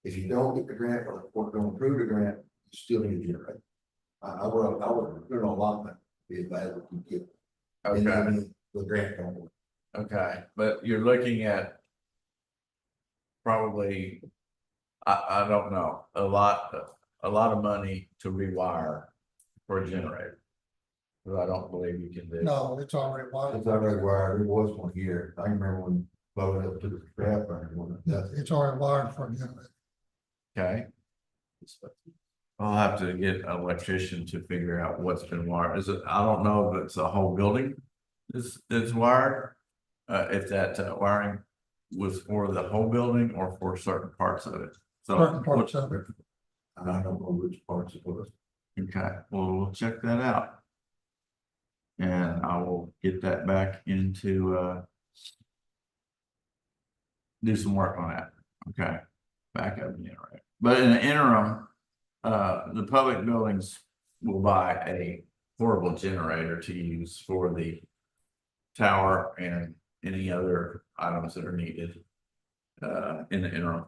If you don't get the grant or the court don't approve the grant, you still need a generator. I would put an allotment be available to get. Okay. And then the grant don't work. Okay, but you're looking at probably, I don't know, a lot of money to rewire for a generator. Because I don't believe you can do. No, it's already wired. It's already wired. It was one here. I remember when loaded up to the scrap burner. Yeah, it's already wired for a generator. Okay. I'll have to get an electrician to figure out what's been wired. Is it, I don't know if it's a whole building is wired. If that wiring was for the whole building or for certain parts of it. So, certain parts of it. I don't know which parts it was. okay, well, we'll check that out. And I will get that back into, do some work on that. Okay, back up in the interim. But in the interim, the public buildings will buy a portable generator to use for the tower and any other items that are needed in the interim.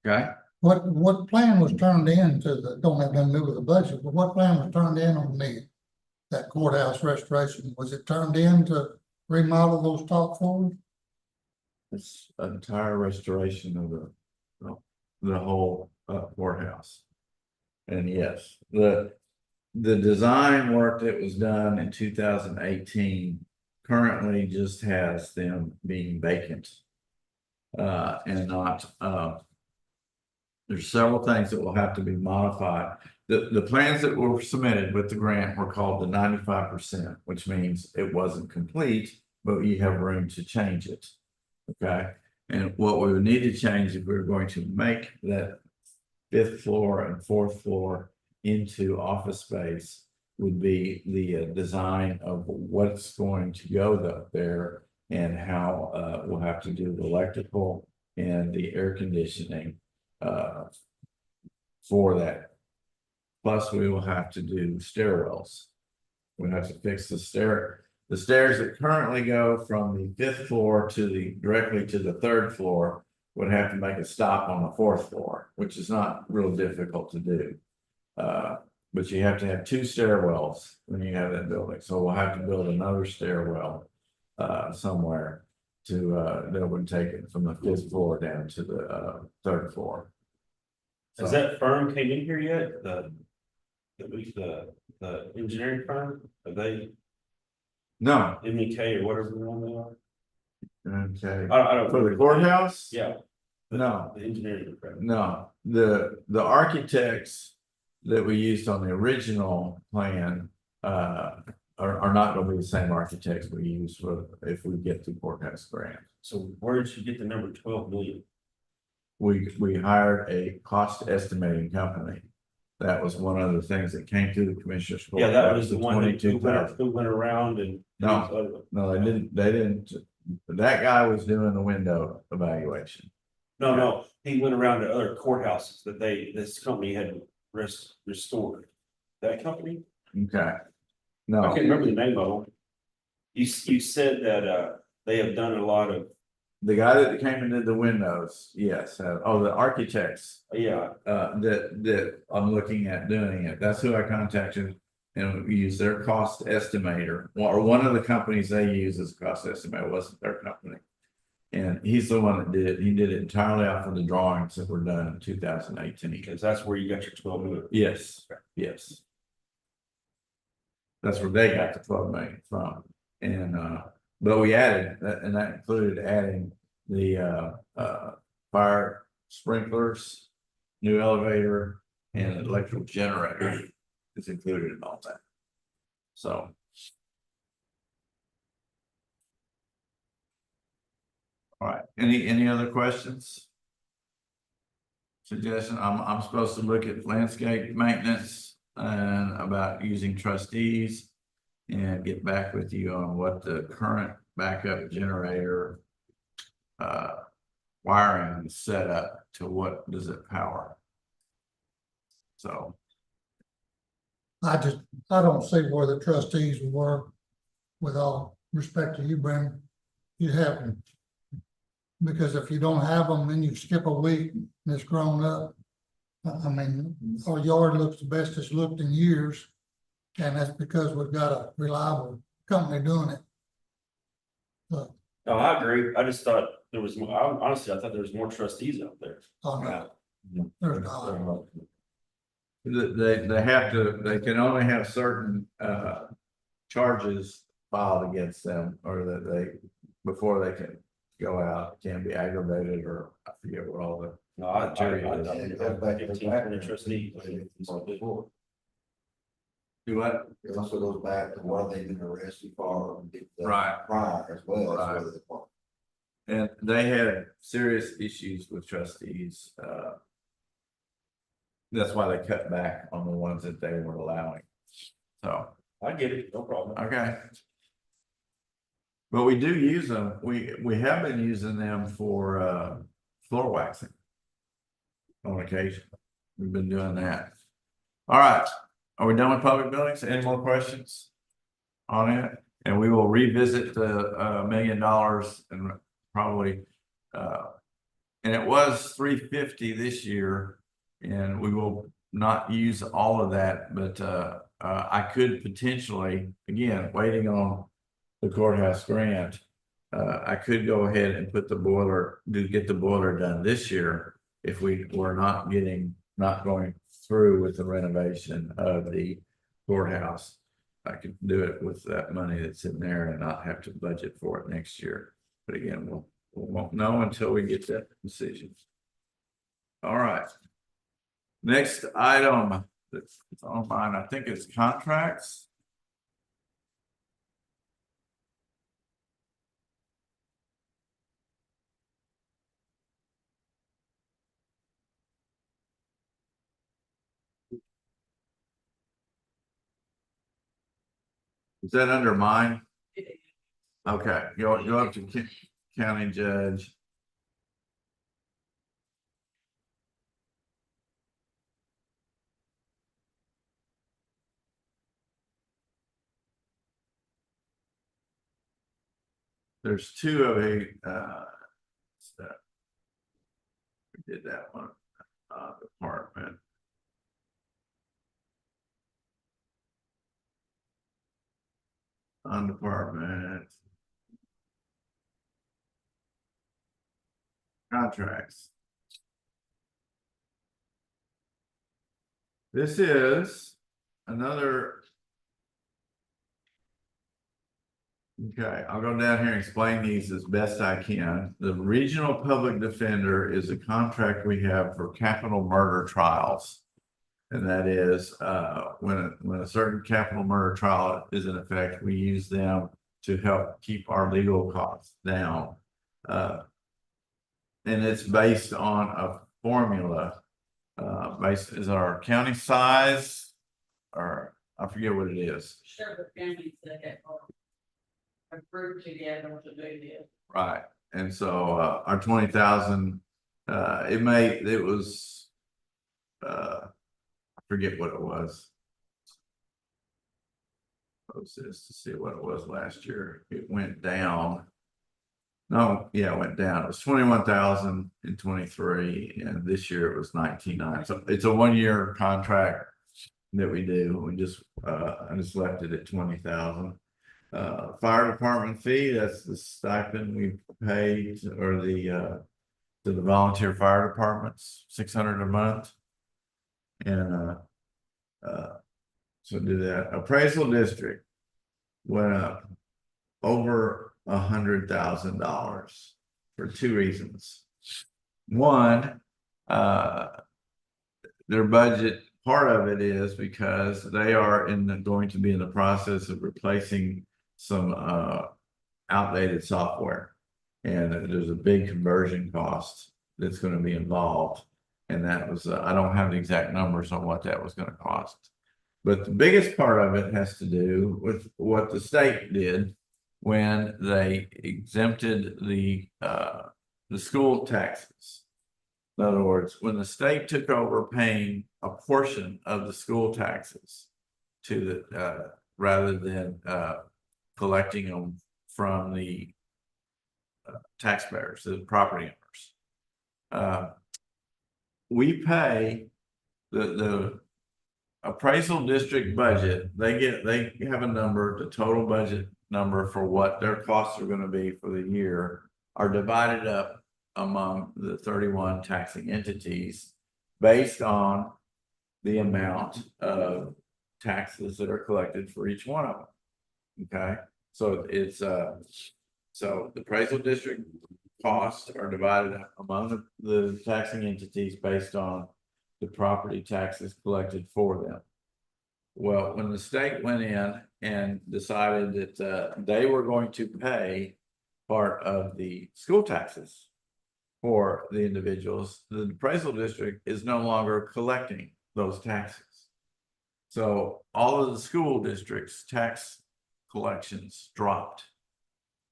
Okay, What plan was turned in to the, don't have nothing to do with the budget, but what plan was turned in on that courthouse restoration? Was it turned in to remodel those top floors? it's an entire restoration of the whole courthouse. And yes, the design work that was done in 2018 currently just has them being vacant. And not, there's several things that will have to be modified. The plans that were submitted with the grant were called the 95%, which means it wasn't complete, but you have room to change it. Okay, and what we would need to change if we're going to make that 5th floor and 4th floor into office space would be the design of what's going to go up there and how we'll have to do the electrical and the air conditioning for that. Plus, we will have to do stairwells. We'll have to fix the stairs that currently go from the 5th floor to directly to the 3rd floor would have to make a stop on the 4th floor, which is not real difficult to do. But you have to have 2 stairwells when you have that building. So we'll have to build another stairwell somewhere to that would take it from the 5th floor down to the 3rd floor. Has that firm came in here yet? The engineering firm, are they No, MEK or whatever the one they are? okay. I don't. For the courthouse? Yeah. No. The engineering firm. No, the architects that we used on the original plan are not gonna be the same architects we use for if we get the courthouse grant. So where did you get the number 12 million? We hired a cost estimating company. That was one of the things that came through the commissioner's court. Yeah, that was the one who 22,000. went around and. No, they didn't, that guy was doing the window evaluation. No, he went around to other courthouses that this company had restored. That company? Okay. I No, can't remember the name of them. You said that they have done a lot of, the guy that came and did the windows, yes, the architects. yeah, That I'm looking at doing it, that's who I contacted. And we use their cost estimator, or one of the companies they use as a cost estimator, wasn't their company. And he's the one that did it, he did it entirely off of the drawings that were done in 2018. because that's where you got your 12 million. Yes, yes. That's where they got the 12 million from, and but we added that, and that included adding the fire sprinklers, new elevator, and electrical generator is included in all that. So. All right, any other questions? Suggestion, I'm supposed to look at landscape maintenance and about using trustees. And get back with you on what the current backup generator wiring is set up to what does it power. So. I don't see where the trustees would work, with all respect to you, Brandon. You have them. Because if you don't have them, then you skip a week and it's grown up. I mean, our yard looks the best it's looked in years. And that's because we've got a reliable company doing it. So, No, I agree. I just thought there was more, honestly, I thought there was more trustees out there. there's not. They have to, they can only have certain charges filed against them, or that they, before they can go out, can be aggravated, or I forget what all the. No, I It goes back to the 15, back. 20 trustees. Do what? It also goes back to what they've been arrested for. Right. Prior as well. Right. As well. And they had serious issues with trustees, that's why they cut back on the ones that they were allowing. So, I get it, no problem. okay. But we do use them, we have been using them for, floor waxing. On occasion, we've been doing that. All right, are we done with public buildings? Any more questions? On it, and we will revisit the, $1 million and probably, and it was 350 this year, and we will not use all of that, but I could potentially, again, waiting on the courthouse grant. I could go ahead and put the boiler, get the boiler done this year if we were not going through with the renovation of the courthouse. I could do it with that money that's in there and not have to budget for it next year. But again, we won't know until we get that decision. All right. Next item that's on mine, I think it's contracts. Is that under mine? Okay, go up to county judge. There's two of a, we did that one, department. On department. Contracts. This is another. Okay, I'll go down here and explain these as best I can. The regional public defender is a contract we have for capital murder trials. And that is when a certain capital murder trial is in effect, we use them to help keep our legal costs down. And it's based on a formula based is our county size, or I forget what it is. Sure, the counties that are grouped together to do this. Right, and so our 20,000, it was I forget what it was. Post this to see what it was last year. It went down. No, yeah, it went down. It was 21,000 in 23, and this year it was 19,900. So it's a 1-year contract that we do. We just I just left it at 20,000. Fire department fee, that's the stipend we pay or to the volunteer fire departments, $600 a month. And so do that. Appraisal district went up over $100,000 for two reasons. One, their budget, part of it is because they are going to be in the process of replacing some outdated software, and there's a big conversion cost that's going to be involved. And that was, I don't have the exact numbers on what that was going to cost. But the biggest part of it has to do with what the state did when they exempted the school taxes. In other words, when the state took over paying a portion of the school taxes to the, rather than collecting them from the taxpayers, the property owners. We pay the appraisal district budget, they have a number, the total budget number for what their costs are going to be for the year are divided up among the 31 taxing entities based on the amount of taxes that are collected for each one of them. Okay, so it's so the appraisal district costs are divided among the taxing entities based on the property taxes collected for them. Well, when the state went in and decided that they were going to pay part of the school taxes for the individuals, the appraisal district is no longer collecting those taxes. So all of the school districts' tax collections dropped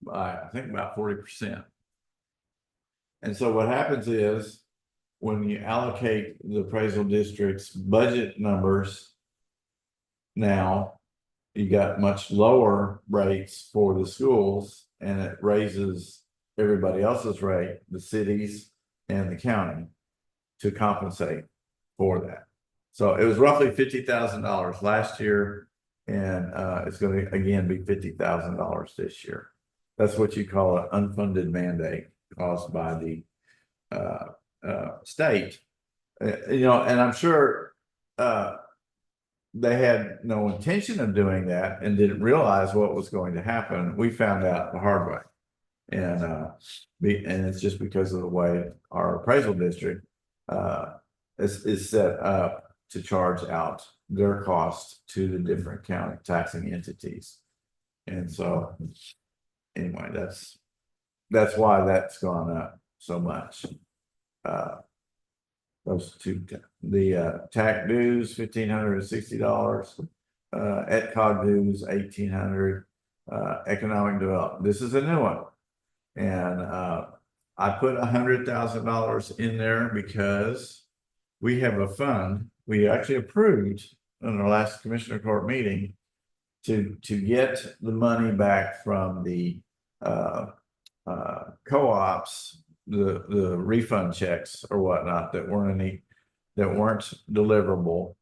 by, I think, about 40%. And so what happens is when you allocate the appraisal district's budget numbers, now you got much lower rates for the schools, and it raises everybody else's rate, the cities and the county, to compensate for that. So it was roughly $50,000 last year, and it's going to again be $50,000 this year. That's what you call an unfunded mandate caused by the state. You know, and I'm sure they had no intention of doing that and didn't realize what was going to happen. We found out the hard way. And it's just because of the way our appraisal district is set up to charge out their costs to the different county taxing entities. And so anyway, that's why that's gone up so much. Those two, the TAC dues, $1,560, ETCOG dues, $1,800, economic development. This is a new one. And I put $100,000 in there because we have a fund we actually approved in our last commissioner court meeting to get the money back from the co-ops, the refund checks or whatnot that weren't deliverable.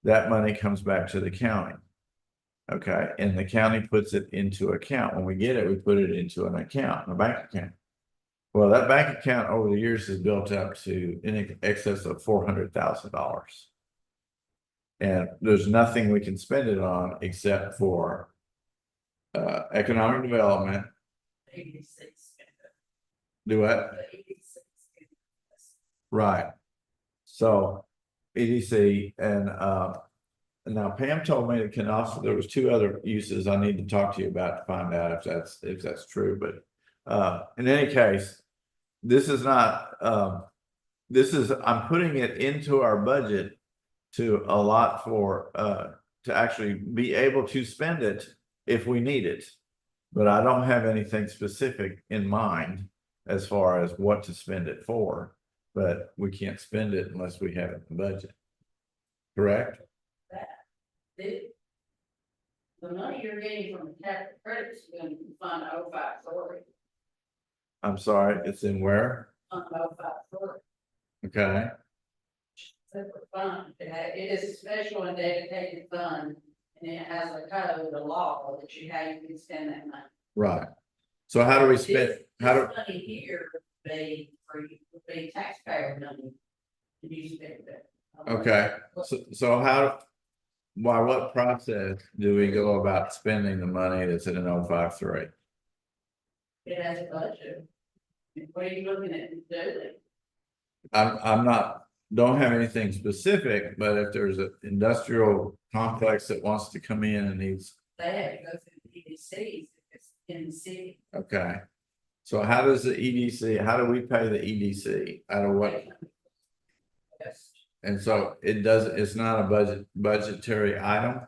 That money comes back to the county. Okay, and the county puts it into account. When we get it, we put it into an account, a bank account. Well, that bank account over the years has built up to in excess of $400,000. And there's nothing we can spend it on except for economic development. Do what? Right. So EDC and now Pam told me it can also, there was two other uses I need to talk to you about to find out if that's true. But in any case, this is not I'm putting it into our budget to allot for to actually be able to spend it if we need it. But I don't have anything specific in mind as far as what to spend it for. But we can't spend it unless we have it in the budget. Correct? The money you're getting from the tax credits is going to fund 054. I'm sorry, it's in where? Fund 054. Okay. Separate fund. It is a special and dedicated fund, and it has a code, a law that how you can spend that money. Right. So how do we spend? This money here would be taxpayer money. And you spend it. Okay. So by what process do we go about spending the money that's in an 053? It has a budget. What are you looking at doing? Don't have anything specific, but if there's an industrial complex that wants to come in and needs. They have to go through the EDCs if it's in the city. Okay. So how does the EDC, how do we pay the EDC? Out of what? Yes. And so it's not a budgetary item?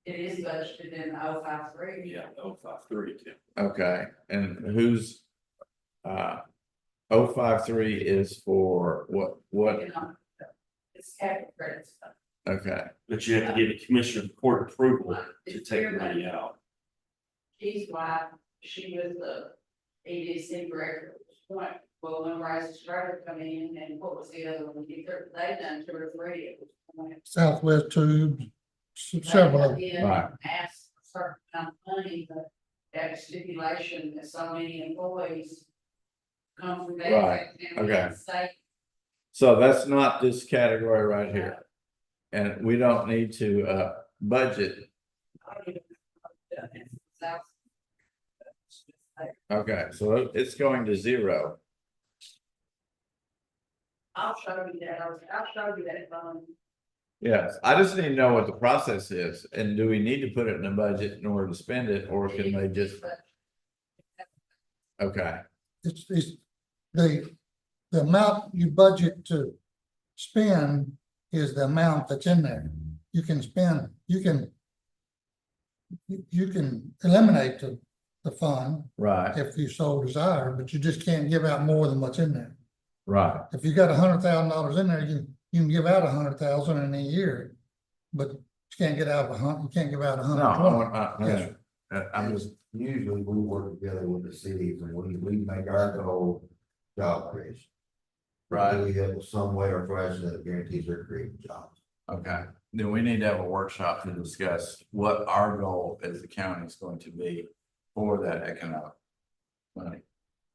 It is budgeted in 053. Yeah, 053 too. Okay, and who's 053 is for what? It's capital credits. Okay, But you have to get a commissioner court approval to take the money out. She's why she was the EDC director. Point. Well, when Rice started coming in, and what was the other one? They done 2 or 3 at this point. Southwest Tubes, several of them. Right. Asked for a certain amount of money, but that stipulation that so many employees come from that. Right. Okay. So that's not this category right here. And we don't need to budget. South. Okay, so it's going to zero. I'll show you that, I'll show you that, Yes, I just need to know what the process is, and do we need to put it in the budget in order to spend it, or can they just, okay, It's the amount you budget to spend is the amount that's in there. You can spend, you can eliminate the fund right, if you so desire, but you just can't give out more than what's in there. right, If you got $100,000 in there, you can give out 100,000 in a year, but you can't get out you can't give out no, 120. Yes, I'm just, Usually we work together with the cities and we make our goal job creation. right, We have some way or fashion that guarantees they're creating jobs. okay. Then we need to have a workshop to discuss what our goal as the county is going to be for that economic money,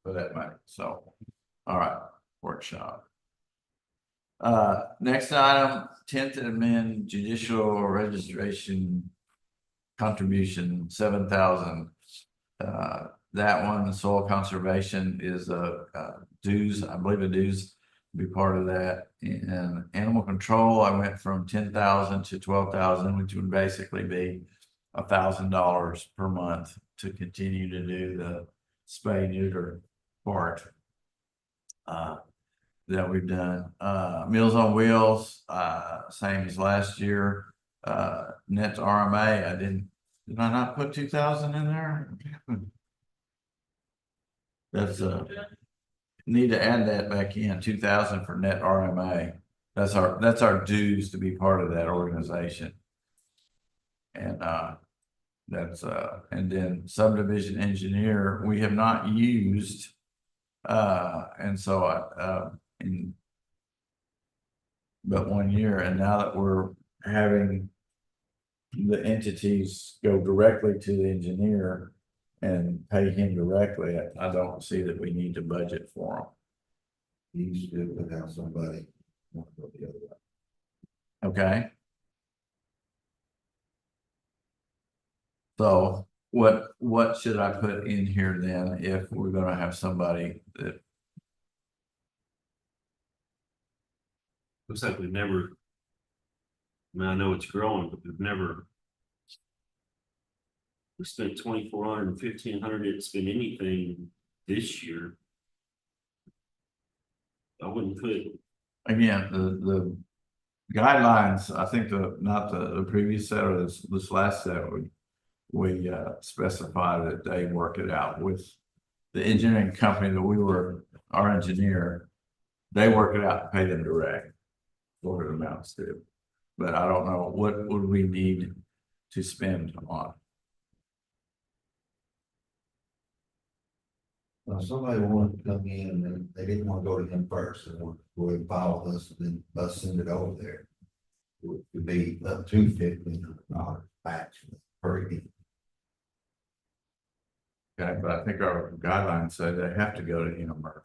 for that money, so, all right, workshop. Next item, 10th amendment judicial registration contribution, 7,000. That one, soil conservation is a dues, I believe a dues to be part of that. And animal control, I went from 10,000 to 12,000, which would basically be $1,000 per month to continue to do the spay neuter part. That we've done. Meals on Wheels, same as last year. Net RMA, did I not put 2,000 in there? That's need to add that back in, 2,000 for net RMA. That's our dues to be part of that organization. And and then subdivision engineer, we have not used. And so but 1 year, and now that we're having the entities go directly to the engineer and pay him directly, I don't see that we need to budget for You used to put out somebody. One or the other way. them. Okay. So what should I put in here then if we're gonna have somebody that, Looks like we've never. I mean, I know it's growing, but we've never. We spent 2,400 and 1,500, didn't spend anything this year. I wouldn't put, again, the guidelines, I think not the previous set or this last set, we specify that they work it out with the engineering company that we were, our engineer, they work it out and pay them direct. What it amounts to, but I don't know, what would we need to spend on? Somebody wanted to come in and they didn't want to go to him first, they wanted to go and file with us and then us send it over there. It would be up to $1,500 back per year. Okay, but I think our guidelines say they have to go to him or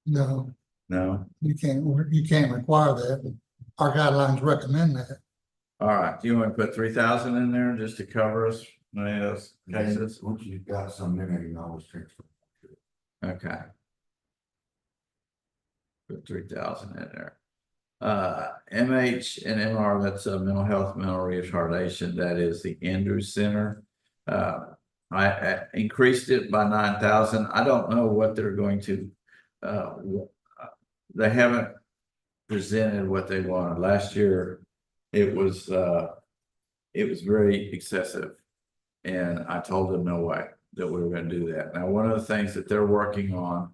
No, no. you can't require that. Our guidelines recommend that. All right, do you want to put 3,000 in there just to cover us in any of those cases? Once you've got some in there, you can always transfer. Okay. Put 3,000 in there. MH and MR, that's a mental health, mental retardation. That is the Andrews Center. I increased it by 9,000. I don't know what they're going to, they haven't presented what they wanted. Last year, it was very excessive. And I told them no way that we were going to do that. Now, one of the things that they're working on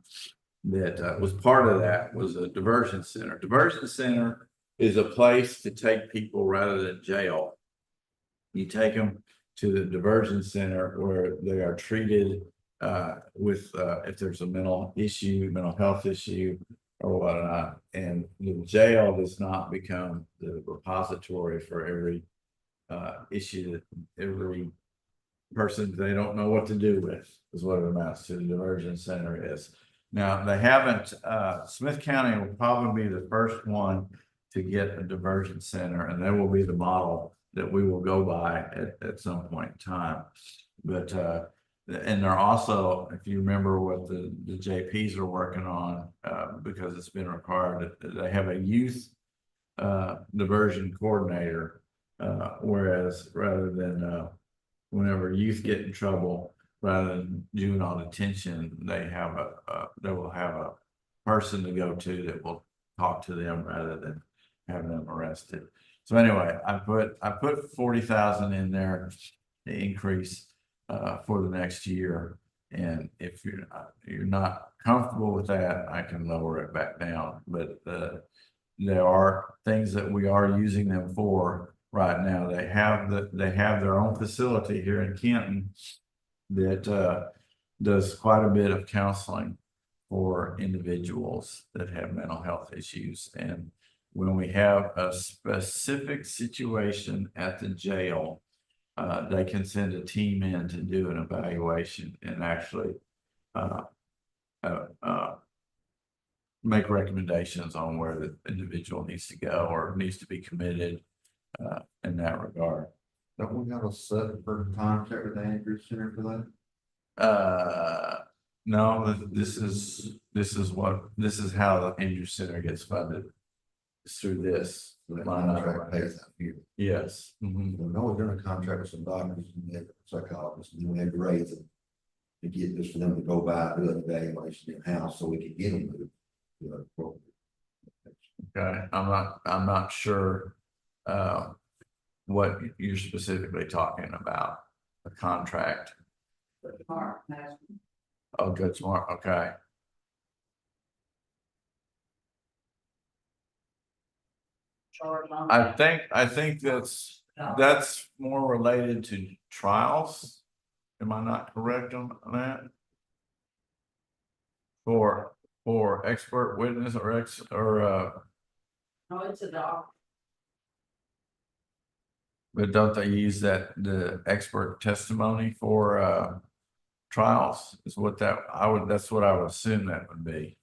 that was part of that was a diversion center. Diversion center is a place to take people rather than jail. You take them to the diversion center where they are treated with if there's a mental health issue or whatnot. And the jail does not become the repository for every issue that every person they don't know what to do with is what it amounts to. The diversion center is. Now they haven't, Smith County will probably be the first one to get a diversion center, and that will be the model that we will go by at some point in time. But, and they're also, if you remember what the JPs are working on, because it's been required, they have a youth diversion coordinator, whereas rather than, whenever youth get in trouble, rather than juvenile detention, they will have a person to go to that will talk to them rather than having them arrested. So anyway, I put 40,000 in there to increase for the next year. And if you're not comfortable with that, I can lower it back down. But there are things that we are using them for right now. They have their own facility here in Kenton that does quite a bit of counseling for individuals that have mental health issues. And when we have a specific situation at the jail, they can send a team in to do an evaluation and actually make recommendations on where the individual needs to go or needs to be committed in that regard. Don't we have a certain contract with the Andrew Center for that? No, this is how the Andrew Center gets funded. It's through this. So that contract pays out here. Yes. Mhm. I know we're doing a contract with some doctors and psychologists, and we had to raise it to get this for them to go by and do an evaluation in-house so we could get them moved. Okay, I'm not sure what you're specifically talking about, the contract. Mark, that's Oh, good, smart, okay. charge on. I think that's more related to trials. Am I not correct on that? For expert witness or No, it's a dog. but don't they use the expert testimony for trials is what that's what I would assume that would be.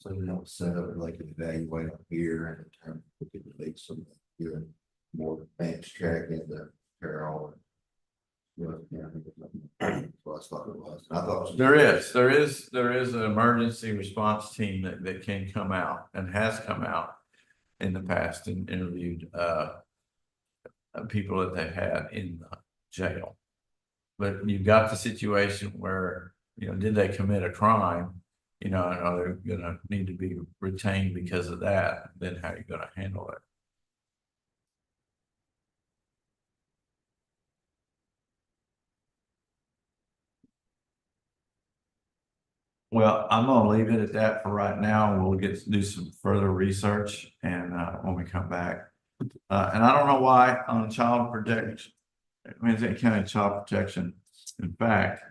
So we don't set up like an evaluate up here and in terms we could release some here more advanced track in the parallel. Well, yeah, I think it's what I thought it was. I thought There is an emergency response team that can come out and has come out in the past and interviewed people that they've had in the jail. But you've got the situation where, did they commit a crime? And are they gonna need to be retained because of that? Then how are you gonna handle it? Well, I'm gonna leave it at that for right now. We'll get to do some further research and when we come back. And I don't know why on child protection, Manzanita County Child Protection. In fact,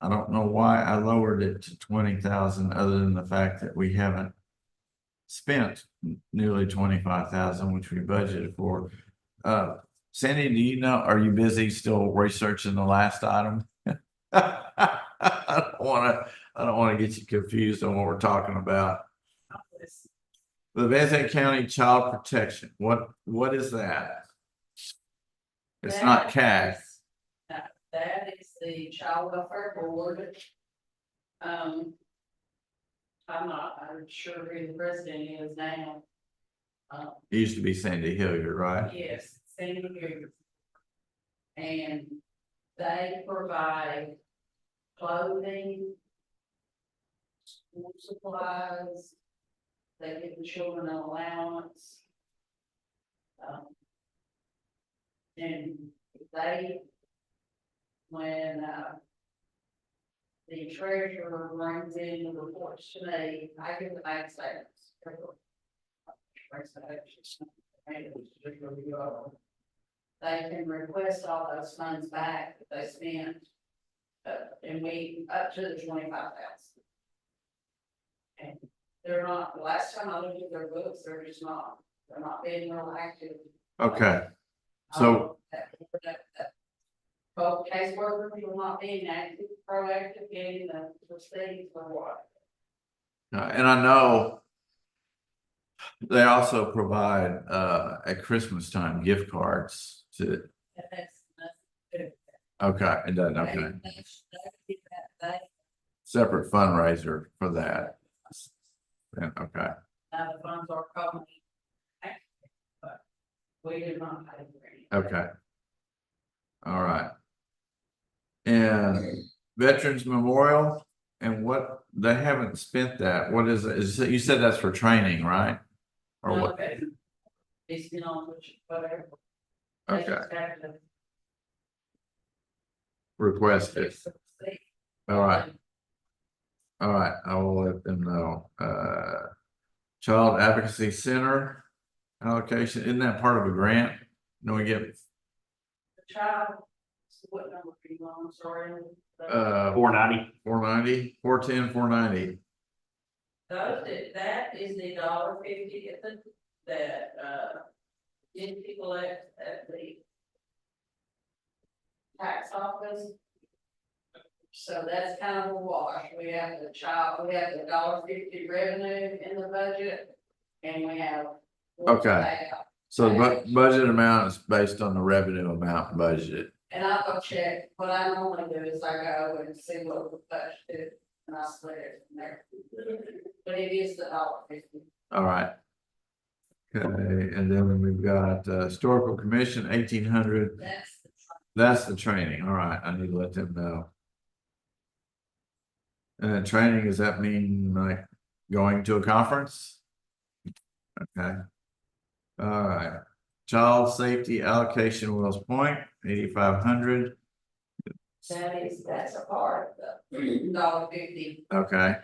I don't know why I lowered it to 20,000 other than the fact that we haven't spent nearly 25,000, which we budgeted for. Sandy, do you know, are you busy still researching the last item? I don't want to get you confused on what we're talking about. The Manzanita County Child Protection, what is that? It's not cash. That is the Child Welfare Board. I'm sure who the president is now. It used to be Sandy Hilliard, right? Yes, Sandy Hilliard. And they provide clothing, school supplies, they give the children an allowance. And they, when the treasurer brings in the reports to me, I give the bank statements. They can request all those funds back that they spent. And we, up to the 25,000. And they're not, the last time I looked at their books, they're not being real active. Okay, so Both caseworkers are not being active, proactive, getting the receipts for what. and I know they also provide at Christmas time gift cards to. Okay, it doesn't, okay. That, Separate fundraiser for that. Yeah, okay, Now the funds are coming. But we did not pay for any. okay. All right. And Veterans Memorial, and what, they haven't spent that, what is it, you said that's for training, right? Or what, Okay. It's been on which, whatever. okay, requested, all right. All right, I will let them know. Child Advocacy Center allocation, isn't that part of a grant? No, we get, The child, what number are you on, sorry? 490. 490, 410, 490. That is the $1.50 at the, that, did people at the tax office. So that's kind of a wash. We have the $1.50 revenue in the budget, and we have. Okay. So the budget amount is based on the revenue amount budgeted. And I'll go check, what I normally do is I go and see what the budget is, and I split it from there. But it is the $1.50. All right. Okay, and then we've got Historical Commission, 1,800. That's the training. All right, I need to let them know. And training, does that mean like going to a conference? Okay. All right. Child Safety Allocation Wells Point, 8,500. That's a part of the $1.50. Okay.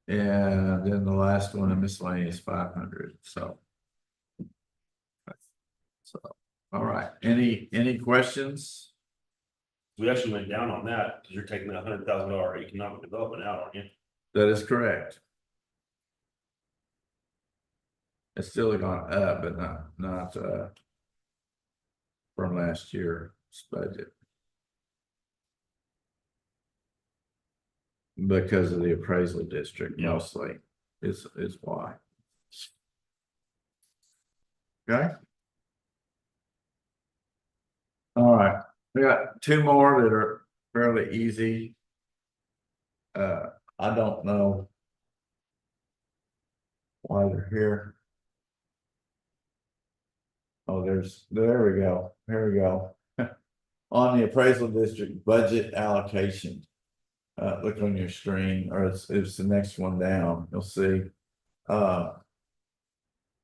And then the last one, a miscellaneous 500. So, all right. Any questions? We actually went down on that because you're taking that $100,000 economic development out, aren't you? That is correct. It's still gone up, but not from last year's budget. Because of the appraisal district mostly is why. Okay. All right, we got two more that are fairly easy. I don't know why they're here. Oh, there we go. Here we go. On the appraisal district budget allocation. Look on your screen, or it's the next one down, you'll see.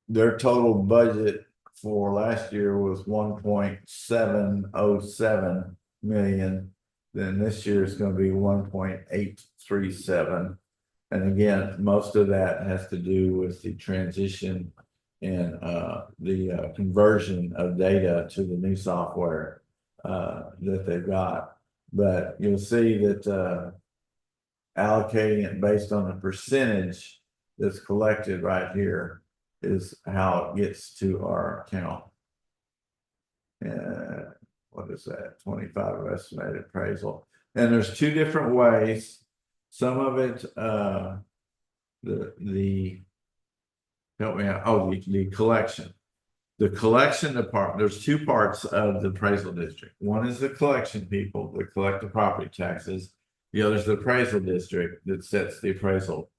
Their total budget for last year was 1.707 million. Then this year is going to be 1.837. And again, most of that has to do with the transition and the conversion of data to the new software that they've got. But you'll see that allocating it based on the percentage that's collected right here is how it gets to our account. What is that? 25 of estimated appraisal. And there's two different ways. Some of it, help me out. Oh, the collection. The collection department, there's two parts of the appraisal district. One is the collection people that collect the property taxes. The other is the appraisal district that sets the appraisal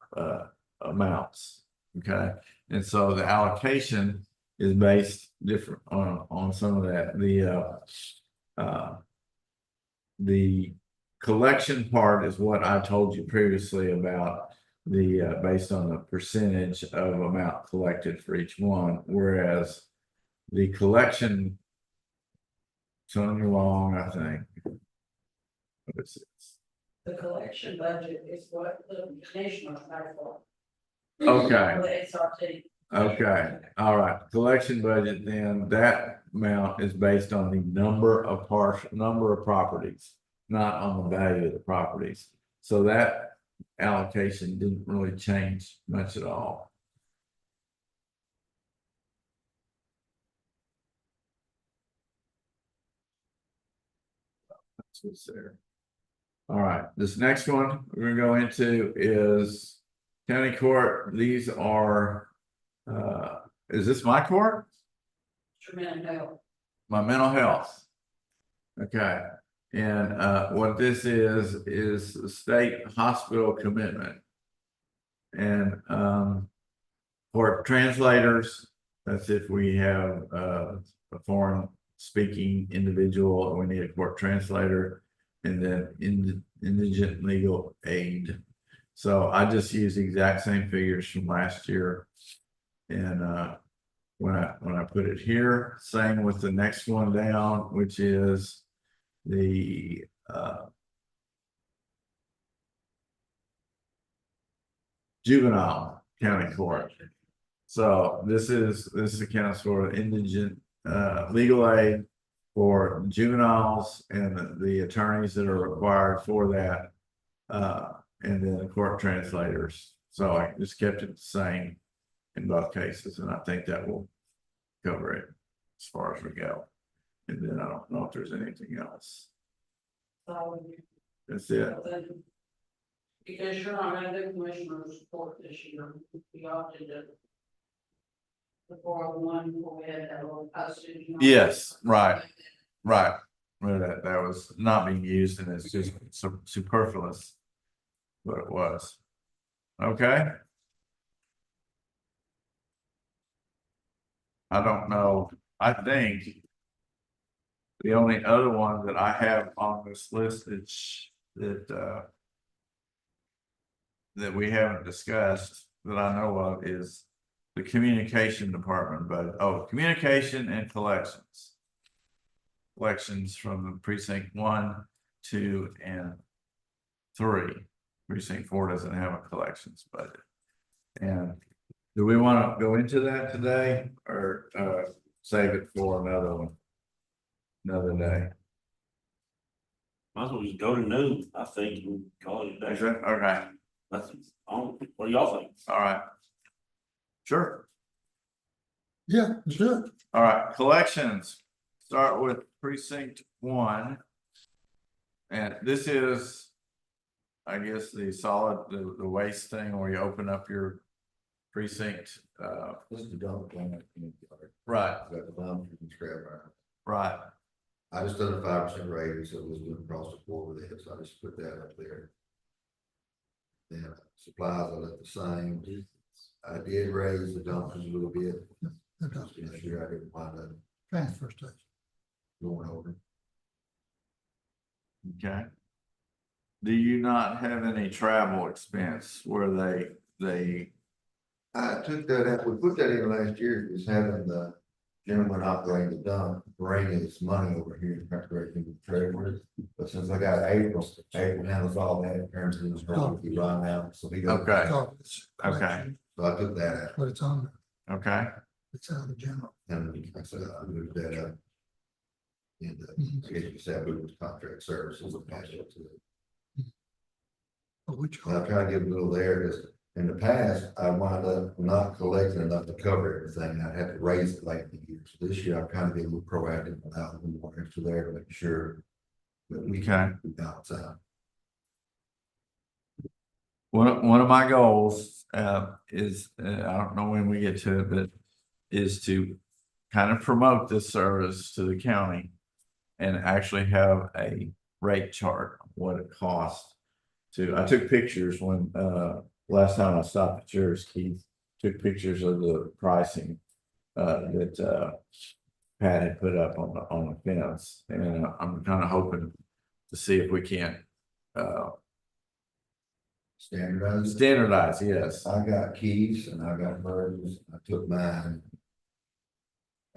amounts. Okay. And so the allocation is based different on some of that. The collection part is what I told you previously about the based on the percentage of amount collected for each one, whereas the collection, something wrong, I think. What is it? The collection budget is what the commissioners pay for. Okay. The SRT. Okay, all right, collection budget, then that amount is based on the number of properties, not on the value of the properties. So that allocation didn't really change much at all. That's what's there. All right, this next one we're gonna go into is county court. These are is this my court? Tremendous help. my mental health. Okay, and what this is a state hospital commitment. And for translators, that's if we have a foreign speaking individual, we need a court translator, and then indigent legal aid. So I just use the exact same figures from last year. And when I put it here, same with the next one down, which is the juvenile county court. So this accounts for indigent legal aid for juveniles and the attorneys that are required for that, and then the court translators. So I just kept it the same in both cases, and I think that will cover it as far as we go. And then I don't know if there's anything else. That's it. Because you're not gonna do commissioner's report this year, we opted to. The 401, before we had that little postage. Yes, right. Right. Well, that was not being used, and it's just superfluous. What it was. Okay. I don't know. I think the only other one that I have on this list is that we haven't discussed that I know of is the communication department, but communication and collections. Collections from precinct 1, 2, and 3. Precinct 4 doesn't have a collections budget. And do we want to go into that today or save it for another day? Might as well just go to noon, I think, and call it a Is day. that okay? That's, what do y'all think? All right. Sure. Yeah, let's do it. All right, collections. Start with precinct 1. And this is, I guess, the waste thing where you open up your precinct. This is the dump one. Right, Got the dump, you can scrap around. right. I just done a 5% raise, so it was going across the board with it, so I just put that up there. Then supplies I left the same. I did raise the dumpsters a little bit. The dump This year I didn't wind up transfer station. going over. Okay. Do you not have any travel expense where they I took that out, we put that in last year, was having the gentleman operating the dump, bring his money over here and preparation the trailer. But since I got April handles all that, in terms of his property right now, so he goes. Okay. So it's Okay. collection, So I took that out, but it's on, Okay, it's out of the general. and I said, I moved that up. And I guess you said it was contract services, and pass it to it. But which, And I try to get a little there, because in the past, I wound up not collecting enough to cover everything, I'd have to raise it late in the year, so this year I'm kind of being a little proactive, without a little more extra there to make sure. That we can balance out. one of my goals is I don't know when we get to it, but is to kind of promote this service to the county and actually have a rate chart of what it costs to. I took pictures when last time I stopped at yours, Keith, took pictures of the pricing that Pat had put up on the fence, and I'm kind of hoping to see if we can't standardize. Yes, I got keys and I got birds, I took mine.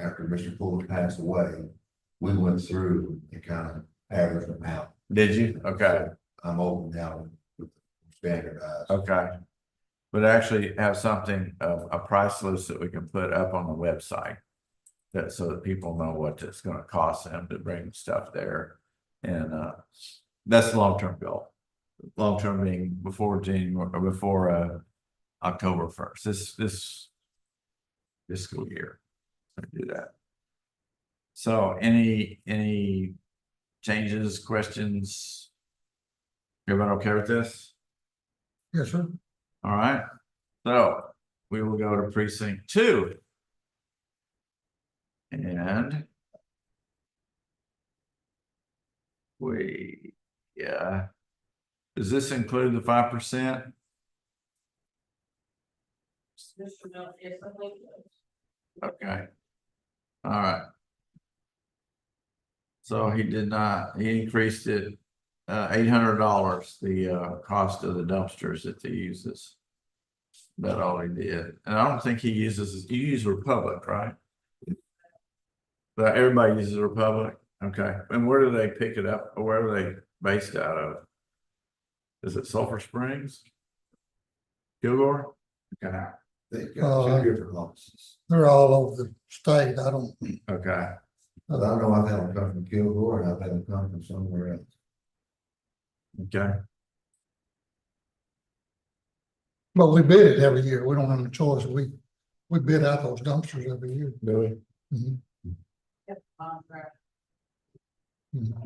After Mr. Fuller passed away, we went through and kind of averaged them out. did you? Okay, I'm open now with standardized. okay. But actually have something a price list that we can put up on the website. That so that people know what it's gonna cost them to bring stuff there. And that's the long-term goal. Long-term being before January or before October 1st, this school year. Do that. So any changes, questions? Everyone okay with this? yes, sir. All right, so we will go to precinct 2. And Yeah. Does this include the 5%? Okay. All right. So he did not, he increased it, $800, the, cost of the dumpsters that he uses. That's all he did. And I don't think he uses, you use Republic, right? But everybody uses Republic. Okay. And where do they pick it up? Or where are they based out of? Is it Sulphur Springs? Kilgore? Okay. They've got two different offices. They're all over the state. I don't, Okay. But I know I've had them come from Kilgore and I've had them come from somewhere else. Okay. but we bid it every year. We don't have a choice. We bid out those dumpsters every year. Do Mhm.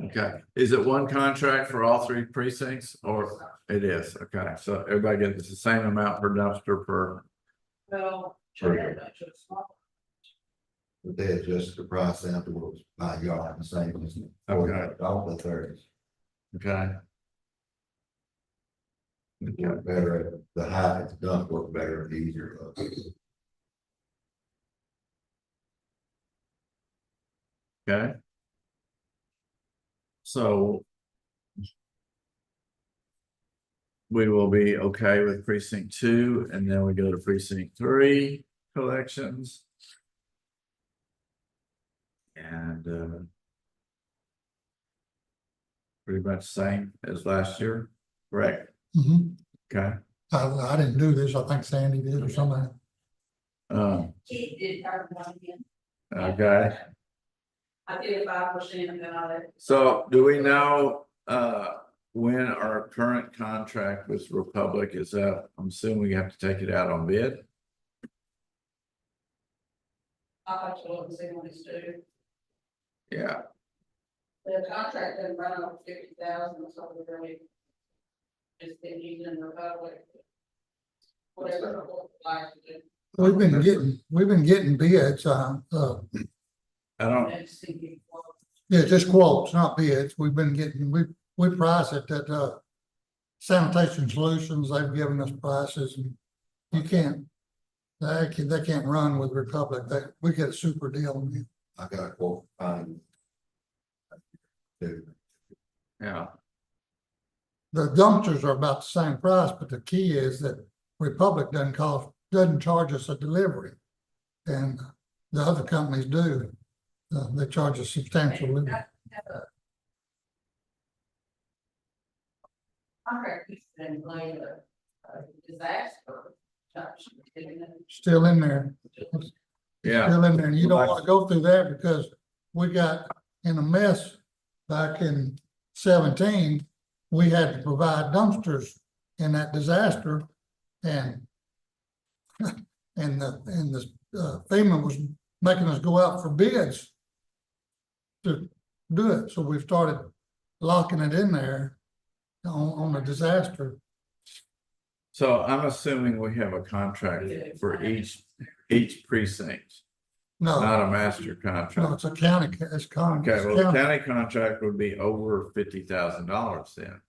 Okay. Is it one contract for all three precincts or it is? Okay. So everybody gets the same amount per dumpster per. Well. But they adjust the price afterwards by yard, the same as. Okay. All the 30s. Okay. Work better, the high, the dump work better, the easier. Okay. So. We will be okay with precinct 2 and then we go to precinct 3 collections. And pretty much same as last year, correct? Mhm. Okay. I didn't do this. I think Sandy did or somebody. He did our one again. Okay. I did 5% and then I let. So do we know when our current contract with Republic is up? I'm assuming we have to take it out on bid. I have to look and see what it's due. Yeah. The contract doesn't run over 50,000, so we're really. Just been using the Republic. Whatever it looks like to do. We've been getting bids, I don't, And see if it works. yeah, just quotes, not bids. We've been getting, we price it at, Sanitation Solutions. They've given us prices and you can't, they can't run with Republic. We get a super deal on you. I got a quote, yeah. The dumpsters are about the same price, but the key is that Republic doesn't charge us a delivery. And the other companies do. They charge a substantial delivery. Contract is in play a disaster. Still in there. Yeah. Still in there. And you don't want to go through that because we got in a mess back in 17. We had to provide dumpsters in that disaster and the FEMA was making us go out for bids to do it. So we started locking it in there on the disaster. So I'm assuming we have a contract for each precinct, No, not a master contract. no, it's a county, it's county. Okay, it's well, the county. county contract would be over $50,000 then.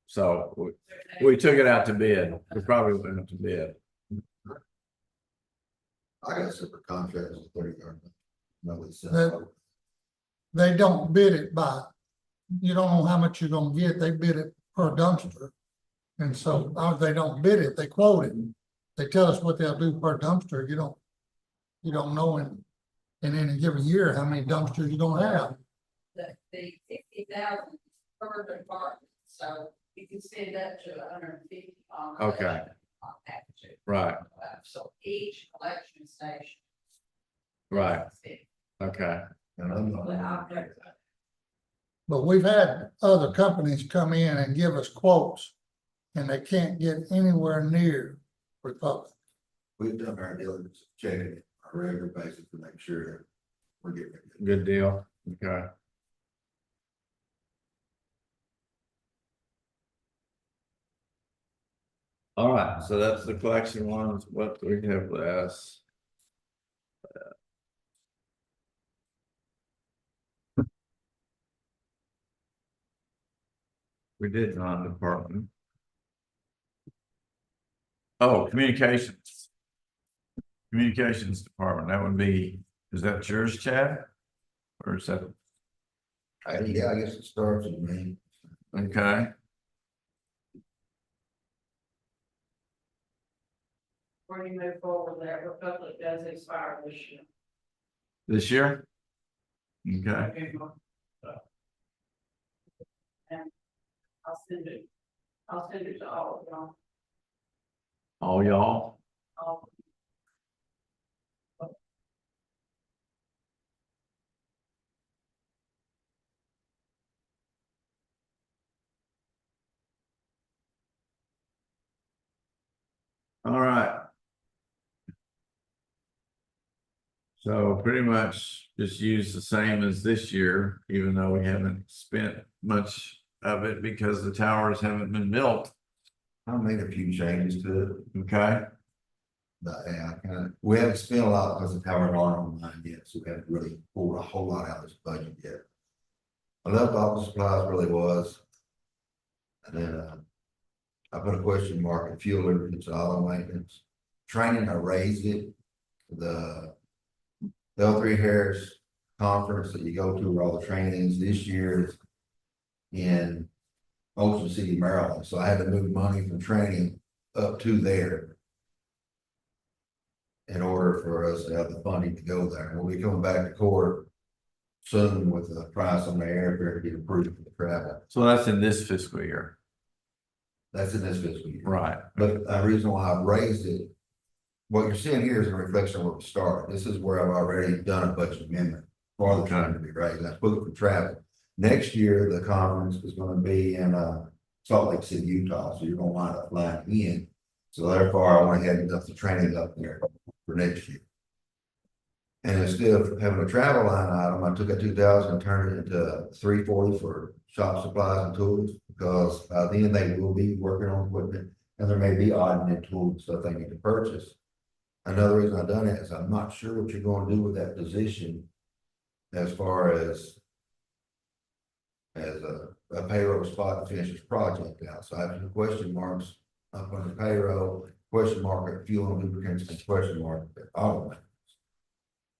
So we took it out to bid. We probably went out to bid. I got a separate contract with 30 yard. No, it's. They don't bid it by, you don't know how much you're gonna get, they bid it per dumpster. And so, they don't bid it, they quote it, they tell us what they'll do per dumpster, you don't know in any given year how many dumpsters you're gonna have. The 50,000 per department, so you can send up to 150 on. Okay. On package. Right, So each collection station. right, okay. And I'm But not. But we've had other companies come in and give us quotes, and they can't get anywhere near Republic. We've done our diligence, checking it on a regular basis to make sure that we're getting it. Good deal. Okay. All right, so that's the collection ones. What do we have last? We did non-department. Oh, communications. Communications department, that would be, is that yours, Chad? Or is that, Yeah, I guess it starts with me. okay, Before you move forward, that Republic does expire this year. this year? Okay, And I'll send it to all of y'all. all y'all, All- all right. So pretty much just use the same as this year, even though we haven't spent much of it because the towers haven't been built, I made a few changes to it, okay? but yeah, we haven't spent a lot because the towers aren't online yet, so we haven't really pulled a whole lot out of this budget yet. I left office supplies where they was. And then, I put a question mark at fuel lubricants and auto maintenance. Training, I raised it. The L3 Harris conference that you go to where all the trainings this year is in Ocean City, Maryland. So I had to move money from training up to there in order for us to have the funding to go there. We'll be coming back to court soon with the price on the airfare to get approved for the travel. So that's in this fiscal year, That's in this fiscal year. right? But the reason why I raised it, what you're seeing here is a reflection of where we started. This is where I've already done a budget amendment for the training to be raised. That's booked for travel. Next year, the conference is gonna be in Salt Lake City, Utah, so you're gonna wind up flying in. So therefore, I went ahead and got the training up there for next year. And instead of having a travel line item, I took a 2,000 and turned it into 340 for shop supplies and tools, because by then they will be working on equipment and there may be odd and end tools and stuff they need to purchase. Another reason I've done it is I'm not sure what you're gonna do with that position as far as a payroll spot to finish this project out. So I have some question marks up on the payroll, question mark at fuel and lubricants, and question mark at auto maintenance.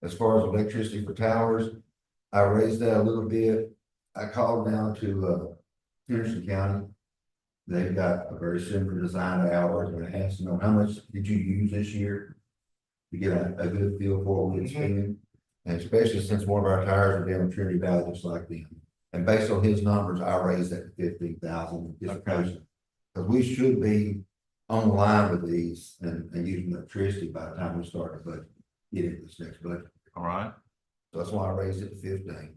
As far as electricity for towers, I raised that a little bit. I called down to Henderson County. They've got a very similar design of ours, and I asked them, how much did you use this year? To get a good feel for what we spending, and especially since one of our tires are down in Trinity Valley, just like them. And based on his numbers, I raised that to 15,000 because we should be on line with these and using electricity by the time we start the budget, get into this next budget. All right, So that's why I raised it to 15.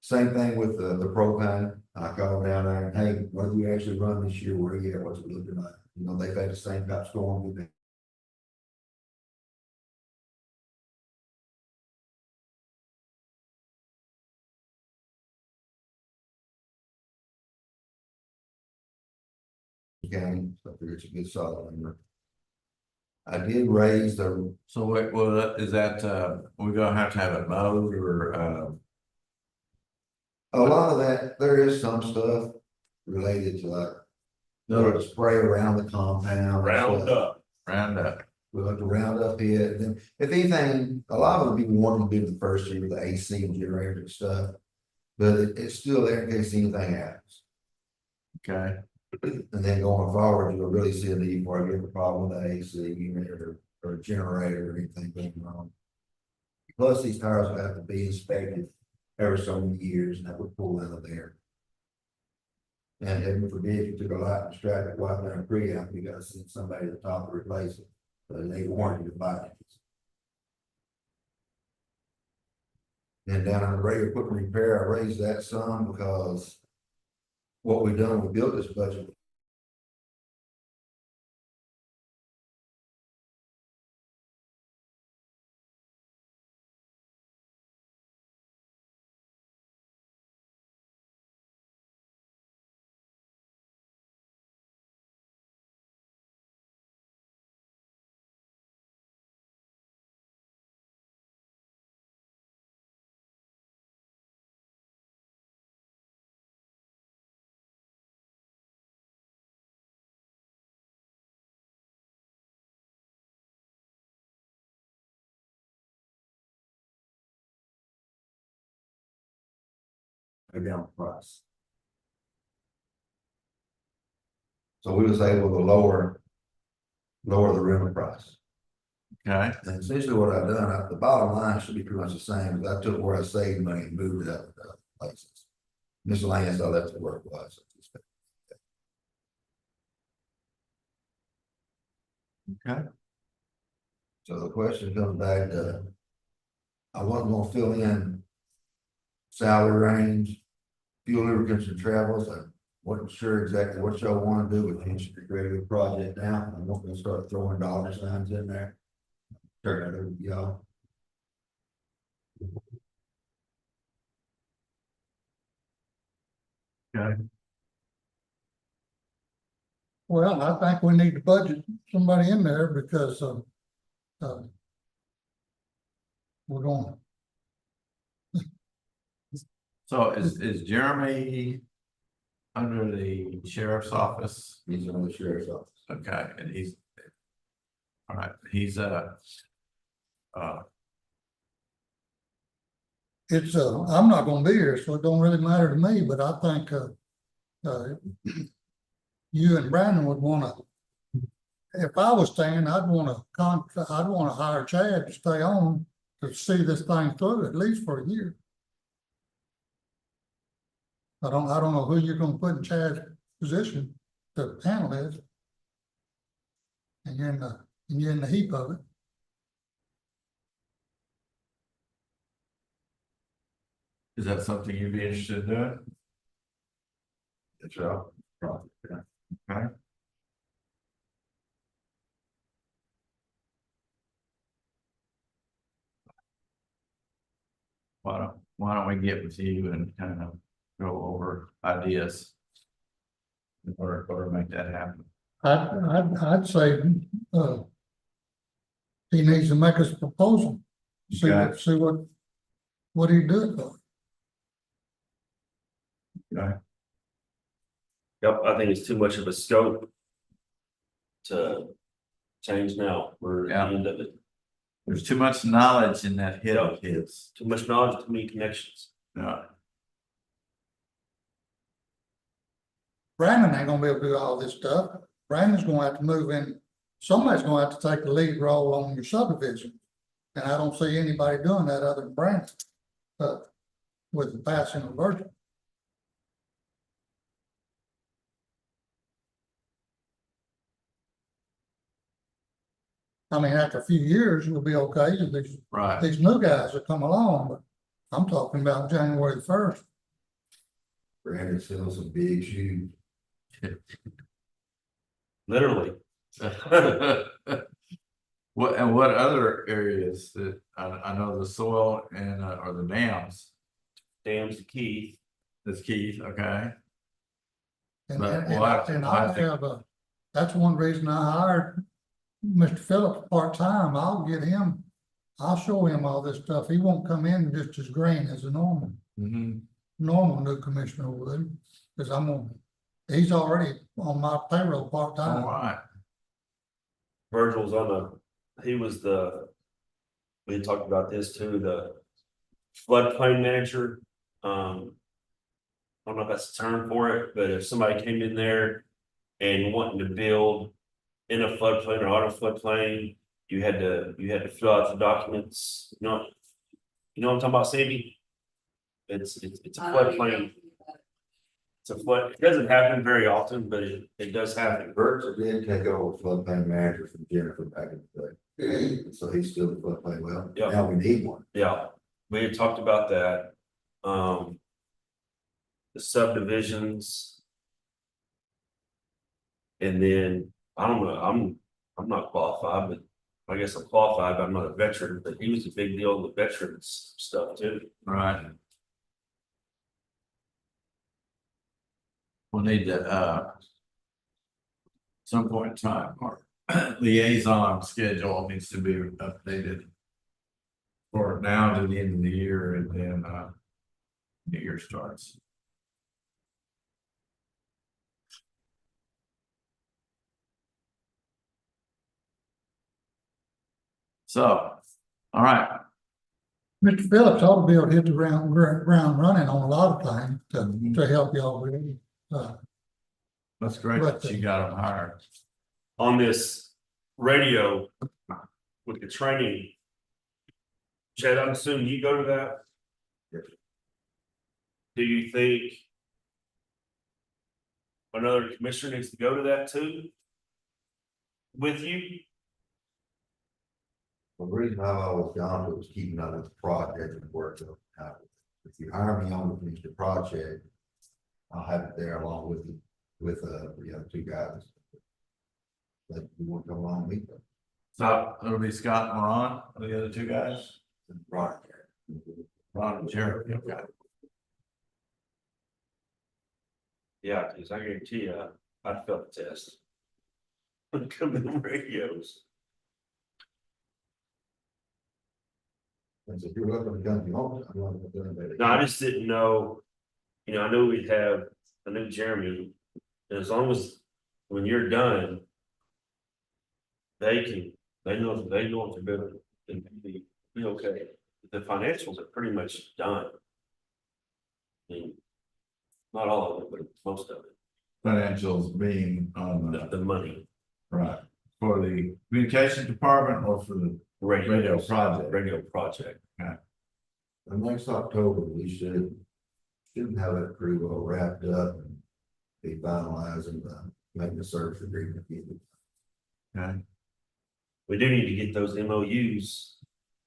Same thing with the propane. I called down there and, hey, what do we actually run this year? Where are you at? What's it looking like? You know, they've had the same type of storm we've been. County, so I figure it's a good solid number. I did raise the, so wait, well, is that, we're gonna have to have it mowed or, a lot of that, there is some stuff related to like, to spray around the compound. Round up. round up? We'll have to round up it, and then if anything, a lot of them be wanting to do the first year with the AC and generator and stuff. But it's still there in case anything happens. Okay, And then going forward, you'll really see a need for you have a problem with the AC or a generator or anything going wrong. Plus, these tires will have to be inspected every so many years, and that would pull out of there. And heaven forbid, you took a light and strap it, wipe down a preamp, you gotta send somebody to the top to replace it. But they warranty to buy it. And down on the radio equipment repair, I raised that some because what we've done, we built this budget go down the price. So we was able to lower the rental price. Okay, And essentially what I've done, the bottom line should be pretty much the same, but I took where I saved money and moved it up to other places. Miscellaneous, I left it where it was. okay. So the question comes back to, I wasn't gonna fill in salary range, fuel lubricants and travels. I wasn't sure exactly what y'all wanna do, but you should create a project now. I'm not gonna start throwing dollar signs in there. Turn that over to y'all. Okay. Well, I think we need to budget somebody in there because, we're going, So is Jeremy under the sheriff's office? He's on the sheriff's office. Okay, and he's, all right, he's, it's, I'm not gonna be here, so it don't really matter to me, but I think, you and Brandon would wanna, if I was staying, I'd wanna hire Chad to stay on to see this thing through at least for a year. I don't know who you're gonna put in Chad's position to handle this. And you're in the heap of it. is that something you'd be interested in doing? That's right. Okay. Why don't we get with you and kind of go over ideas in order to make that happen? I'd say, he needs to make us a proposal. Okay. See what he do for. Okay. Yep, I think it's too much of a scope to change now. We're at the end of it. There's too much knowledge in that head of his. Too much knowledge, too many connections. Yeah. Brandon ain't gonna be able to do all this stuff. Brandon's gonna have to move in. Somebody's gonna have to take the lead role on your subdivision. And I don't see anybody doing that other than Brandon. With the passing of Virgil. I mean, after a few years, we'll be okay. Right. These new guys that come along, but I'm talking about January 1st. Brandon sells some big shoes. Literally. What other areas that I know the soil and or the dams? Dams the key. That's Keith, okay. And I think that's one reason I hired Mr. Phillips part-time. I'll show him all this stuff. He won't come in just as green as a normal new commissioner would. Cause he's already on my payroll part-time. all right. Virgil's we had talked about this too, the floodplain manager. I don't know if that's the term for it, but if somebody came in there and wanting to build in a floodplain or on a floodplain, you had to fill out the documents, you know what I'm talking about, Sandy? It's a floodplain. It's a flood, it doesn't happen very often, but it does happen. Virgil did take over floodplain manager from Jennifer back in the day. So he's still the floodplain well. Yeah. Now we need one. Yeah, we had talked about that. The subdivisions. And then, I don't know, I'm not qualified, but I guess I'm qualified, but I'm not a veteran, but he was a big deal in the veterans stuff too. Right. We'll need to, some point in time, our liaison schedule needs to be updated. For now to the end of the year and then, the year starts. So, all right. Mr. Phillips ought to be able to hit the ground running on a lot of things to help y'all with it. That's great But, that you got them hired. On this radio with the training. Chad, I'm assuming you go to that? Yes. Do you think another commissioner needs to go to that too? With you? The reason I've always gone to it was keeping up with the project and work. If you hire me on to finish the project, I'll have it there along with the other two guys. That you want to come along with them. So it'll be Scott and Ron, the other two guys, Right. Ron and Jeremy. Okay. Yeah, because I guarantee you, I'd fail the test. When it comes to the radios. And so if you're looking to come, you want, I'm not gonna do it. No, I just didn't know, I knew we'd have, I knew Jeremy, and as long as, when you're done. They know what they're doing, and be okay. The financials are pretty much done. I mean, not all of it, but most of it, Financials being on the money, right, for the communication department or for the radio project? Radio project. The next October, we should have it pretty well wrapped up and be finalizing the maintenance service agreement. Okay. We do need to get those MOUs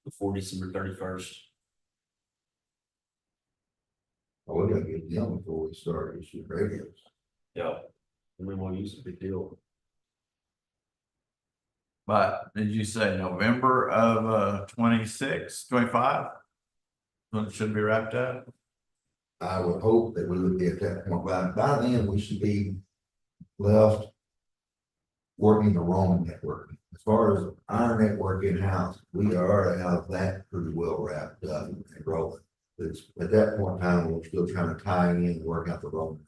before December 31st. Oh, we gotta get them before we start issuing radios. Yeah, MOUs is a big deal. But did you say November of 26, 25? When it should be wrapped up? I would hope that we would be at that point, by then, we should be left working the Roman network. As far as our network in-house, we already have that pretty well wrapped up and rolling. It's at that point in time, we're still trying to tie in and work out the Roman.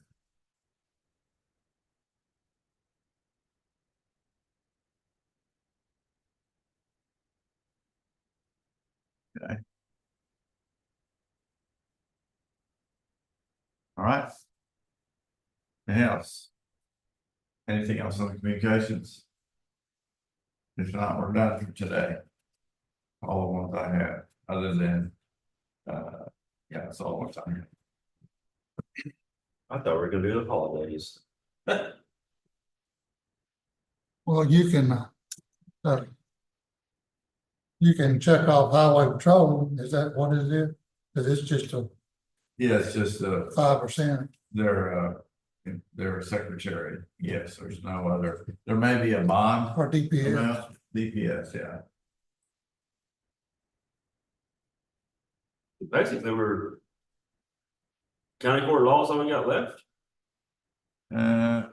All right. Anything else? Anything else on the communications? If not, we're done for today. All the ones I had, other than, yeah, that's all the ones I had. I thought we were gonna do the holidays. well, you can check off highway patrol. Is that what it is? Cause it's just a Yeah, it's just, 5%. their secretary. Yes, there's no other, there may be a bond Or DPS. amount, DPS, yeah. Basically, we're. County court laws all we got left.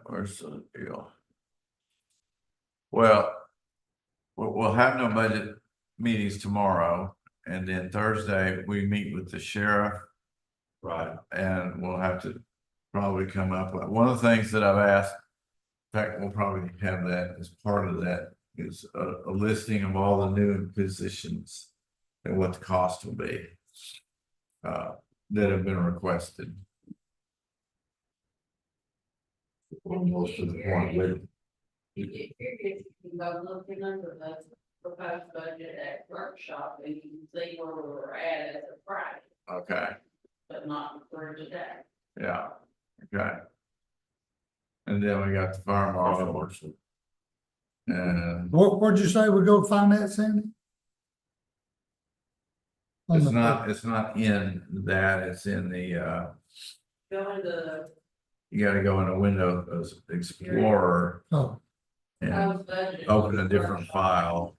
Where's the deal? Well, we'll have no budget meetings tomorrow, and then Thursday we meet with the sheriff. Right. And we'll have to probably come up with, one of the things that I've asked, in fact, we'll probably have that as part of that, is a listing of all the new positions and what the cost will be. That have been requested. Almost to the point where You get curious, you can go looking under the proposed budget at workshop and you can see where we're at as a Friday, Okay, but not for today. yeah, okay. And then we got the fire marshal. And Where'd you say we go find that, Sandy? it's not in that, it's in the, Go into you gotta go in a Windows Explorer Oh, the and proposed budget. open a different file.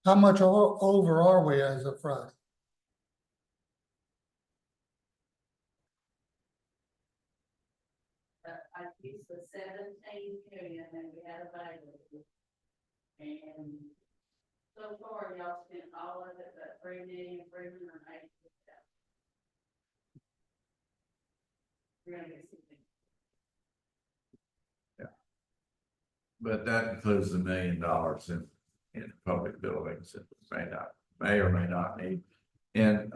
how much over are we as of Friday? I used the 17 million that we had available. And so far, y'all spent all of it, but 3,386,000. We're gonna get something. but that includes the $1 million in public buildings that may or may not need. And,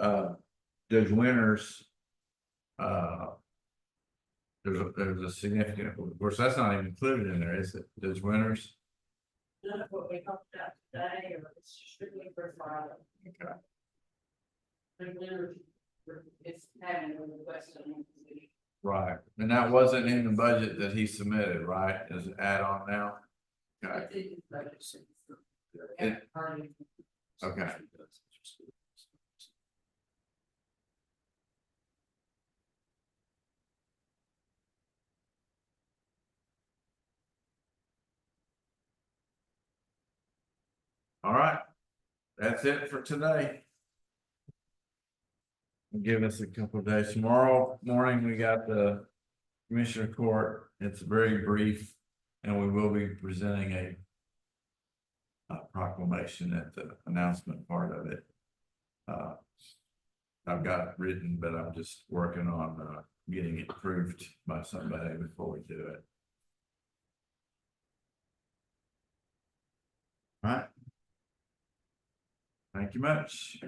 Judge Winters, there's a significant, of course, that's not even included in there, is it, Judge Winters? None of what we talked about today, or it's strictly for Friday. Okay. It's having a request on it. Right, and that wasn't in the budget that he submitted, right, as an add-on now? Okay, It- okay. All right, that's it for today. Give us a couple of days. Tomorrow morning, we got the Commissioner Court. It's very brief, and we will be presenting a proclamation at the announcement part of it. I've got it written, but I'm just working on getting it approved by somebody before we do it. All right. Thank you much.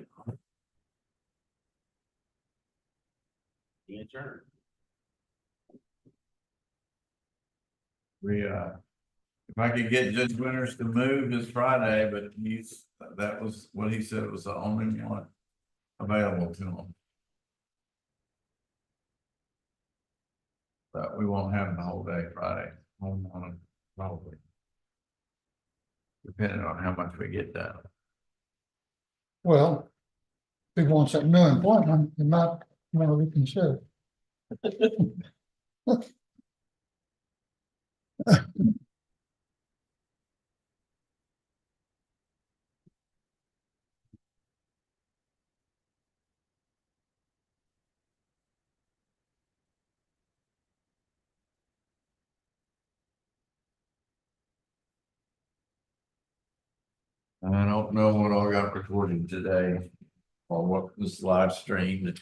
Adjourn. We, if I could get Judge Winters to move this Friday, but that was what he said was the only one available to him. But we won't have the whole day Friday, probably. Depending on how much we get done. Well, if he wants that new employment, he might, reconsider. I don't know what all got recorded today or what was live streamed.